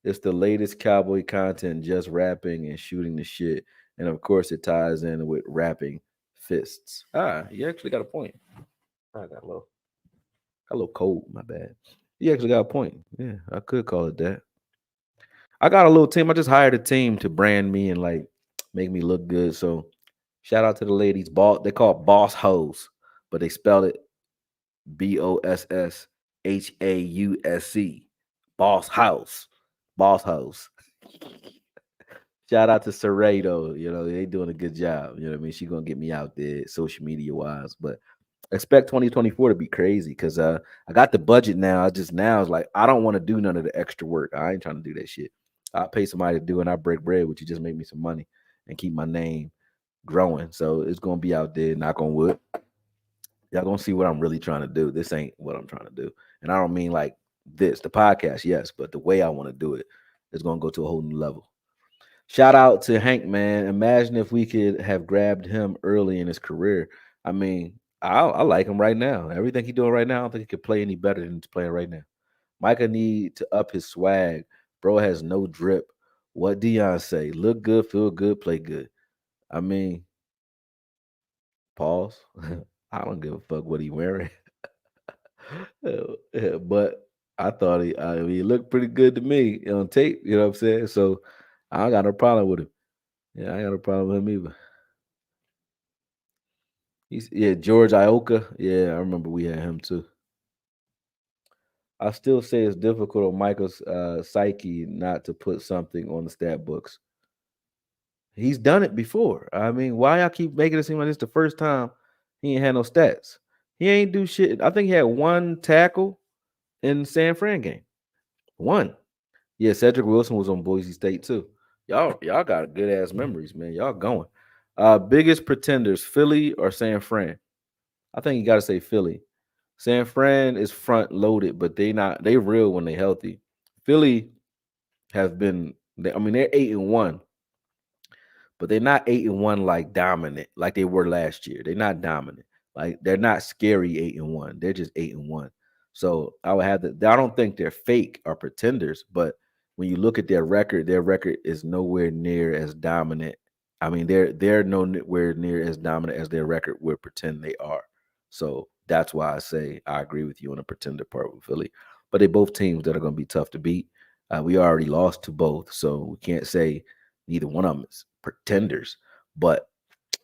It's the latest cowboy content, just rapping and shooting the shit. And of course, it ties in with rapping fists. You actually got a point. I got a little cold, my bad. You actually got a point. Yeah, I could call it that. I got a little team. I just hired a team to brand me and like make me look good. So shout out to the ladies. They call it Boss Hoes, but they spell it BOSSHAUSC. Boss House. Boss House. Shout out to Saray though. You know, they doing a good job. You know what I mean? She gonna get me out there social media wise. But expect 2024 to be crazy because I got the budget now. Now it's like I don't want to do none of the extra work. I ain't trying to do that shit. I'll pay somebody to do it and I break bread, which you just make me some money and keep my name growing. So it's gonna be out there, knock on wood. Y'all gonna see what I'm really trying to do. This ain't what I'm trying to do. And I don't mean like the podcast, yes, but the way I want to do it is going to go to a whole new level. Shout out to Hank, man. Imagine if we could have grabbed him early in his career. I mean, I like him right now. Everything he's doing right now, I don't think he could play any better than he's playing right now. Micah need to up his swag. Bro has no drip. What Dion say? Look good, feel good, play good. I mean, pause. I don't give a fuck what he wearing. But I mean, he looked pretty good to me on tape. You know what I'm saying? So I don't got no problem with him. Yeah, I ain't got no problem with him either. Yeah, George Ioka. Yeah, I remember we had him too. I still say it's difficult on Michael's psyche not to put something on the stat books. He's done it before. I mean, why y'all keep making it seem like it's the first time he ain't had no stats? He ain't do shit. I think he had one tackle in San Fran game. One. Yeah, Cedric Wilson was on Boise State too. Y'all got good ass memories, man. Y'all going. Biggest pretenders, Philly or San Fran? I think you got to say Philly. San Fran is front loaded, but they real when they healthy. Philly have been. I mean, they're 8-1, but they're not 8-1 like dominant like they were last year. They're not dominant. Like they're not scary 8-1. They're just 8-1. So I would have to. I don't think they're fake or pretenders, but when you look at their record is nowhere near as dominant. I mean, they're nowhere near as dominant as their record would pretend they are. So that's why I say I agree with you on the pretender part with Philly. But they both teams that are going to be tough to beat. We already lost to both, so we can't say neither one of them is pretenders. But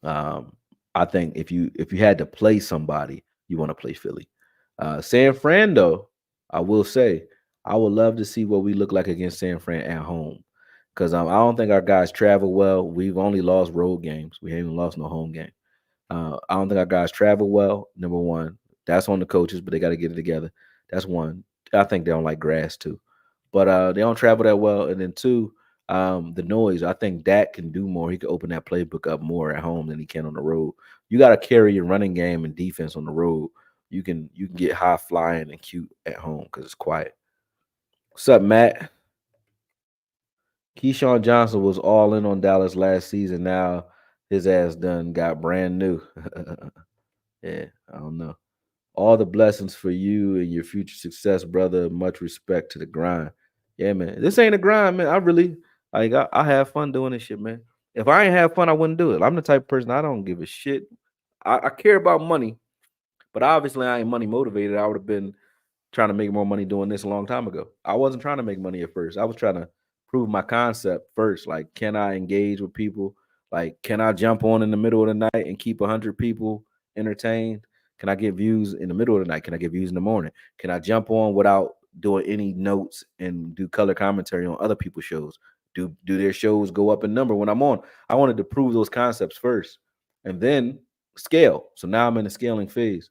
um, I think if you had to play somebody, you want to play Philly. San Fran, though, I will say I would love to see what we look like against San Fran at home because I don't think our guys travel well. We've only lost road games. We haven't lost no home game. I don't think our guys travel well. Number one, that's on the coaches, but they got to get it together. That's one. I think they don't like grass too, but they don't travel that well. And then two, the noise. I think Dak can do more. He could open that playbook up more at home than he can on the road. You got to carry your running game and defense on the road. You can get high flying and cute at home because it's quiet. What's up, Matt? Keyshawn Johnson was all in on Dallas last season. Now his ass done got brand new. Yeah, I don't know. All the blessings for you and your future success, brother. Much respect to the grind. Yeah, man. This ain't a grind, man. I have fun doing this shit, man. If I ain't have fun, I wouldn't do it. I'm the type of person I don't give a shit. I care about money, but obviously I ain't money motivated. I would have been trying to make more money doing this a long time ago. I wasn't trying to make money at first. I was trying to prove my concept first. Like, can I engage with people? Like, can I jump on in the middle of the night and keep 100 people entertained? Can I get views in the middle of the night? Can I get views in the morning? Can I jump on without doing any notes and do color commentary on other people's shows? Do their shows go up in number when I'm on? I wanted to prove those concepts first and then scale. So now I'm in the scaling phase.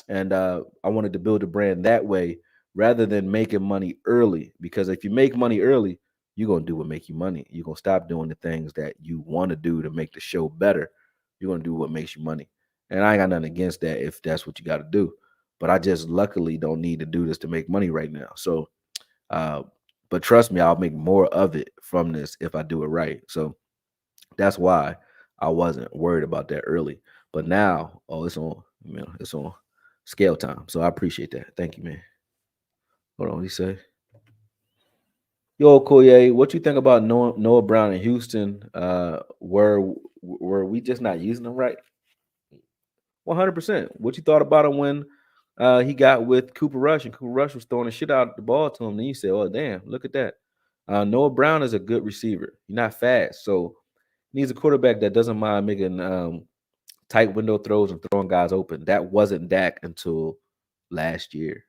And I wanted to build a brand that way rather than making money early. Because if you make money early, you're gonna do what make you money. You're gonna stop doing the things that you want to do to make the show better. You're gonna do what makes you money. And I ain't got nothing against that if that's what you got to do. But I just luckily don't need to do this to make money right now. So, uh, but trust me, I'll make more of it from this if I do it right. So that's why I wasn't worried about that early. But now, oh, it's on scale time. So I appreciate that. Thank you, man. Hold on, what he say? Yo, Koye, what you think about Noah Brown in Houston? Were we just not using him right? 100%. What you thought about him when he got with Cooper Rush and Cooper Rush was throwing the shit out the ball to him? Then you said, "Oh damn, look at that." Noah Brown is a good receiver. He's not fast, so he needs a quarterback that doesn't mind making tight window throws and throwing guys open. That wasn't Dak until last year.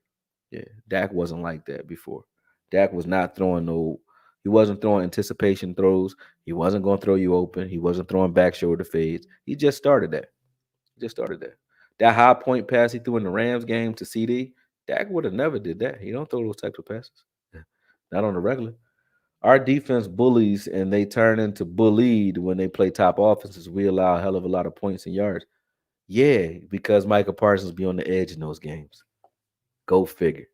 Yeah, Dak wasn't like that before. Dak was not throwing no. He wasn't throwing anticipation throws. He wasn't going to throw you open. He wasn't throwing back shoulder fades. He just started that. He just started that. That high point pass he threw in the Rams game to CD, Dak would have never did that. He don't throw those types of passes. Not on the regular. Our defense bullies and they turn into bullied when they play top offenses. We allow a hell of a lot of points and yards. Yeah, because Michael Parsons be on the edge in those games. Go figure.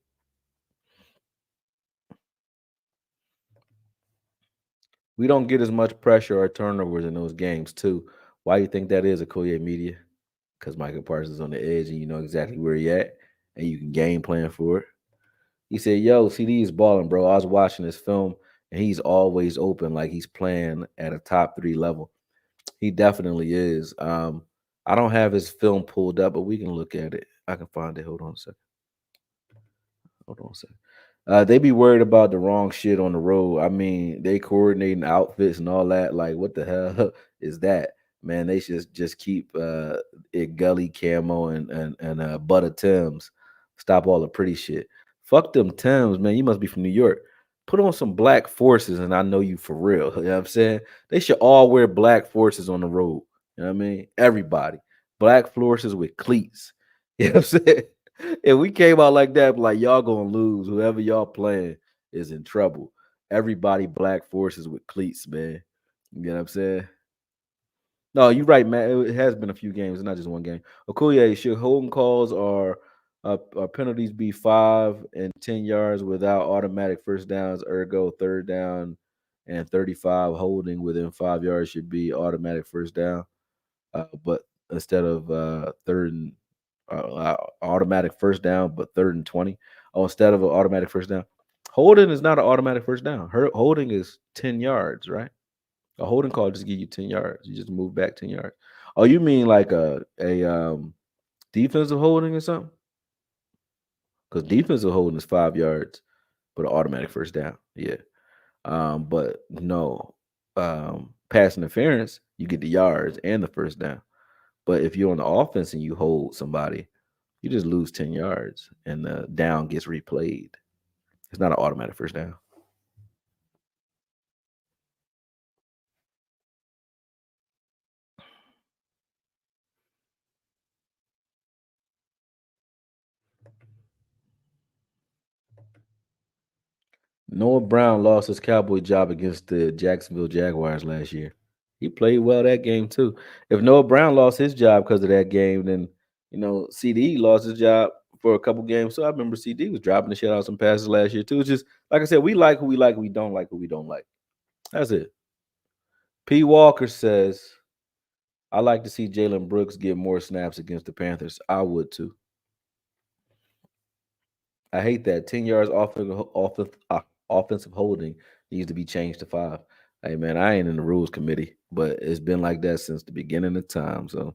We don't get as much pressure or turnovers in those games too. Why you think that is, Okoye Media? Because Michael Parsons is on the edge and you know exactly where he at and you can game plan for it. He said, "Yo, CD is balling, bro. I was watching this film and he's always open, like he's playing at a top three level. He definitely is. I don't have his film pulled up, but we can look at it. I can find it. Hold on a second. Hold on a second. They be worried about the wrong shit on the road. I mean, they coordinating outfits and all that. Like, what the hell is that? Man, they should just keep it gully camo and butter Tims. Stop all the pretty shit. Fuck them Tims, man. You must be from New York. Put on some black forces, and I know you for real. You know what I'm saying? They should all wear black forces on the road. You know what I mean? Everybody. Black forces with cleats. You know what I'm saying? If we came out like that, like y'all gonna lose. Whoever y'all playing is in trouble. Everybody black forces with cleats, man. You know what I'm saying? No, you're right, man. It has been a few games, not just one game. Okuye, should holding calls or penalties be 5 and 10 yards without automatic first downs? Ergo, third down and 35 holding within 5 yards should be automatic first down. But instead of automatic first down, but third and 20. Oh, instead of an automatic first down, holding is not an automatic first down. Holding is 10 yards, right? A holding call just give you 10 yards. You just move back 10 yards. Oh, you mean like a defensive holding or something? Because defensive holding is 5 yards, but an automatic first down. Yeah. But no, pass interference, you get the yards and the first down. But if you're on the offense and you hold somebody, you just lose 10 yards and the down gets replayed. It's not an automatic first down. Noah Brown lost his Cowboy job against the Jacksonville Jaguars last year. He played well that game too. If Noah Brown lost his job because of that game, then CD lost his job for a couple games. So I remember CD was dropping the shit out of some passes last year too. It's just like I said, we like who we like, we don't like who we don't like. That's it. P. Walker says, I like to see Jalen Brooks get more snaps against the Panthers. I would too. I hate that 10 yards offensive holding needs to be changed to 5. Hey man, I ain't in the rules committee, but it's been like that since the beginning of time. So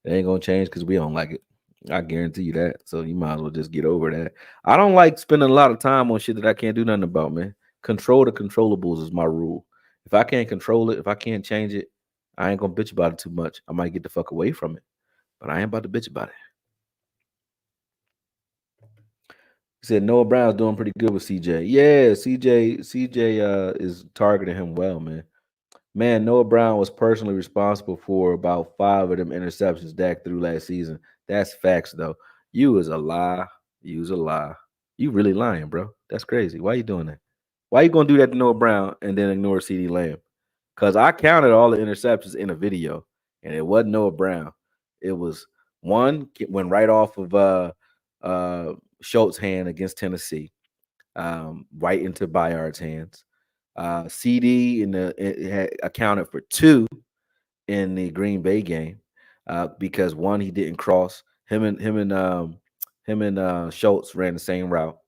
it ain't gonna change because we don't like it. I guarantee you that. So you might as well just get over that. I don't like spending a lot of time on shit that I can't do nothing about, man. Control the controllables is my rule. If I can't control it, if I can't change it, I ain't gonna bitch about it too much. I might get the fuck away from it, but I ain't about to bitch about it. He said Noah Brown's doing pretty good with CJ. Yeah, CJ is targeting him well, man. Man, Noah Brown was personally responsible for about 5 of them interceptions Dak threw last season. That's facts though. You is a lie. You is a lie. You really lying, bro. That's crazy. Why you doing that? Why you gonna do that to Noah Brown and then ignore CD Lamb? Because I counted all the interceptions in a video, and it wasn't Noah Brown. It was one went right off of uh Schultz's hand against Tennessee, right into Bayard's hands. CD it had accounted for 2 in the Green Bay game because one he didn't cross. Him and Schultz ran the same route,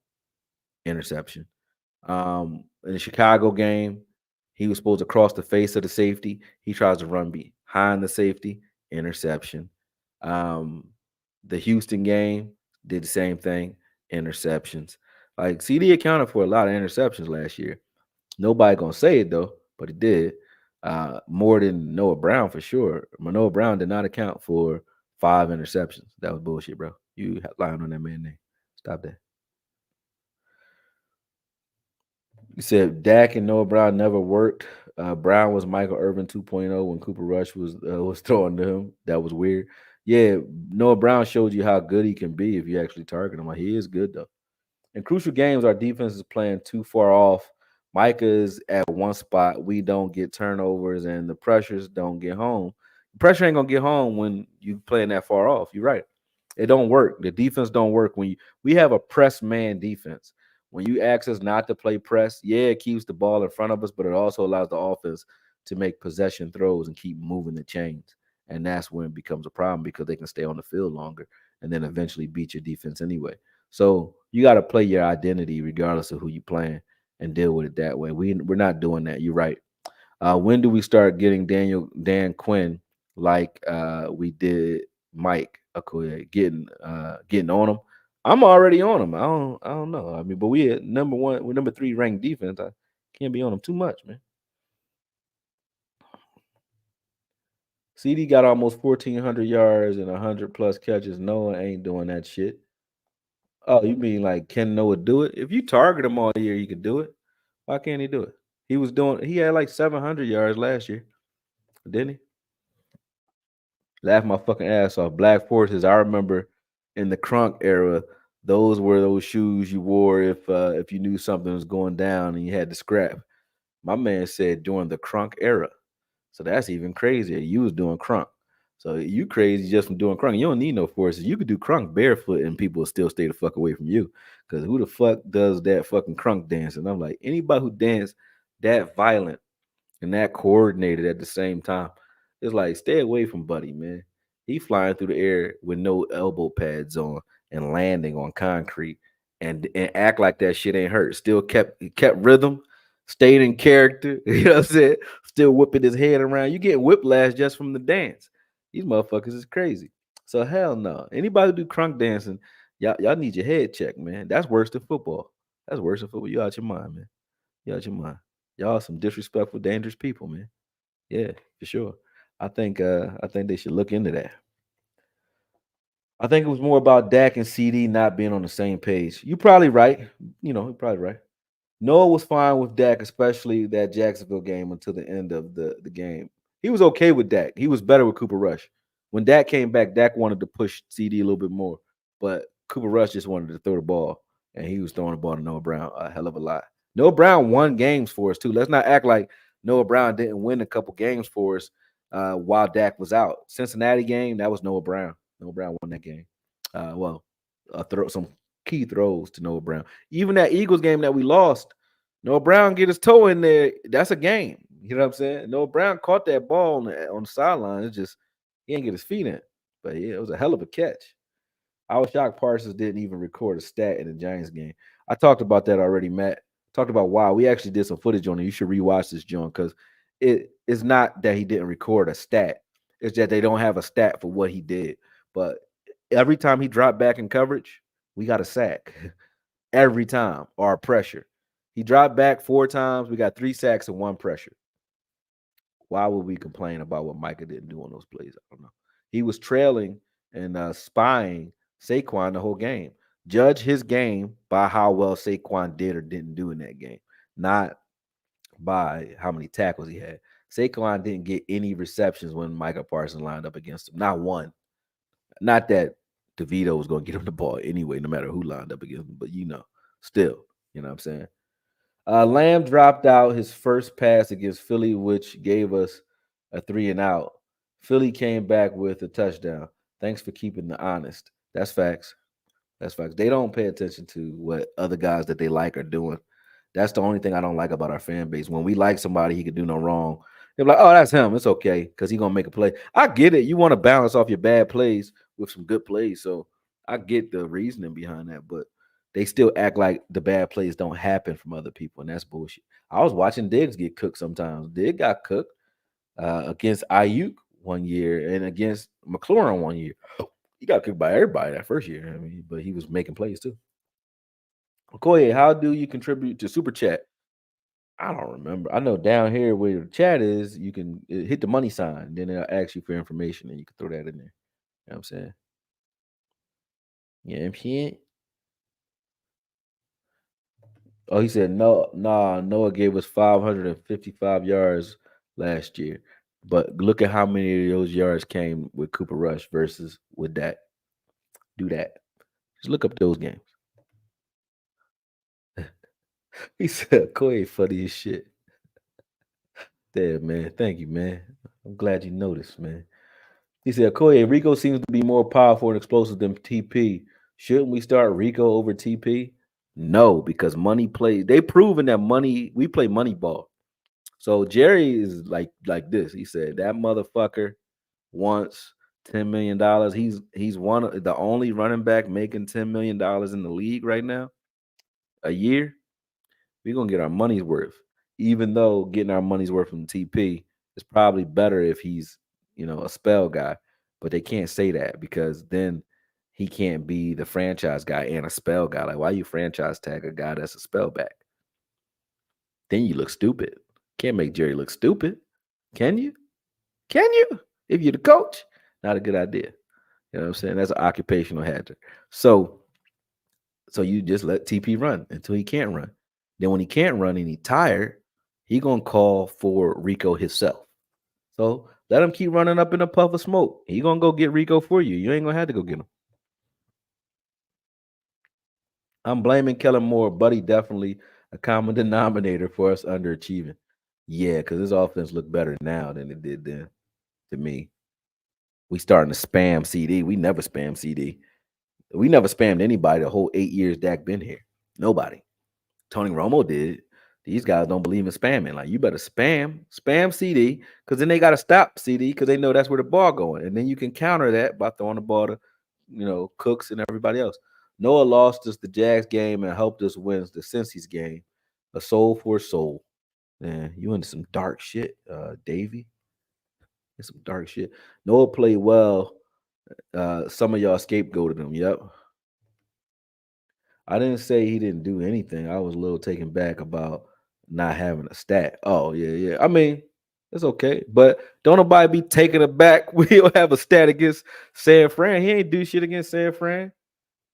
interception. In the Chicago game, he was supposed to cross the face of the safety. He tries to run behind the safety, interception. Um, the Houston game did the same thing, interceptions. Like CD accounted for a lot of interceptions last year. Nobody gonna say it though, but he did. More than Noah Brown for sure. Noah Brown did not account for 5 interceptions. That was bullshit, bro. You lying on that man name. Stop that. You said Dak and Noah Brown never worked. Brown was Michael Irvin 2.0 when Cooper Rush was throwing to him. That was weird. Yeah, Noah Brown showed you how good he can be if you actually target him. Like, he is good though. In crucial games, our defense is playing too far off. Micah is at one spot. We don't get turnovers, and the pressures don't get home. The pressure ain't gonna get home when you playing that far off. You're right. It don't work. The defense don't work when we have a press man defense. When you ask us not to play press, yeah, it keeps the ball in front of us, but it also allows the offense to make possession throws and keep moving the chains. And that's when it becomes a problem because they can stay on the field longer and then eventually beat your defense anyway. So you got to play your identity regardless of who you playing and deal with it that way. We're not doing that. You're right. When do we start getting Dan Quinn like we did Mike Okoye, getting on him? I'm already on him. I don't know. I mean, but we at number one, we're number three ranked defense. I can't be on him too much, man. CD got almost 1,400 yards and 100 plus catches. Noah ain't doing that shit. Oh, you mean like can Noah do it? If you target him all year, he can do it. Why can't he do it? He had like 700 yards last year, didn't he? Laugh my fucking ass off. Black Forces. I remember in the Crunk era, those were those shoes you wore if you knew something was going down and you had to scrap. My man said during the Crunk era. So that's even crazier. You was doing Crunk. So you crazy just from doing Crunk. You don't need no forces. You could do Crunk barefoot and people will still stay the fuck away from you. Because who the fuck does that fucking Crunk dance? And I'm like, anybody who dance that violent and that coordinated at the same time. It's like stay away from Buddy, man. He flying through the air with no elbow pads on and landing on concrete and act like that shit ain't hurt. Still kept rhythm, stayed in character. You know what I'm saying? Still whipping his head around. You get whiplash just from the dance. These motherfuckers is crazy. So hell no. Anybody who do crunk dancing, y'all need your head checked, man. That's worse than football. That's worse than football. You out your mind, man. You out your mind. Y'all some disrespectful, dangerous people, man. Yeah, for sure. I think they should look into that. I think it was more about Dak and CD not being on the same page. You probably right. You're probably right. Noah was fine with Dak, especially that Jacksonville game until the end of the game. He was okay with Dak. He was better with Cooper Rush. When Dak came back, Dak wanted to push CD a little bit more, but Cooper Rush just wanted to throw the ball, and he was throwing the ball to Noah Brown a hell of a lot. Noah Brown won games for us too. Let's not act like Noah Brown didn't win a couple games for us while Dak was out. Cincinnati game, that was Noah Brown. Noah Brown won that game. Some key throws to Noah Brown. Even that Eagles game that we lost, Noah Brown get his toe in there. That's a game. You know what I'm saying? Noah Brown caught that ball on the sideline. It's just he didn't get his feet in. But yeah, it was a hell of a catch. I was shocked Parsons didn't even record a stat in the Giants game. I talked about that already, Matt. Talked about why we actually did some footage on it. You should rewatch this, John, because it's not that he didn't record a stat. It's that they don't have a stat for what he did. But every time he dropped back in coverage, we got a sack. Every time, or pressure. He dropped back 4 times. We got 3 sacks and 1 pressure. Why would we complain about what Micah didn't do on those plays? I don't know. He was trailing and spying Saquon the whole game. Judge his game by how well Saquon did or didn't do in that game, not by how many tackles he had. Saquon didn't get any receptions when Micah Parsons lined up against him. Not one. Not that DeVito was going to get him the ball anyway, no matter who lined up against him, but still, you know what I'm saying? Lamb dropped out his first pass against Philly, which gave us a 3-and-out. Philly came back with a touchdown. Thanks for keeping the honest. That's facts. That's facts. They don't pay attention to what other guys that they like are doing. That's the only thing I don't like about our fan base. When we like somebody, he could do no wrong. They're like, oh, that's him. It's okay because he's gonna make a play. I get it. You want to balance off your bad plays with some good plays. So I get the reasoning behind that, but they still act like the bad plays don't happen from other people, and that's bullshit. I was watching Diggs get cooked sometimes. Diggs got cooked against Ayuk one year and against McLaurin one year. He got cooked by everybody that first year. I mean, but he was making plays too. Okoye, how do you contribute to Super Chat? I don't remember. I know down here where the chat is, you can hit the money sign. Then they'll ask you for information, and you can throw that in there. You know what I'm saying? Yeah, I'm saying. Oh, he said no, nah. Noah gave us 555 yards last year, but look at how many of those yards came with Cooper Rush versus with that. Do that. Just look up those games. He said, "Koye funny as shit." Damn, man. Thank you, man. I'm glad you noticed, man. He said, Koye, Rico seems to be more powerful and explosive than TP. Shouldn't we start Rico over TP? No, because money plays. They proven that money. We play money ball. So Jerry is like this. He said that motherfucker wants $10 million. He's one of the only running back making $10 million in the league right now a year. We're gonna get our money's worth. Even though getting our money's worth from TP is probably better if he's a spell guy, but they can't say that because then he can't be the franchise guy and a spell guy. Like, why you franchise tag a guy that's a spell back? Then you look stupid. Can't make Jerry look stupid. Can you? Can you? If you're the coach, not a good idea. You know what I'm saying? That's an occupational hazard. So you just let TP run until he can't run. Then when he can't run and he tired, he gonna call for Rico himself. So let him keep running up in a puff of smoke. He gonna go get Rico for you. You ain't gonna have to go get him. I'm blaming Kellen Moore, but he definitely a common denominator for us underachieving. Yeah, because his offense look better now than it did then. To me, we starting to spam CD. We never spam CD. We never spammed anybody the whole 8 years Dak been here. Nobody. Tony Romo did. These guys don't believe in spamming. Like, you better spam CD, because then they got to stop CD because they know that's where the ball going, and then you can counter that by throwing the ball to, Cooks and everybody else. Noah lost us the Jags game and helped us win the Cincy's game. A soul for a soul. Man, you into some dark shit, Davey. It's some dark shit. Noah played well. Some of y'all scapegoated him. Yep. I didn't say he didn't do anything. I was a little taken back about not having a stat. Oh, yeah, yeah. I mean, it's okay. But don't nobody be taking it back. We don't have a stat against San Fran. He ain't do shit against San Fran.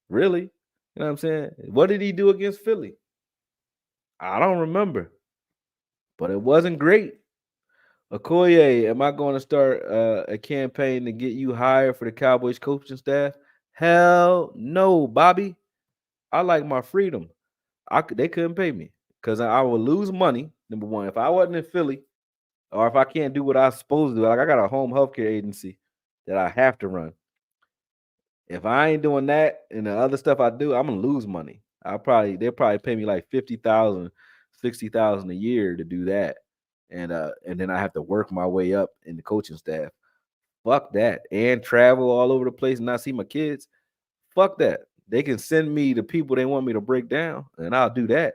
Really? You know what I'm saying? What did he do against Philly? I don't remember. But it wasn't great. Okoye, am I going to start a campaign to get you hired for the Cowboys coaching staff? Hell no, Bobby. I like my freedom. They couldn't pay me because I would lose money. Number one, if I wasn't in Philly, or if I can't do what I'm supposed to do, like I got a home healthcare agency that I have to run. If I ain't doing that and the other stuff I do, I'm gonna lose money. They'll probably pay me like 50,000, 60,000 a year to do that, and then I have to work my way up in the coaching staff. Fuck that, and travel all over the place and not see my kids. Fuck that. They can send me the people they want me to break down, and I'll do that.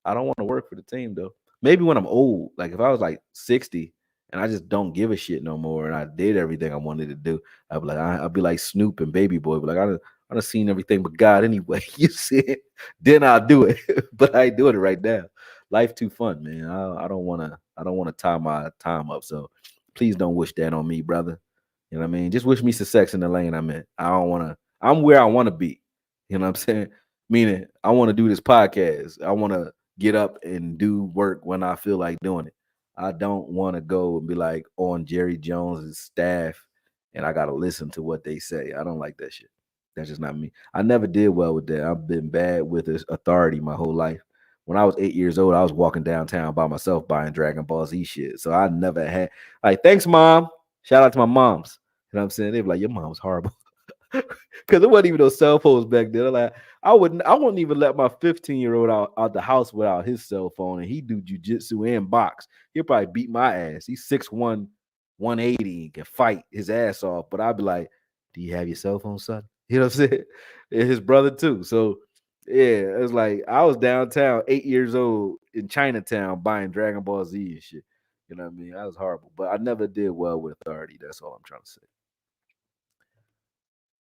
I don't want to work for the team though. Maybe when I'm old, like if I was like 60 and I just don't give a shit no more, and I did everything I wanted to do, I'd be like Snoop and Baby Boy, but like I done seen everything but God anyway. You see it, then I'll do it. But I ain't doing it right now. Life too fun, man. I don't wanna tie my time up. So please don't wish that on me, brother. You know what I mean? Just wish me success in the lane I'm in. I'm where I want to be. You know what I'm saying? Meaning I want to do this podcast. I want to get up and do work when I feel like doing it. I don't want to go and be like on Jerry Jones's staff and I got to listen to what they say. I don't like that shit. That's just not me. I never did well with that. I've been bad with this authority my whole life. When I was 8 years old, I was walking downtown by myself buying Dragon Ball Z shit. So I never had like, thanks, mom. Shout out to my moms. You know what I'm saying? They be like, your mom's horrible. Because there wasn't even those cell phones back then. Like, I wouldn't even let my 15-year-old out the house without his cell phone, and he do jujitsu and box. He'll probably beat my ass. He's 6'1", 180, and can fight his ass off. But I'd be like, do you have your cell phone, son? You know what I'm saying? And his brother too. So yeah, it was like I was downtown, 8 years old in Chinatown buying Dragon Ball Z and shit. You know what I mean? I was horrible, but I never did well with authority. That's all I'm trying to say.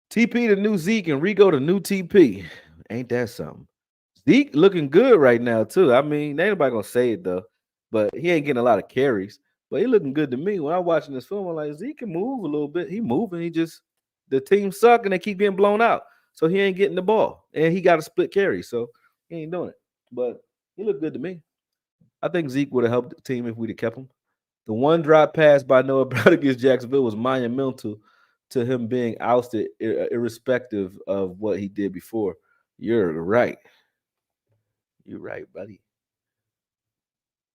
TP the new Zeke and Rico the new TP. Ain't that something? Zeke looking good right now too. I mean, ain't nobody gonna say it though, but he ain't getting a lot of carries. But he looking good to me. When I'm watching this film, I'm like, Zeke can move a little bit. He moving. He just the team suck and they keep getting blown out. So he ain't getting the ball. And he got a split carry. So he ain't doing it. But he looked good to me. I think Zeke would have helped the team if we'd have kept him. The one drop pass by Noah Brown against Jacksonville was monumental to him being ousted, irrespective of what he did before. You're right. You're right, buddy.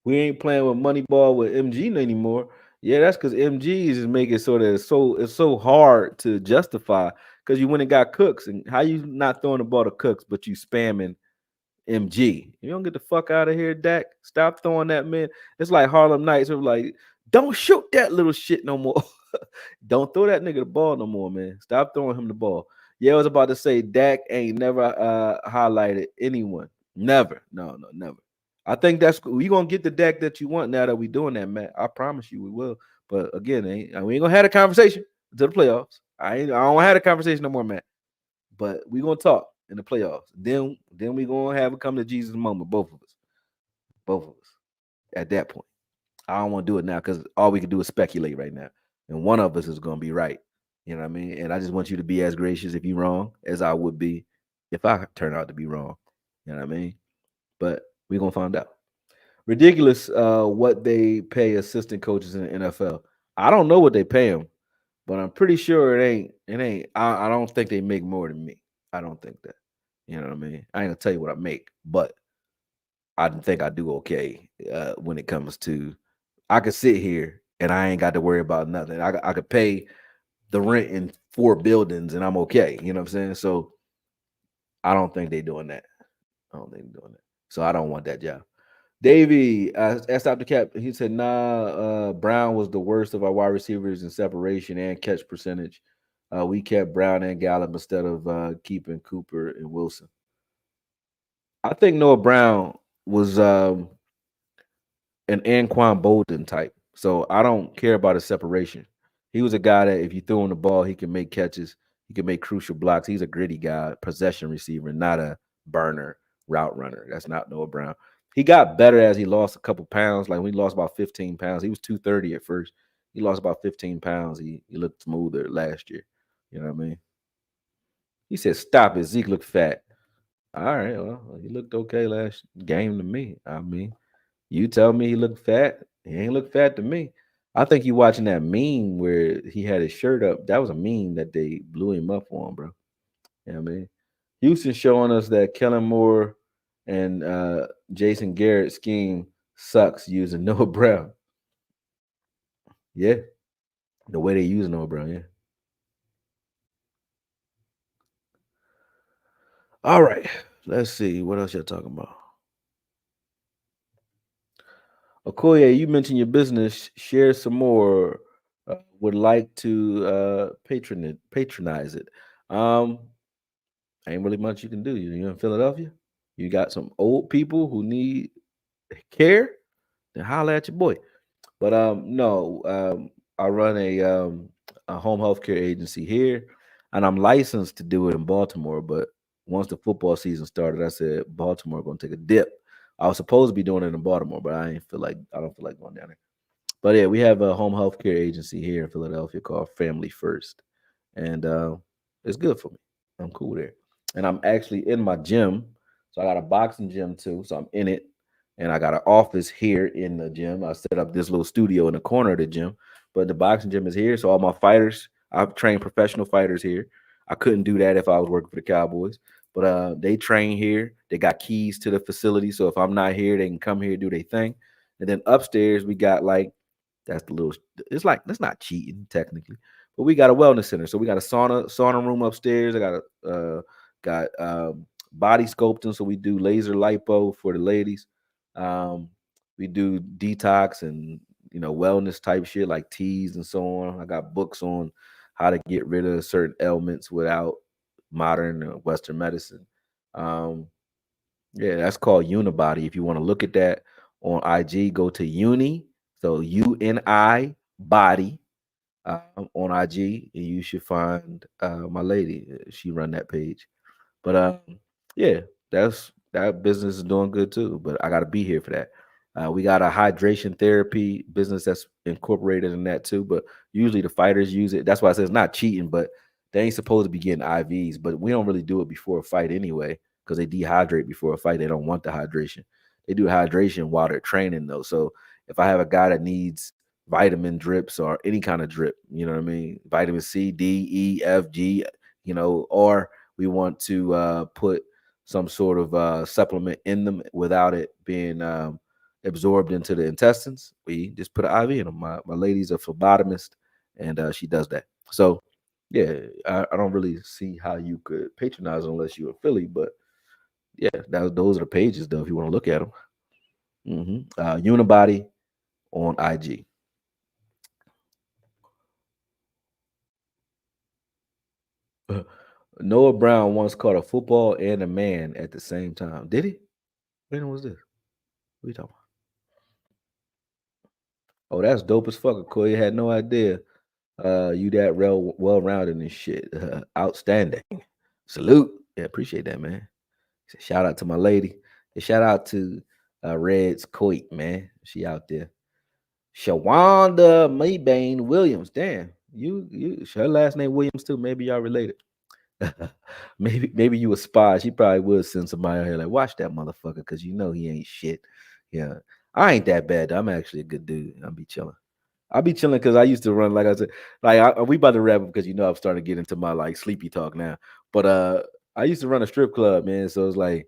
We ain't playing with Moneyball with MG anymore. Yeah, that's because MG is making sort of it's so hard to justify because you went and got Cooks, and how you not throwing the ball to Cooks, but you spamming MG. You don't get the fuck out of here, Dak. Stop throwing that man. It's like Harlem Nights. We're like, don't shoot that little shit no more. Don't throw that nigga the ball no more, man. Stop throwing him the ball. Yeah, I was about to say Dak ain't never highlighted anyone. Never. No, no, never. I think that's we gonna get the Dak that you want now that we doing that, Matt. I promise you we will. But again, we ain't gonna have a conversation until the playoffs. I don't have a conversation no more, Matt. But we gonna talk in the playoffs. Then we gonna have a come to Jesus moment, both of us. Both of us at that point. I don't want to do it now because all we can do is speculate right now. And one of us is gonna be right. You know what I mean? And I just want you to be as gracious if you're wrong as I would be if I turn out to be wrong. You know what I mean? But we're gonna find out. Ridiculous what they pay assistant coaches in the NFL. I don't know what they pay them, but I'm pretty sure it ain't. I don't think they make more than me. I don't think that. You know what I mean? I ain't gonna tell you what I make, but I think I do okay when it comes to. I could sit here and I ain't got to worry about nothing. I could pay the rent in 4 buildings and I'm okay. You know what I'm saying? So I don't think they doing that. I don't think they're doing that. So I don't want that job. Davey asked out the cap. He said, "Nah, Brown was the worst of our wide receivers in separation and catch percentage. We kept Brown and Gallup instead of keeping Cooper and Wilson. I think Noah Brown was an Anquan Bolden type, so I don't care about his separation. He was a guy that if you throw him the ball, he can make catches, he can make crucial blocks. He's a gritty guy, possession receiver, not a burner route runner. That's not Noah Brown. He got better as he lost a couple pounds. Like when he lost about 15 pounds, he was 230 at first. He lost about 15 pounds. He looked smoother last year. You know what I mean? He said, "Stop it." Zeke looked fat. All right, well, he looked okay last game to me. I mean, you tell me he looked fat. He ain't look fat to me. I think you watching that meme where he had his shirt up. That was a meme that they blew him up on, bro. You know what I mean? Houston showing us that Kellen Moore and Jason Garrett scheme sucks using Noah Brown. Yeah, the way they use Noah Brown. Yeah. All right. Let's see what else y'all talking about. Okoye, you mentioned your business. Share some more. Would like to patronize it. Um, ain't really much you can do. You're in Philadelphia. You got some old people who need care. Then holler at your boy. But no, I run a home health care agency here, and I'm licensed to do it in Baltimore. But once the football season started, I said Baltimore going to take a dip. I was supposed to be doing it in Baltimore, but I don't feel like going down there. But yeah, we have a home health care agency here in Philadelphia called Family First, and it's good for me. I'm cool there, and I'm actually in my gym. So I got a boxing gym too. So I'm in it, and I got an office here in the gym. I set up this little studio in the corner of the gym, but the boxing gym is here. So all my fighters, I've trained professional fighters here. I couldn't do that if I was working for the Cowboys, but they train here. They got keys to the facility, so if I'm not here, they can come here do their thing. And then upstairs we got like that's the little. It's like that's not cheating technically, but we got a wellness center. So we got a sauna room upstairs. I got a got body sculpting. So we do laser lipo for the ladies. Um, we do detox and wellness type shit like teas and so on. I got books on how to get rid of certain ailments without modern Western medicine. Um, yeah, that's called Unibody. If you want to look at that on IG, go to Uni. So UNI body on IG, and you should find my lady. She run that page. But yeah, that business is doing good too. But I got to be here for that. We got a hydration therapy business that's incorporated in that too. But usually the fighters use it. That's why I say it's not cheating, but they ain't supposed to be getting IVs. But we don't really do it before a fight anyway because they dehydrate before a fight. They don't want the hydration. They do hydration while they're training though. So if I have a guy that needs vitamin drips or any kind of drip, you know what I mean? Vitamin C, D, E, F, G, or we want to put some sort of supplement in them without it being absorbed into the intestines. We just put an IV in them. My lady's a phlebotomist, and she does that. So, yeah, I don't really see how you could patronize unless you're in Philly, but Yeah, those are the pages though. If you want to look at them, Unibody on IG. Noah Brown once caught a football and a man at the same time. Did he? When was this? What are you talking about? Oh, that's dope as fuck. Corey had no idea. You that well rounded and shit. Outstanding. Salute. Yeah, appreciate that, man. Shout out to my lady. And shout out to Red's Coit, man. She out there. Shawanda Maybane Williams. Damn. Her last name Williams too. Maybe y'all related. maybe you a spy. She probably would send somebody out here like, watch that motherfucker, because you know he ain't shit. Yeah. I ain't that bad. Though. I'm actually a good dude. I'll be chilling because I used to run, like I said, we about to wrap up because I'm starting to get into my like sleepy talk now. But I used to run a strip club, man. So it's like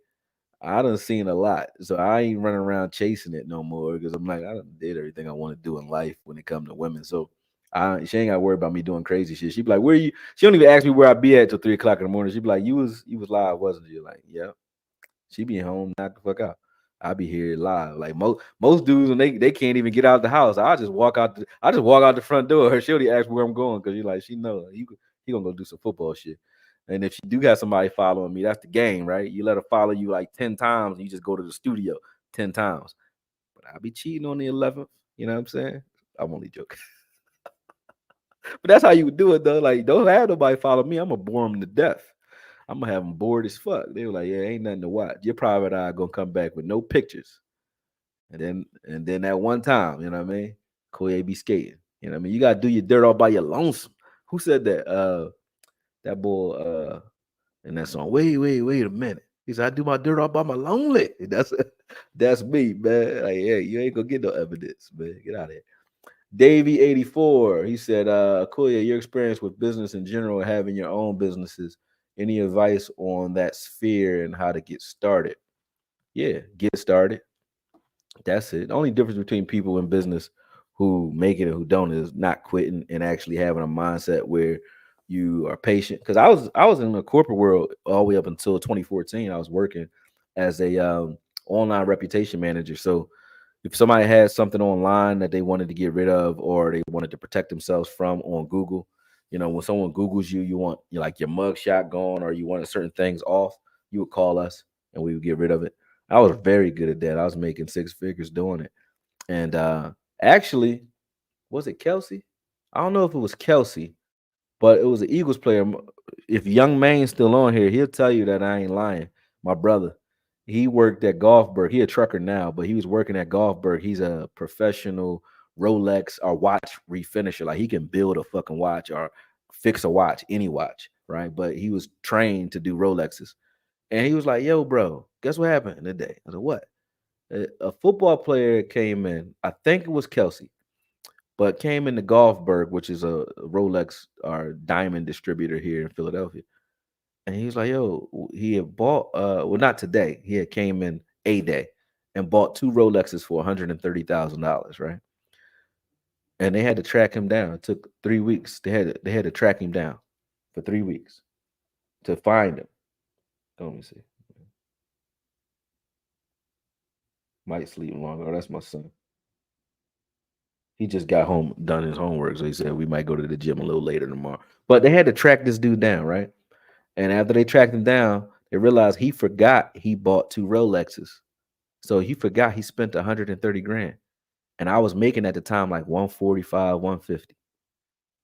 I done seen a lot. So I ain't running around chasing it no more because I'm like, I done did everything I want to do in life when it comes to women. So she ain't got to worry about me doing crazy shit. She be like, where you? She don't even ask me where I be at till 3 o'clock in the morning. She be like, you was live, wasn't you? Like, yeah. She be home, knock the fuck out. I be here live. Like most dudes when they can't even get out the house. I just walk out the front door. Her she already asked where I'm going because she know he gonna go do some football shit. And if you do got somebody following me, that's the game, right? You let her follow you like 10 times and you just go to the studio 10 times. But I be cheating on the 11th. You know what I'm saying? I'm only joking. But that's how you would do it though. Like, don't have nobody follow me. I'm gonna bore them to death. I'm gonna have them bored as fuck. They were like, "Yeah, ain't nothing to watch." Your private eye gonna come back with no pictures, and then that one time, you know what I mean? Koye be skating. You know what I mean? You gotta do your dirt all by your lonesome. Who said that? That boy. In that song. Wait a minute. He said, "I do my dirt all by my lonely." That's me, man. Like, yeah, you ain't gonna get no evidence, man. Get out of here. Davey 84. He said, Koye, your experience with business in general, having your own businesses, any advice on that sphere and how to get started? Yeah, get started. That's it. The only difference between people in business who make it and who don't is not quitting and actually having a mindset where you are patient. Because I was in the corporate world all the way up until 2014. I was working as a online reputation manager. So if somebody had something online that they wanted to get rid of or they wanted to protect themselves from on Google, when someone Googles you, you want like your mugshot gone or you wanted certain things off, you would call us and we would get rid of it. I was very good at that. I was making six figures doing it. And actually, was it Kelsey? I don't know if it was Kelsey, but it was an Eagles player. If Young Main's still on here, he'll tell you that I ain't lying. My brother, he worked at Golfberg. He a trucker now, but he was working at Golfberg. He's a professional Rolex or watch refinisher. Like he can build a fucking watch or fix a watch, any watch, right? But he was trained to do Rolexes. And he was like, "Yo, bro, guess what happened today?" I said, "What?" A football player came in. I think it was Kelsey, but came into Golfberg, which is a Rolex or diamond distributor here in Philadelphia. And he was like, "Yo," he had bought. Well, not today. He had came in a day and bought two Rolexes for $130,000, right? And they had to track him down. It took 3 weeks. They had to track him down for 3 weeks to find him. Let me see. Might sleep longer. Oh, that's my son. He just got home, done his homework, so he said we might go to the gym a little later tomorrow. But they had to track this dude down, right? And after they tracked him down, they realized he forgot he bought two Rolexes. So he forgot he spent 130 grand. And I was making at the time like 145, 150.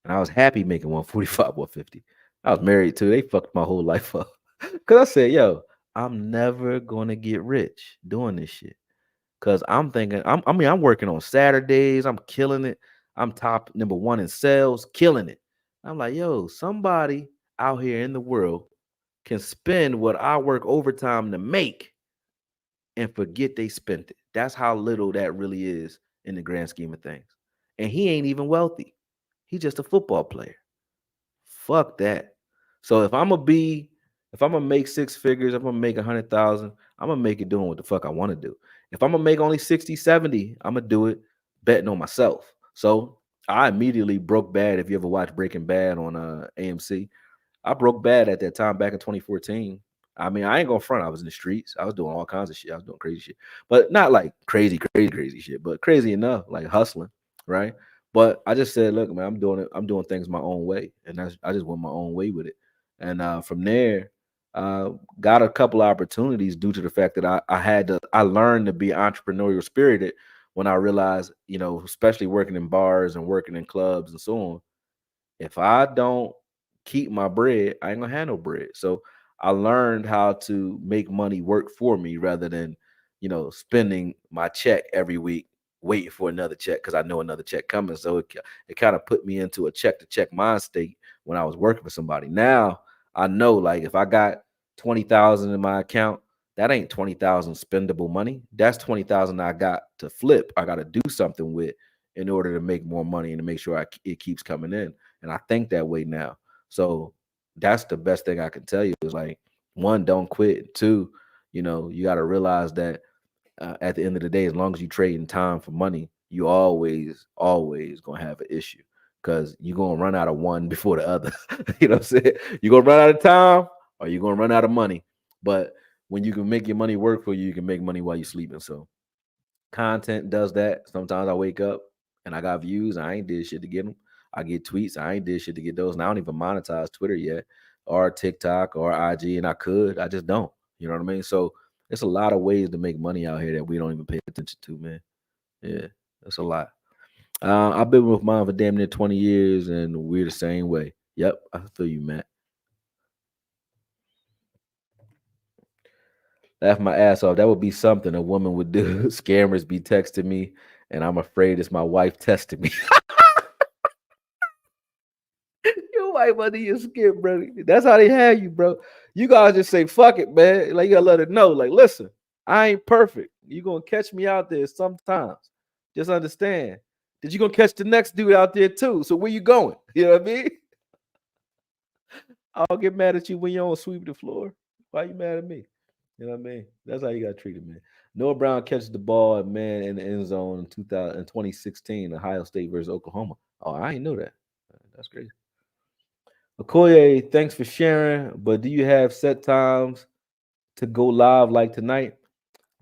And I was happy making 145, 150. I was married too. They fucked my whole life up. Cause I said, yo, I'm never gonna get rich doing this shit. Cause I'm thinking, I'm working on Saturdays, I'm killing it. I'm top number one in sales, killing it. I'm like, yo, somebody out here in the world can spend what I work overtime to make and forget they spent it. That's how little that really is in the grand scheme of things. And he ain't even wealthy. He's just a football player. Fuck that. So if I'm gonna make six figures, if I'm gonna make 100,000, I'm gonna make it doing what the fuck I want to do. If I'm gonna make only 60, 70, I'm gonna do it betting on myself. So I immediately broke bad. If you ever watch Breaking Bad on AMC, I broke bad at that time back in 2014. I mean, I ain't gonna front. I was in the streets. I was doing all kinds of shit. I was doing crazy shit, but not like crazy, crazy, crazy shit, but crazy enough, like hustling, right? But I just said, look, man, I'm doing it. I'm doing things my own way, and I just went my own way with it. And from there, uh, got a couple of opportunities due to the fact that I learned to be entrepreneurial spirited when I realized, especially working in bars and working in clubs and so on, if I don't keep my bread, I ain't gonna have no bread. So I learned how to make money work for me rather than, spending my check every week waiting for another check because I know another check coming. So it kind of put me into a check to check mind state when I was working for somebody. Now I know, like, if I got 20,000 in my account, that ain't 20,000 spendable money. That's 20,000 I got to flip. I got to do something with in order to make more money and to make sure it keeps coming in. And I think that way now. So that's the best thing I can tell you is, like, one, don't quit. Two, you got to realize that at the end of the day, as long as you trading time for money, you always gonna have an issue because you're gonna run out of one before the other. You know what I'm saying? You're gonna run out of time or you're gonna run out of money. But when you can make your money work for you, you can make money while you're sleeping. So content does that. Sometimes I wake up and I got views. I ain't did shit to get them. I get tweets. I ain't did shit to get those. And I don't even monetize Twitter yet or TikTok or IG. And I could. I just don't. You know what I mean? So it's a lot of ways to make money out here that we don't even pay attention to, man. Yeah, that's a lot. I've been with mine for damn near 20 years and we're the same way. Yep, I feel you, Matt. Laugh my ass off. That would be something a woman would do. Scammers be texting me, and I'm afraid it's my wife testing me. Your wife under your skin, bro. That's how they have you, bro. You gotta just say, fuck it, man. Like, you gotta let it know. Like, listen, I ain't perfect. You gonna catch me out there sometimes. Just understand that you gonna catch the next dude out there too. So where you going? You know what I mean? I'll get mad at you when you don't sweep the floor. Why you mad at me? You know what I mean? That's how you got to treat it, man. Noah Brown catches the ball, man, in the end zone in 2016, Ohio State versus Oklahoma. Oh, I ain't know that. That's crazy. Okoye, thanks for sharing. But do you have set times to go live like tonight?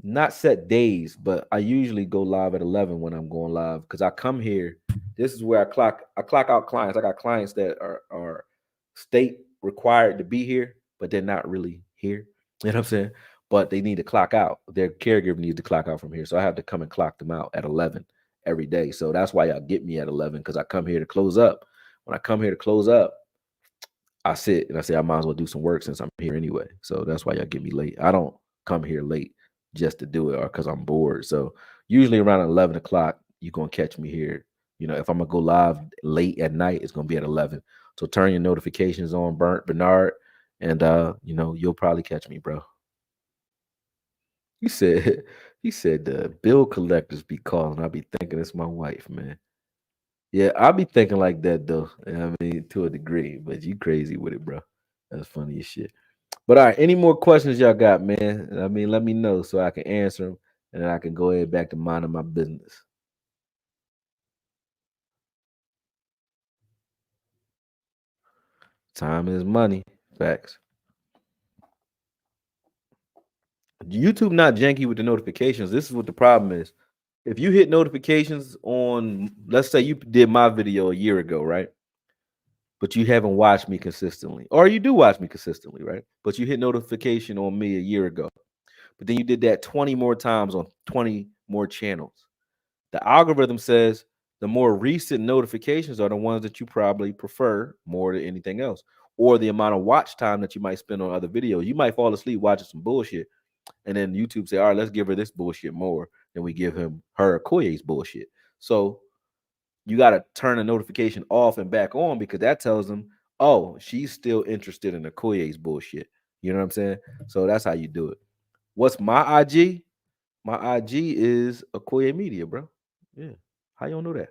Not set days, but I usually go live at 11 when I'm going live because I come here. This is where I clock out clients. I got clients that are state required to be here, but they're not really here. You know what I'm saying? But they need to clock out. Their caregiver needs to clock out from here. So I have to come and clock them out at 11 every day. So that's why y'all get me at 11 because I come here to close up. When I come here to close up, I sit and I say I might as well do some work since I'm here anyway. So that's why y'all get me late. I don't come here late just to do it or because I'm bored. So usually around 11 o'clock, you're gonna catch me here. If I'm gonna go live late at night, it's gonna be at 11. So turn your notifications on, Burnt Bernard, and you'll probably catch me, bro. He said he said the bill collectors be calling. I be thinking it's my wife, man. Yeah, I be thinking like that though. I mean, to a degree, but you crazy with it, bro. That's funny as shit. But all right, any more questions y'all got, man? I mean, let me know so I can answer them, and then I can go ahead back to minding my business. Time is money. Facts. YouTube not janky with the notifications. This is what the problem is. If you hit notifications on, let's say you did my video a year ago, right? But you haven't watched me consistently, or you do watch me consistently, right? But you hit notification on me a year ago, but then you did that 20 more times on 20 more channels. The algorithm says the more recent notifications are the ones that you probably prefer more than anything else, or the amount of watch time that you might spend on other videos. You might fall asleep watching some bullshit, and then YouTube say, "All right, let's give her this bullshit more than we give her Okoye's bullshit." So you got to turn the notification off and back on because that tells them, "Oh, she's still interested in Okoye's bullshit." You know what I'm saying? So that's how you do it. What's my IG? My IG is Okoye Media, bro. Yeah. How you don't know that?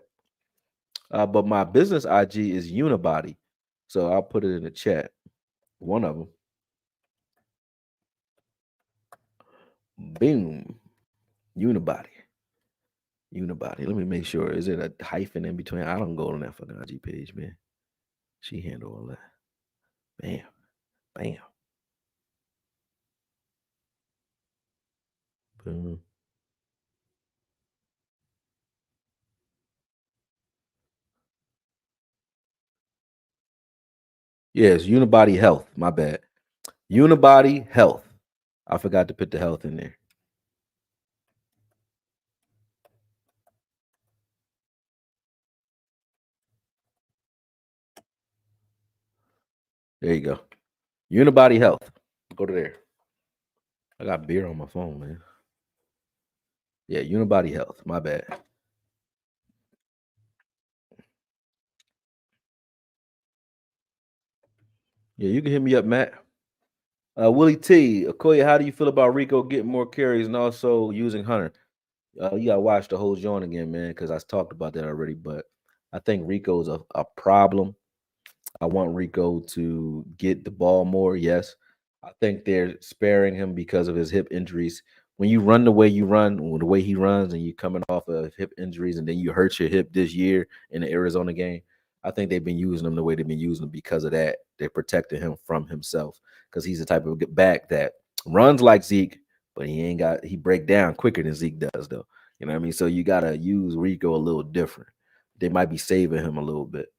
But my business IG is Unibody. So I'll put it in the chat. One of them. Boom. Unibody. Unibody. Let me make sure. Is it a hyphen in between? I don't go on that fucking IG page, man. She handle all that. Bam. Bam. Mhm. Yes, Unibody Health. My bad. Unibody Health. I forgot to put the health in there. There you go. Unibody Health. Go to there. I got beer on my phone, man. Yeah, Unibody Health. My bad. Yeah, you can hit me up, Matt. Willie T. Okoye, how do you feel about Rico getting more carries and also using Hunter? You gotta watch the whole joint again, man, because I talked about that already. But I think Rico's a problem. I want Rico to get the ball more. Yes. I think they're sparing him because of his hip injuries. When you run the way you run, or the way he runs, and you're coming off of hip injuries, and then you hurt your hip this year in the Arizona game, I think they've been using him the way they've been using him because of that. They're protecting him from himself because he's the type of back that runs like Zeke, but he break down quicker than Zeke does, though. You know what I mean? So you gotta use Rico a little different. They might be saving him a little bit.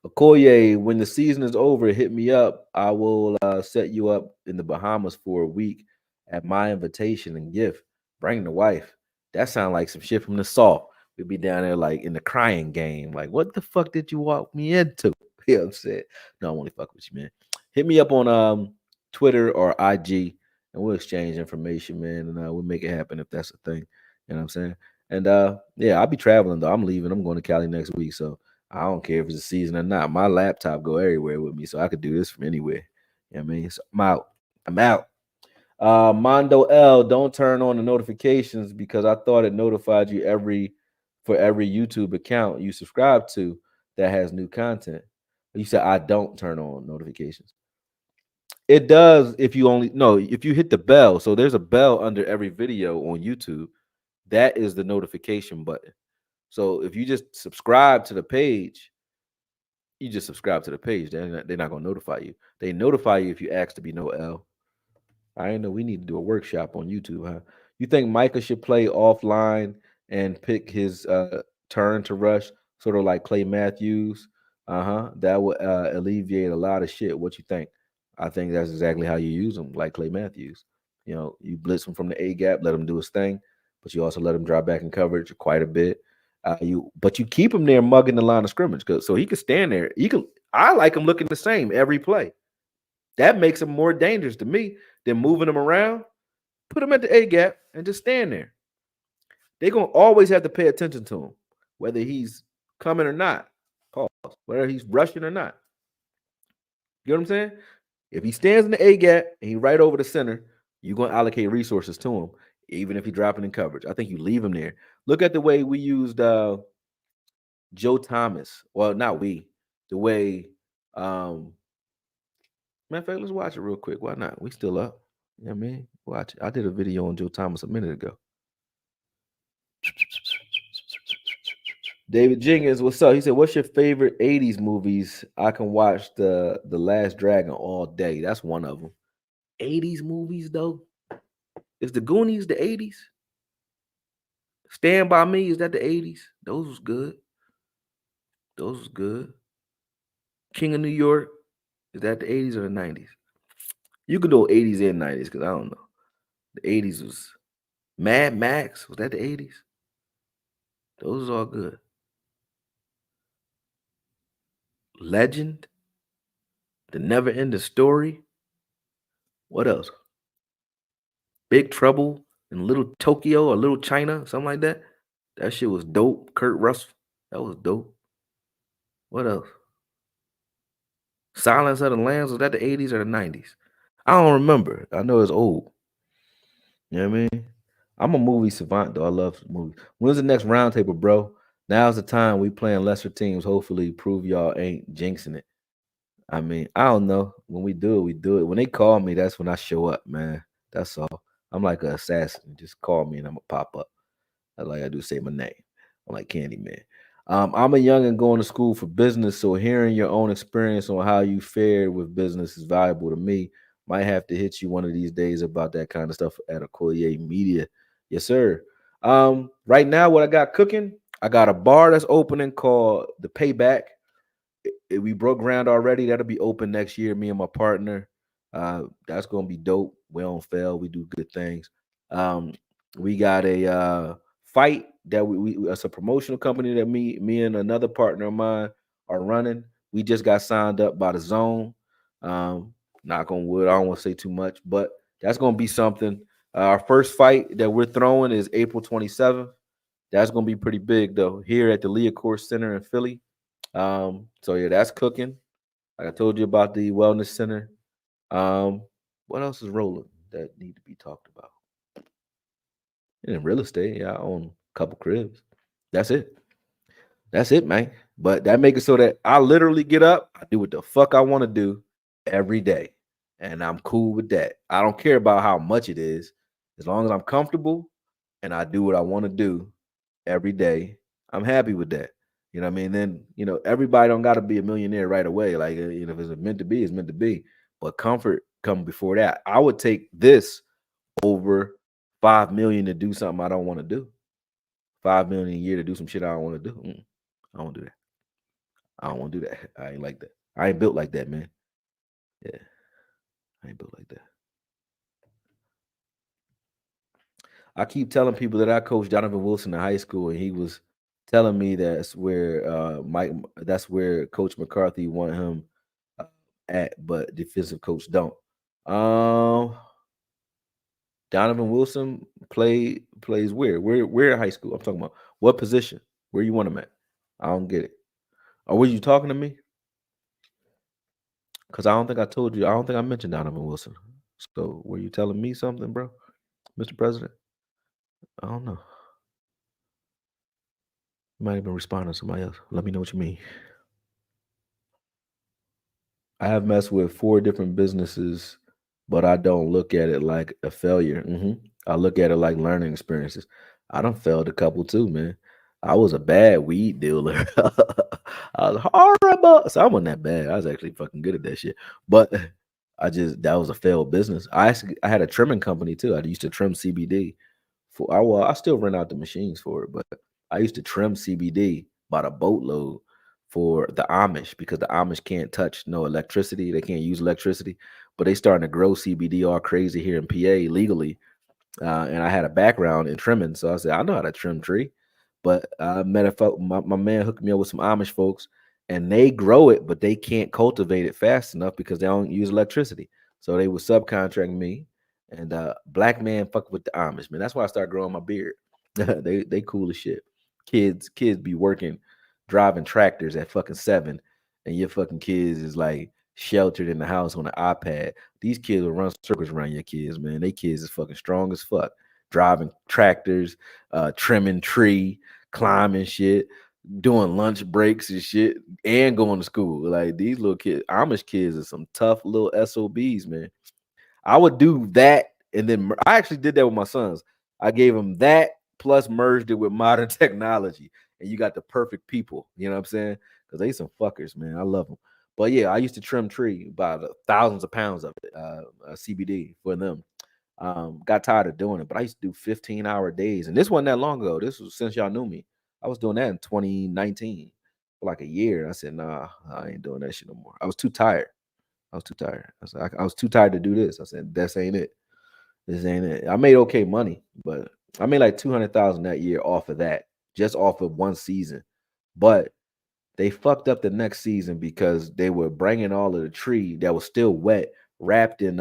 Okoye, when the season is over, hit me up. I will set you up in the Bahamas for a week at my invitation and gift. Bring the wife. That sounds like some shit from the Saw. We'd be down there like in the crying game. Like, what the fuck did you walk me into? You know what I'm saying? No, I'm only fucking with you, man. Hit me up on Twitter or IG and we'll exchange information, man. And we'll make it happen if that's a thing. You know what I'm saying? And yeah, I'll be traveling though. I'm leaving. I'm going to Cali next week. So I don't care if it's a season or not. My laptop go everywhere with me, so I could do this from anywhere. You know what I mean? So I'm out. I'm out. Mondo L, don't turn on the notifications because I thought it notified you for every YouTube account you subscribe to that has new content. You said I don't turn on notifications. It does if you only no, if you hit the bell. So there's a bell under every video on YouTube. That is the notification button. So if you just subscribe to the page, you just subscribe to the page. They're not gonna notify you. They notify you if you ask to be no L. I didn't know we need to do a workshop on YouTube, huh? You think Micah should play offline and pick his turn to rush, sort of like Clay Matthews? Uh-huh. That would alleviate a lot of shit. What you think? I think that's exactly how you use him, like Clay Matthews. You know, you blitz him from the A gap, let him do his thing, but you also let him drop back in coverage quite a bit. But you keep him there mugging the line of scrimmage, so he could stand there. I like him looking the same every play. That makes him more dangerous to me than moving him around. Put him at the A gap and just stand there. They're gonna always have to pay attention to him, whether he's coming or not. Pause. Whether he's rushing or not. You know what I'm saying? If he stands in the A gap and he right over the center, you're gonna allocate resources to him, even if he's dropping in coverage. I think you leave him there. Look at the way we used Joe Thomas. Well, not we. The way matter of fact, let's watch it real quick. Why not? We still up. You know what I mean? Watch it. I did a video on Joe Thomas a minute ago. David Jenkins, what's up? He said, "What's your favorite '80s movies? I can watch the Last Dragon all day. That's one of them. '80s movies though. Is the Goonies the '80s? Stand by Me, is that the '80s? Those was good. Those was good. King of New York, is that the '80s or the '90s? You can do '80s and '90s because I don't know. The '80s was Mad Max. Was that the '80s? Those is all good. Legend, The Never Ending Story. What else? Big Trouble in Little Tokyo or Little China, something like that. That shit was dope. Kurt Russell, that was dope. What else? Silence of the Lambs, was that the '80s or the '90s? I don't remember. I know it's old. You know what I mean? I'm a movie savant though. I love movies. When's the next roundtable, bro? Now's the time we playing lesser teams. Hopefully, prove y'all ain't jinxing it. I mean, I don't know. When we do it, we do it. When they call me, that's when I show up, man. That's all. I'm like an assassin. Just call me and I'm gonna pop up. That's all I gotta do is say my name. I'm like Candyman. I'm a young and going to school for business, so hearing your own experience on how you fared with business is valuable to me. Might have to hit you one of these days about that kind of stuff at a Collier Media. Yes, sir. Right now, what I got cooking, I got a bar that's opening called the Payback. We broke ground already. That'll be open next year. Me and my partner. That's gonna be dope. We don't fail. We do good things. Um, we got a fight that we it's a promotional company that me and another partner of mine are running. We just got signed up by the Zone. Um, Knock on wood. I don't want to say too much, but that's gonna be something. Our first fight that we're throwing is April 27th. That's gonna be pretty big though. Here at the Leacourse Center in Philly. So yeah, that's cooking. Like I told you about the wellness center. Um, what else is rolling that need to be talked about? In real estate, yeah, I own a couple cribs. That's it. That's it, man. But that make it so that I literally get up, I do what the fuck I want to do every day. And I'm cool with that. I don't care about how much it is. As long as I'm comfortable and I do what I want to do every day, I'm happy with that. You know what I mean? Then, everybody don't got to be a millionaire right away. Like, if it's meant to be, it's meant to be. But comfort come before that. I would take this over 5 million to do something I don't want to do. 5 million a year to do some shit I don't want to do. I don't do that. I don't want to do that. I ain't like that. I ain't built like that, man. Yeah, I ain't built like that. I keep telling people that I coached Donovan Wilson in high school, and he was telling me that's where Coach McCarthy wanted him uh, at, but defensive coach don't. Um, Donovan Wilson plays where? Where in high school? I'm talking about what position? Where you want him at? I don't get it. Or were you talking to me? Because I don't think I told you. I don't think I mentioned Donovan Wilson. So were you telling me something, bro, Mr. President? I don't know. You might have been responding to somebody else. Let me know what you mean. I have messed with 4 different businesses, but I don't look at it like a failure. I look at it like learning experiences. I done failed a couple too, man. I was a bad weed dealer. I was horrible. So I wasn't that bad. I was actually fucking good at that shit. But that was a failed business. I had a trimming company too. I used to trim CBD. I still rent out the machines for it, but I used to trim CBD by the boatload for the Amish because the Amish can't touch no electricity. They can't use electricity, but they starting to grow CBD all crazy here in PA legally. And I had a background in trimming, so I said I know how to trim tree. But I met a my man hooked me up with some Amish folks, and they grow it, but they can't cultivate it fast enough because they don't use electricity. So they would subcontract me, and black man fuck with the Amish, man. That's why I started growing my beard. They cool as shit. Kids be working, driving tractors at fucking 7, and your fucking kids is like sheltered in the house on an iPad. These kids will run circles around your kids, man. They kids is fucking strong as fuck. Driving tractors, trimming tree, climbing shit, doing lunch breaks and shit, and going to school. Like these little kids, Amish kids are some tough little SOBs, man. I would do that, and then I actually did that with my sons. I gave them that plus merged it with modern technology, and you got the perfect people. You know what I'm saying? Because they some fuckers, man. I love them. But yeah, I used to trim tree by the thousands of pounds of it, CBD for them. Got tired of doing it, but I used to do 15-hour days, and this wasn't that long ago. This was since y'all knew me. I was doing that in 2019 for like a year. I said, nah, I ain't doing that shit no more. I was too tired. I was too tired. I was too tired to do this. I said, "This ain't it. This ain't it." I made okay money, but I made like 200,000 that year off of that, just off of one season. But they fucked up the next season because they were bringing all of the tree that was still wet, wrapped in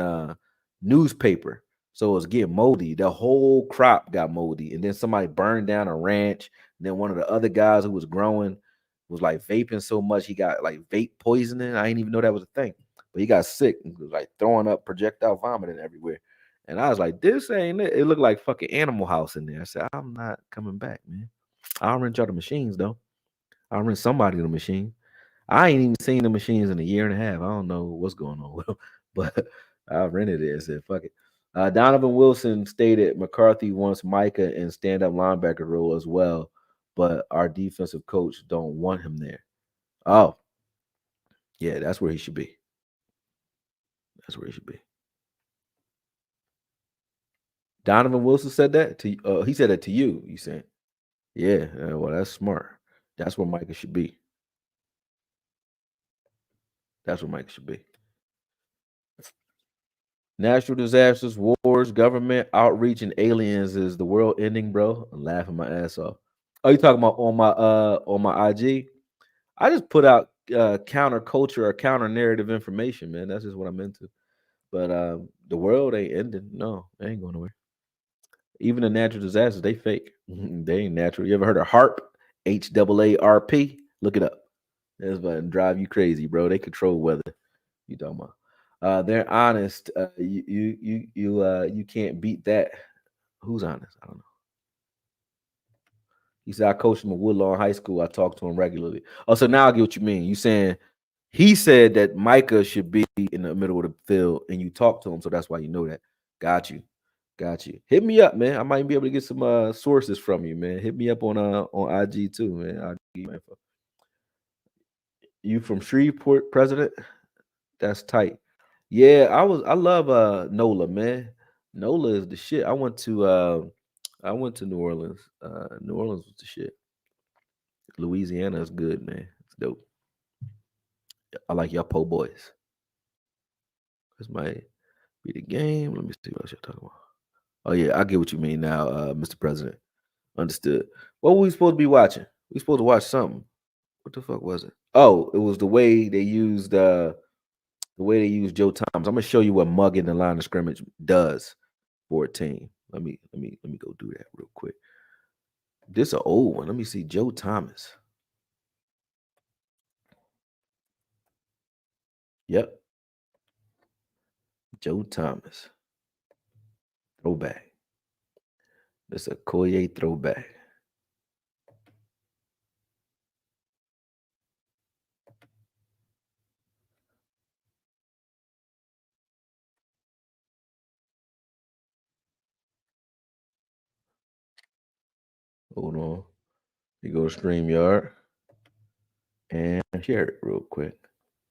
newspaper, so it was getting moldy. The whole crop got moldy, and then somebody burned down a ranch. And then one of the other guys who was growing was like vaping so much he got like vape poisoning. I didn't even know that was a thing, but he got sick and was like throwing up projectile vomiting everywhere. And I was like, "This ain't it." It looked like fucking Animal House in there. I said, "I'm not coming back, man. I'll rent y'all the machines though. I'll rent somebody the machine." I ain't even seen the machines in a year and a half. I don't know what's going on with them, but I rented it and said, fuck it. Donovan Wilson stated McCarthy wants Micah in stand-up linebacker role as well, but our defensive coach don't want him there. Oh, yeah, that's where he should be. That's where he should be. Donovan Wilson said that to you. He said that to you. You saying, yeah, well, that's smart. That's where Micah should be. That's where Micah should be. Natural disasters, wars, government outreach, and aliens is the world ending, bro. I'm laughing my ass off. Oh, you talking about on my IG? I just put out counter culture or counter narrative information, man. That's just what I'm into. But the world ain't ending. No, they ain't going nowhere. Even the natural disasters, they fake. They ain't natural. You ever heard of HARP? HAARP? Look it up. That's about to drive you crazy, bro. They control weather. You talking about? They're honest. You can't beat that. Who's honest? I don't know. He said I coached him at Woodlawn High School. I talk to him regularly. Oh, so now I get what you mean. You saying he said that Micah should be in the middle of the field, and you talk to him, so that's why you know that. Got you. Got you. Hit me up, man. I might be able to get some sources from you, man. Hit me up on IG too, man. I'll give you my info. You from Shreveport, President? That's tight. Yeah, I love Nola, man. Nola is the shit. I went to New Orleans. New Orleans was the shit. Louisiana is good, man. It's dope. I like y'all po' boys. This might be the game. Let me see what else y'all talking about. Oh yeah, I get what you mean now, Mr. President. Understood. What were we supposed to be watching? We supposed to watch something. What the fuck was it? Oh, it was the way they used Joe Thomas. I'm gonna show you what mugging the line of scrimmage does for a team. Let me go do that real quick. This is an old one. Let me see Joe Thomas. Yep, Joe Thomas. Throwback. That's a Koye throwback. Hold on. You go to StreamYard and share it real quick.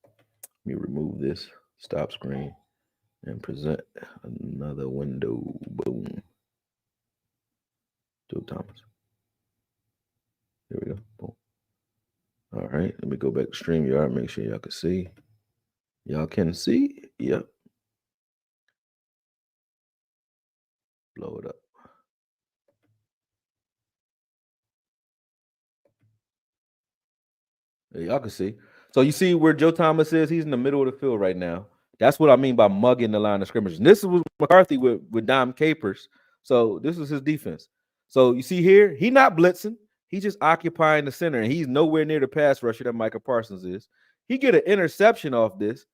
Let me remove this. Stop screen and present another window. Boom. Joe Thomas. There we go. Boom. All right. Let me go back to StreamYard. Make sure y'all can see. Y'all can see? Yep. Blow it up. Yeah, y'all can see. So you see where Joe Thomas is? He's in the middle of the field right now. That's what I mean by mugging the line of scrimmage. And this was McCarthy with Dom Capers. So this was his defense. So you see here, he not blitzing. He's just occupying the center, and he's nowhere near the pass rusher that Micah Parsons is. He get an interception off this,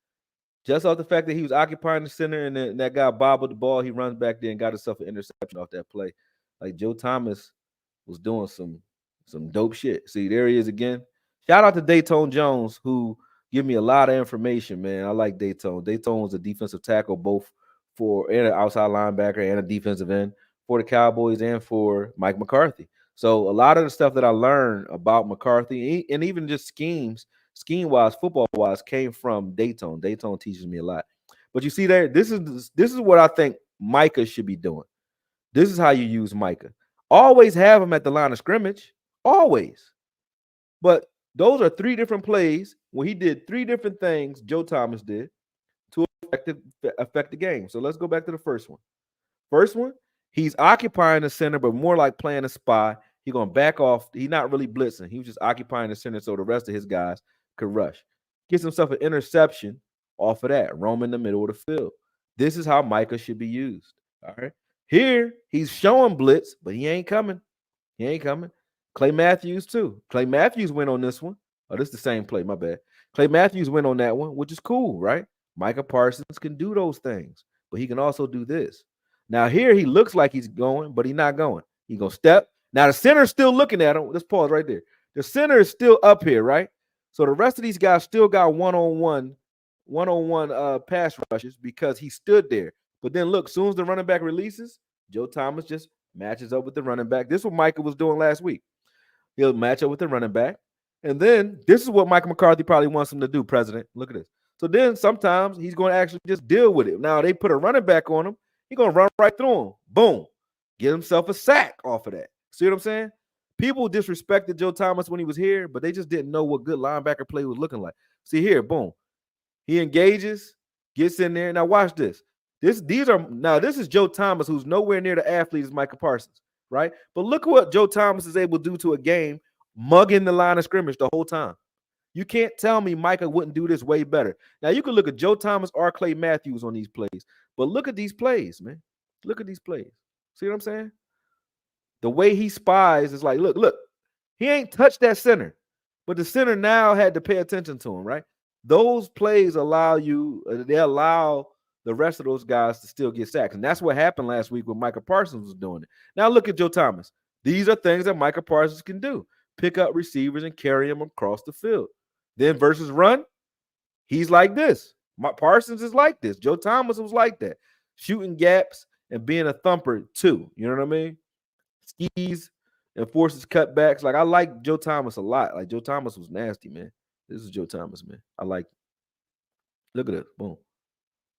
just off the fact that he was occupying the center, and then that guy bobbled the ball. He runs back there and got himself an interception off that play. Like Joe Thomas was doing some dope shit. See, there he is again. Shout out to Dayton Jones, who give me a lot of information, man. I like Dayton. Dayton was a defensive tackle, both for and an outside linebacker and a defensive end for the Cowboys and for Mike McCarthy. So a lot of the stuff that I learned about McCarthy and even just scheme-wise, football-wise, came from Dayton. Dayton teaches me a lot. But you see there, this is what I think Micah should be doing. This is how you use Micah. Always have him at the line of scrimmage. Always. But those are three different plays where he did three different things Joe Thomas did to affect the game. So let's go back to the first one. First one, he's occupying the center, but more like playing a spy. He's going to back off. He's not really blitzing. He was just occupying the center so the rest of his guys could rush. Gets himself an interception off of that, roaming the middle of the field. This is how Micah should be used. All right. Here, he's showing blitz, but he ain't coming. He ain't coming. Clay Matthews, too. Clay Matthews went on this one. Oh, this is the same play. My bad. Clay Matthews went on that one, which is cool, right? Micah Parsons can do those things, but he can also do this. Now, here he looks like he's going, but he's not going. He's going to step. Now, the center's still looking at him. Let's pause right there. The center is still up here, right? So the rest of these guys still got one-on-one pass rushes because he stood there. But then look, as soon as the running back releases, Joe Thomas just matches up with the running back. This is what Micah was doing last week. He'll match up with the running back. And then this is what Mike McCarthy probably wants him to do, President. Look at this. So then sometimes he's going to actually just deal with it. Now they put a running back on him. He gonna run right through him. Boom. Get himself a sack off of that. See what I'm saying? People disrespected Joe Thomas when he was here, but they just didn't know what good linebacker play was looking like. See here, boom. He engages, gets in there. Now watch this. This is Joe Thomas, who's nowhere near the athlete as Micah Parsons, right? But look what Joe Thomas is able to do to a game, mugging the line of scrimmage the whole time. You can't tell me Micah wouldn't do this way better. Now you can look at Joe Thomas or Clay Matthews on these plays, but look at these plays, man. Look at these plays. See what I'm saying? The way he spies is like, look, he ain't touched that center, but the center now had to pay attention to him, right? Those plays they allow the rest of those guys to still get sacks. And that's what happened last week when Micah Parsons was doing it. Now look at Joe Thomas. These are things that Micah Parsons can do. Pick up receivers and carry them across the field. Then versus run, he's like this. Parsons is like this. Joe Thomas was like that. Shooting gaps and being a thumper too. You know what I mean? Skis and forces cutbacks. Like I like Joe Thomas a lot. Like Joe Thomas was nasty, man. This is Joe Thomas, man. I like it. Look at this. Boom.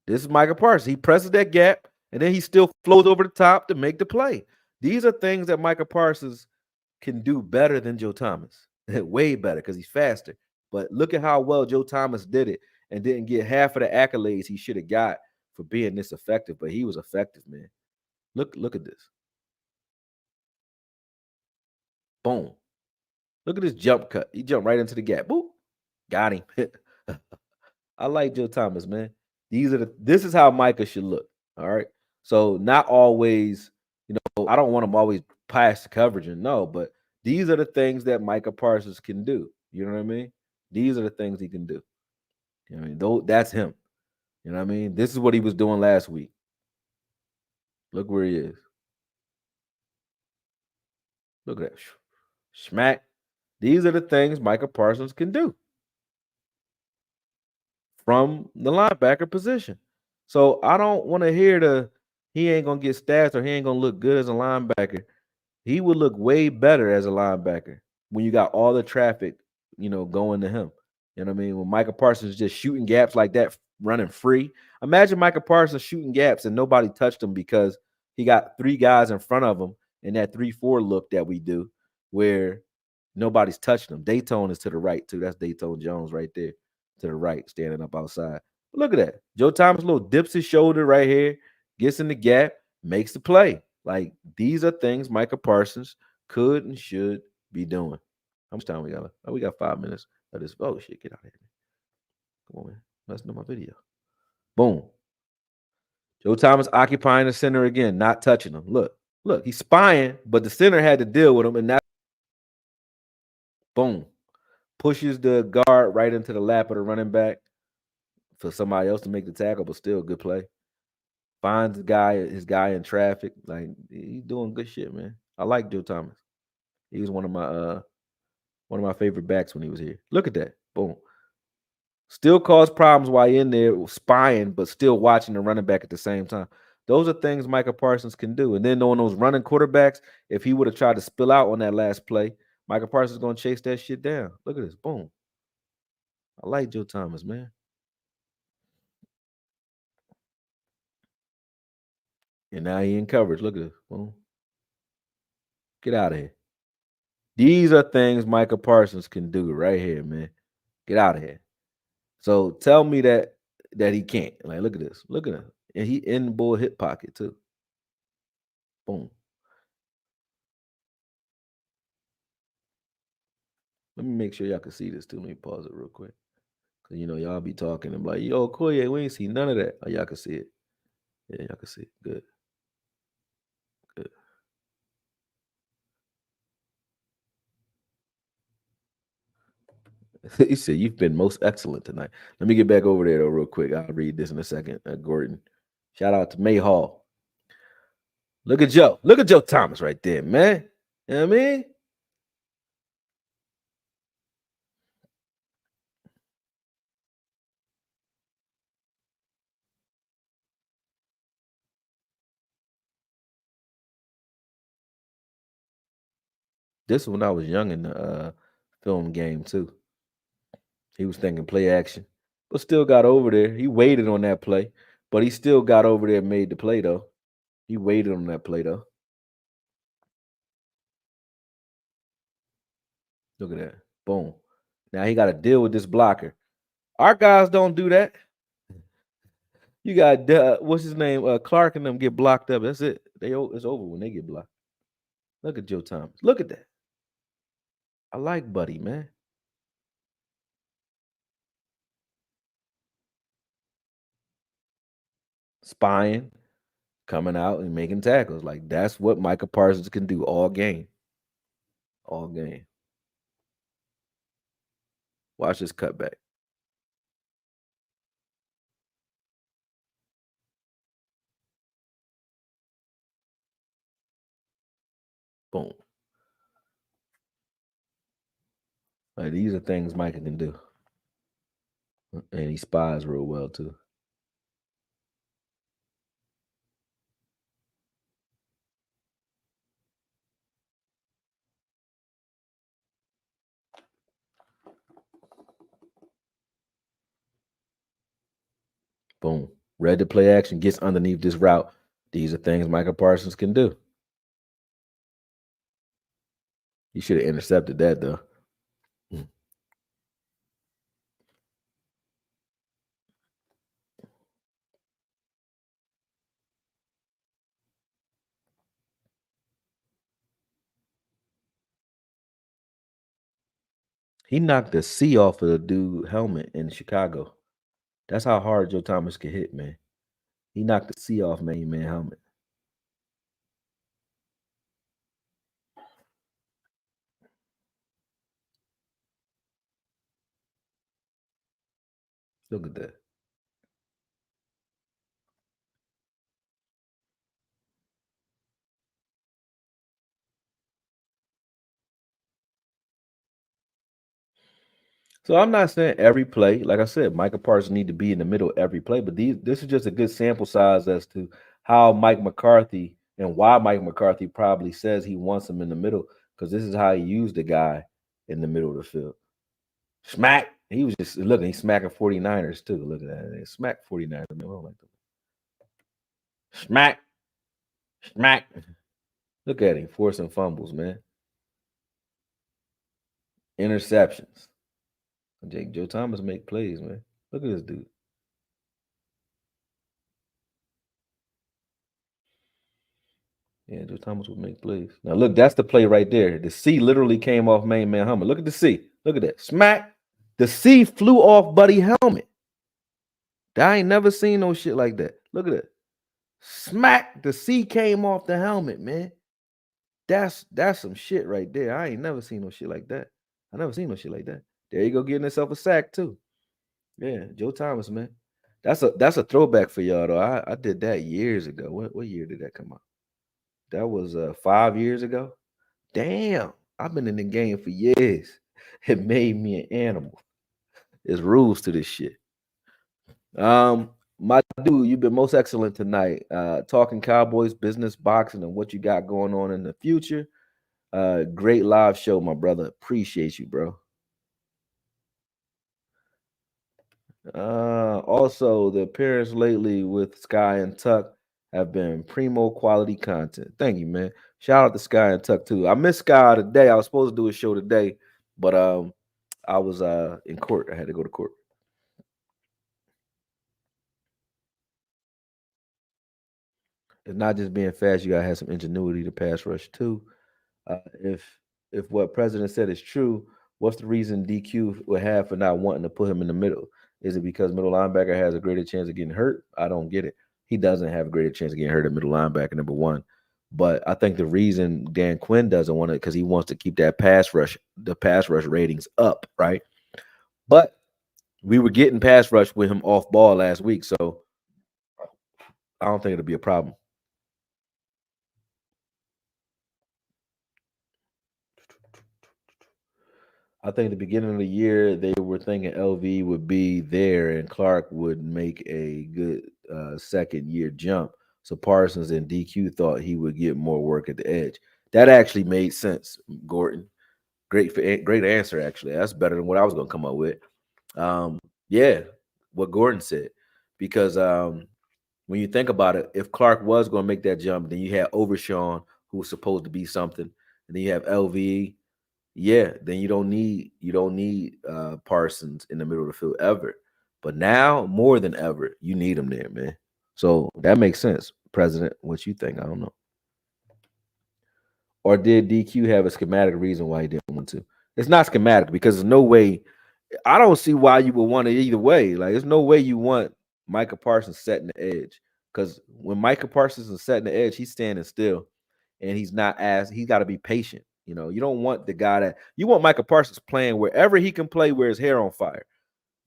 This is Micah Parsons. He presses that gap and then he still flows over the top to make the play. These are things that Micah Parsons can do better than Joe Thomas. Way better because he's faster. But look at how well Joe Thomas did it and didn't get half of the accolades he should have got for being this effective. But he was effective, man. Look at this. Boom. Look at this jump cut. He jumped right into the gap. Boop. Got him. I like Joe Thomas, man. This is how Micah should look. All right. So not always, I don't want him always past the coverage and no, but these are the things that Micah Parsons can do. You know what I mean? These are the things he can do. You know what I mean? Though that's him. You know what I mean? This is what he was doing last week. Look where he is. Look at that. Smack. These are the things Micah Parsons can do from the linebacker position. So I don't want to hear he ain't gonna get stats or he ain't gonna look good as a linebacker. He would look way better as a linebacker when you got all the traffic, going to him. You know what I mean? When Micah Parsons just shooting gaps like that, running free. Imagine Micah Parsons shooting gaps and nobody touched him because he got three guys in front of him in that 3-4 look that we do where nobody's touching him. Dayton is to the right, too. That's Dayton Jones right there to the right, standing up outside. But look at that. Joe Thomas little dips his shoulder right here, gets in the gap, makes the play. Like, these are things Micah Parsons could and should be doing. How much time we got? Oh, we got 5 minutes of this. Oh, shit, get out of here. Come on, man. Let's know my video. Boom. Joe Thomas occupying the center again, not touching him. Look, he's spying, but the center had to deal with him, and that's boom. Pushes the guard right into the lap of the running back for somebody else to make the tackle, but still good play. Finds his guy in traffic. Like, he's doing good shit, man. I like Joe Thomas. He was one of my favorite backs when he was here. Look at that. Boom. Still cause problems while you're in there spying, but still watching the running back at the same time. Those are things Micah Parsons can do. And then on those running quarterbacks, if he would have tried to spill out on that last play, Micah Parsons is going to chase that shit down. Look at this. Boom. I like Joe Thomas, man. And now he in coverage. Look at this. Boom. Get out of here. These are things Micah Parsons can do right here, man. Get out of here. So tell me that he can't. Like, look at this. Look at him. And he in the bull hip pocket, too. Boom. Let me make sure y'all can see this, too. Let me pause it real quick. Because, y'all be talking and like, yo, Koye, we ain't see none of that. Oh, y'all can see it. Yeah, y'all can see it. Good. Good. He said, you've been most excellent tonight. Let me get back over there, though, real quick. I'll read this in a second. Gordon. Shout out to May Hall. Look at Joe. Look at Joe Thomas right there, man. You know what I mean? This is when I was young in the film game, too. He was thinking play action, but still got over there. He waited on that play, but he still got over there and made the play, though. He waited on that play though. Look at that. Boom. Now he got to deal with this blocker. Our guys don't do that. You got what's his name? Clark and them get blocked up. That's it. It's over when they get blocked. Look at Joe Thomas. Look at that. I like Buddy, man. Spying, coming out and making tackles. Like that's what Micah Parsons can do all game. All game. Watch this cutback. Boom. Like these are things Micah can do. And he spies real well too. Boom. Read the play action, gets underneath this route. These are things Micah Parsons can do. He should have intercepted that though. He knocked the C off of the dude helmet in Chicago. That's how hard Joe Thomas can hit, man. He knocked the C off man helmet. Look at that. So I'm not saying every play, like I said, Micah Parsons need to be in the middle every play, but this is just a good sample size as to how Mike McCarthy and why Mike McCarthy probably says he wants him in the middle because this is how he used the guy in the middle of the field. Smack. He was just looking, he's smacking 49ers too. Look at that. Smack 49ers. I don't like them. Smack. Smack. Look at him forcing fumbles, man. Interceptions. Joe Thomas make plays, man. Look at this dude. Yeah, Joe Thomas would make plays. Now look, that's the play right there. The C literally came off main man helmet. Look at the C. Look at that. Smack. The C flew off Buddy helmet. I ain't never seen no shit like that. Look at that. Smack. The C came off the helmet, man. That's some shit right there. I ain't never seen no shit like that. I never seen no shit like that. There you go, getting himself a sack too. Yeah, Joe Thomas, man. That's a throwback for y'all though. I did that years ago. What year did that come out? That was 5 years ago. Damn, I've been in the game for years. It made me an animal. There's rules to this shit. My dude, you've been most excellent tonight. Talking Cowboys, business, boxing, and what you got going on in the future. Great live show, my brother. Appreciate you, bro. Also, the appearance lately with Sky and Tuck have been primo quality content. Thank you, man. Shout out to Sky and Tuck too. I missed Sky today. I was supposed to do a show today, but I was in court. I had to go to court. It's not just being fast. You gotta have some ingenuity to pass rush too. If what President said is true, what's the reason DQ would have for not wanting to put him in the middle? Is it because middle linebacker has a greater chance of getting hurt? I don't get it. He doesn't have a greater chance of getting hurt at middle linebacker, number one. But I think the reason Dan Quinn doesn't want it because he wants to keep that the pass rush ratings up, right? But we were getting pass rush with him off ball last week, so I don't think it'll be a problem. I think at the beginning of the year they were thinking LV would be there and Clark would make a good second year jump. So Parsons and DQ thought he would get more work at the edge. That actually made sense, Gordon. Great answer. Actually, that's better than what I was going to come up with. Yeah, what Gordon said, because When you think about it, if Clark was going to make that jump, then you had Overshawn, who was supposed to be something, and then you have LVE. Yeah, then you don't need Parsons in the middle of the field ever. But now more than ever, you need him there, man. So that makes sense, President. What you think? I don't know. Or did DQ have a schematic reason why he didn't want to? It's not schematic because there's no way. I don't see why you would want it either way. Like, there's no way you want Micah Parsons setting the edge. Because when Micah Parsons is setting the edge, he's standing still and he's got to be patient. You don't want the guy that you want Micah Parsons playing wherever he can play where his hair on fire.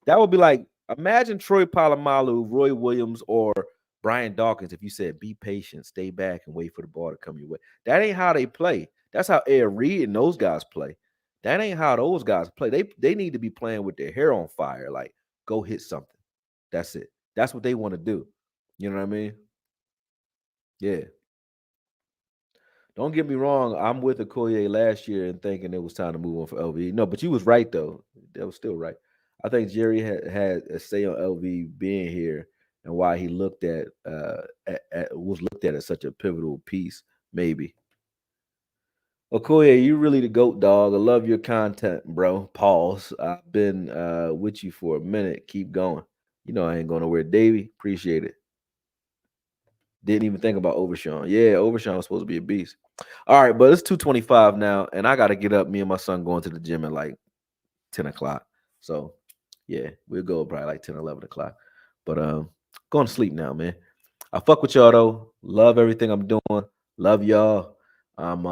That would be like, imagine Troy Polamalu, Roy Williams, or Brian Dawkins if you said, be patient, stay back, and wait for the ball to come your way. That ain't how they play. That's how Ed Reed and those guys play. That ain't how those guys play. They need to be playing with their hair on fire. Like, go hit something. That's it. That's what they want to do. You know what I mean? Yeah. Don't get me wrong. I'm with Okoye last year and thinking it was time to move on for LV. No, but you was right though. That was still right. I think Jerry had a say on LV being here and why he looked was looked at as such a pivotal piece. Maybe Okoye, you really the goat dog. I love your content, bro. Pause. I've been with you for a minute. Keep going. I ain't going nowhere. Davey, appreciate it. Didn't even think about Overshawn. Yeah, Overshawn was supposed to be a beast. All right, but it's 2:25 now, and I got to get up. Me and my son going to the gym at like 10 o'clock. So, yeah, we'll go probably like 10, 11 o'clock. But going to sleep now, man. I fuck with y'all, though. Love everything I'm doing. Love y'all. I'm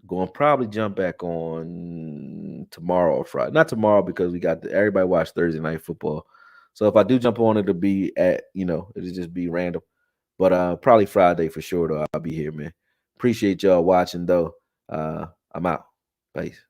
going to probably jump back on tomorrow or Friday. Not tomorrow because we got everybody watch Thursday Night Football. So if I do jump on, it'll be it'll just be random. But probably Friday for sure, though. I'll be here, man. Appreciate y'all watching, though. I'm out. Peace.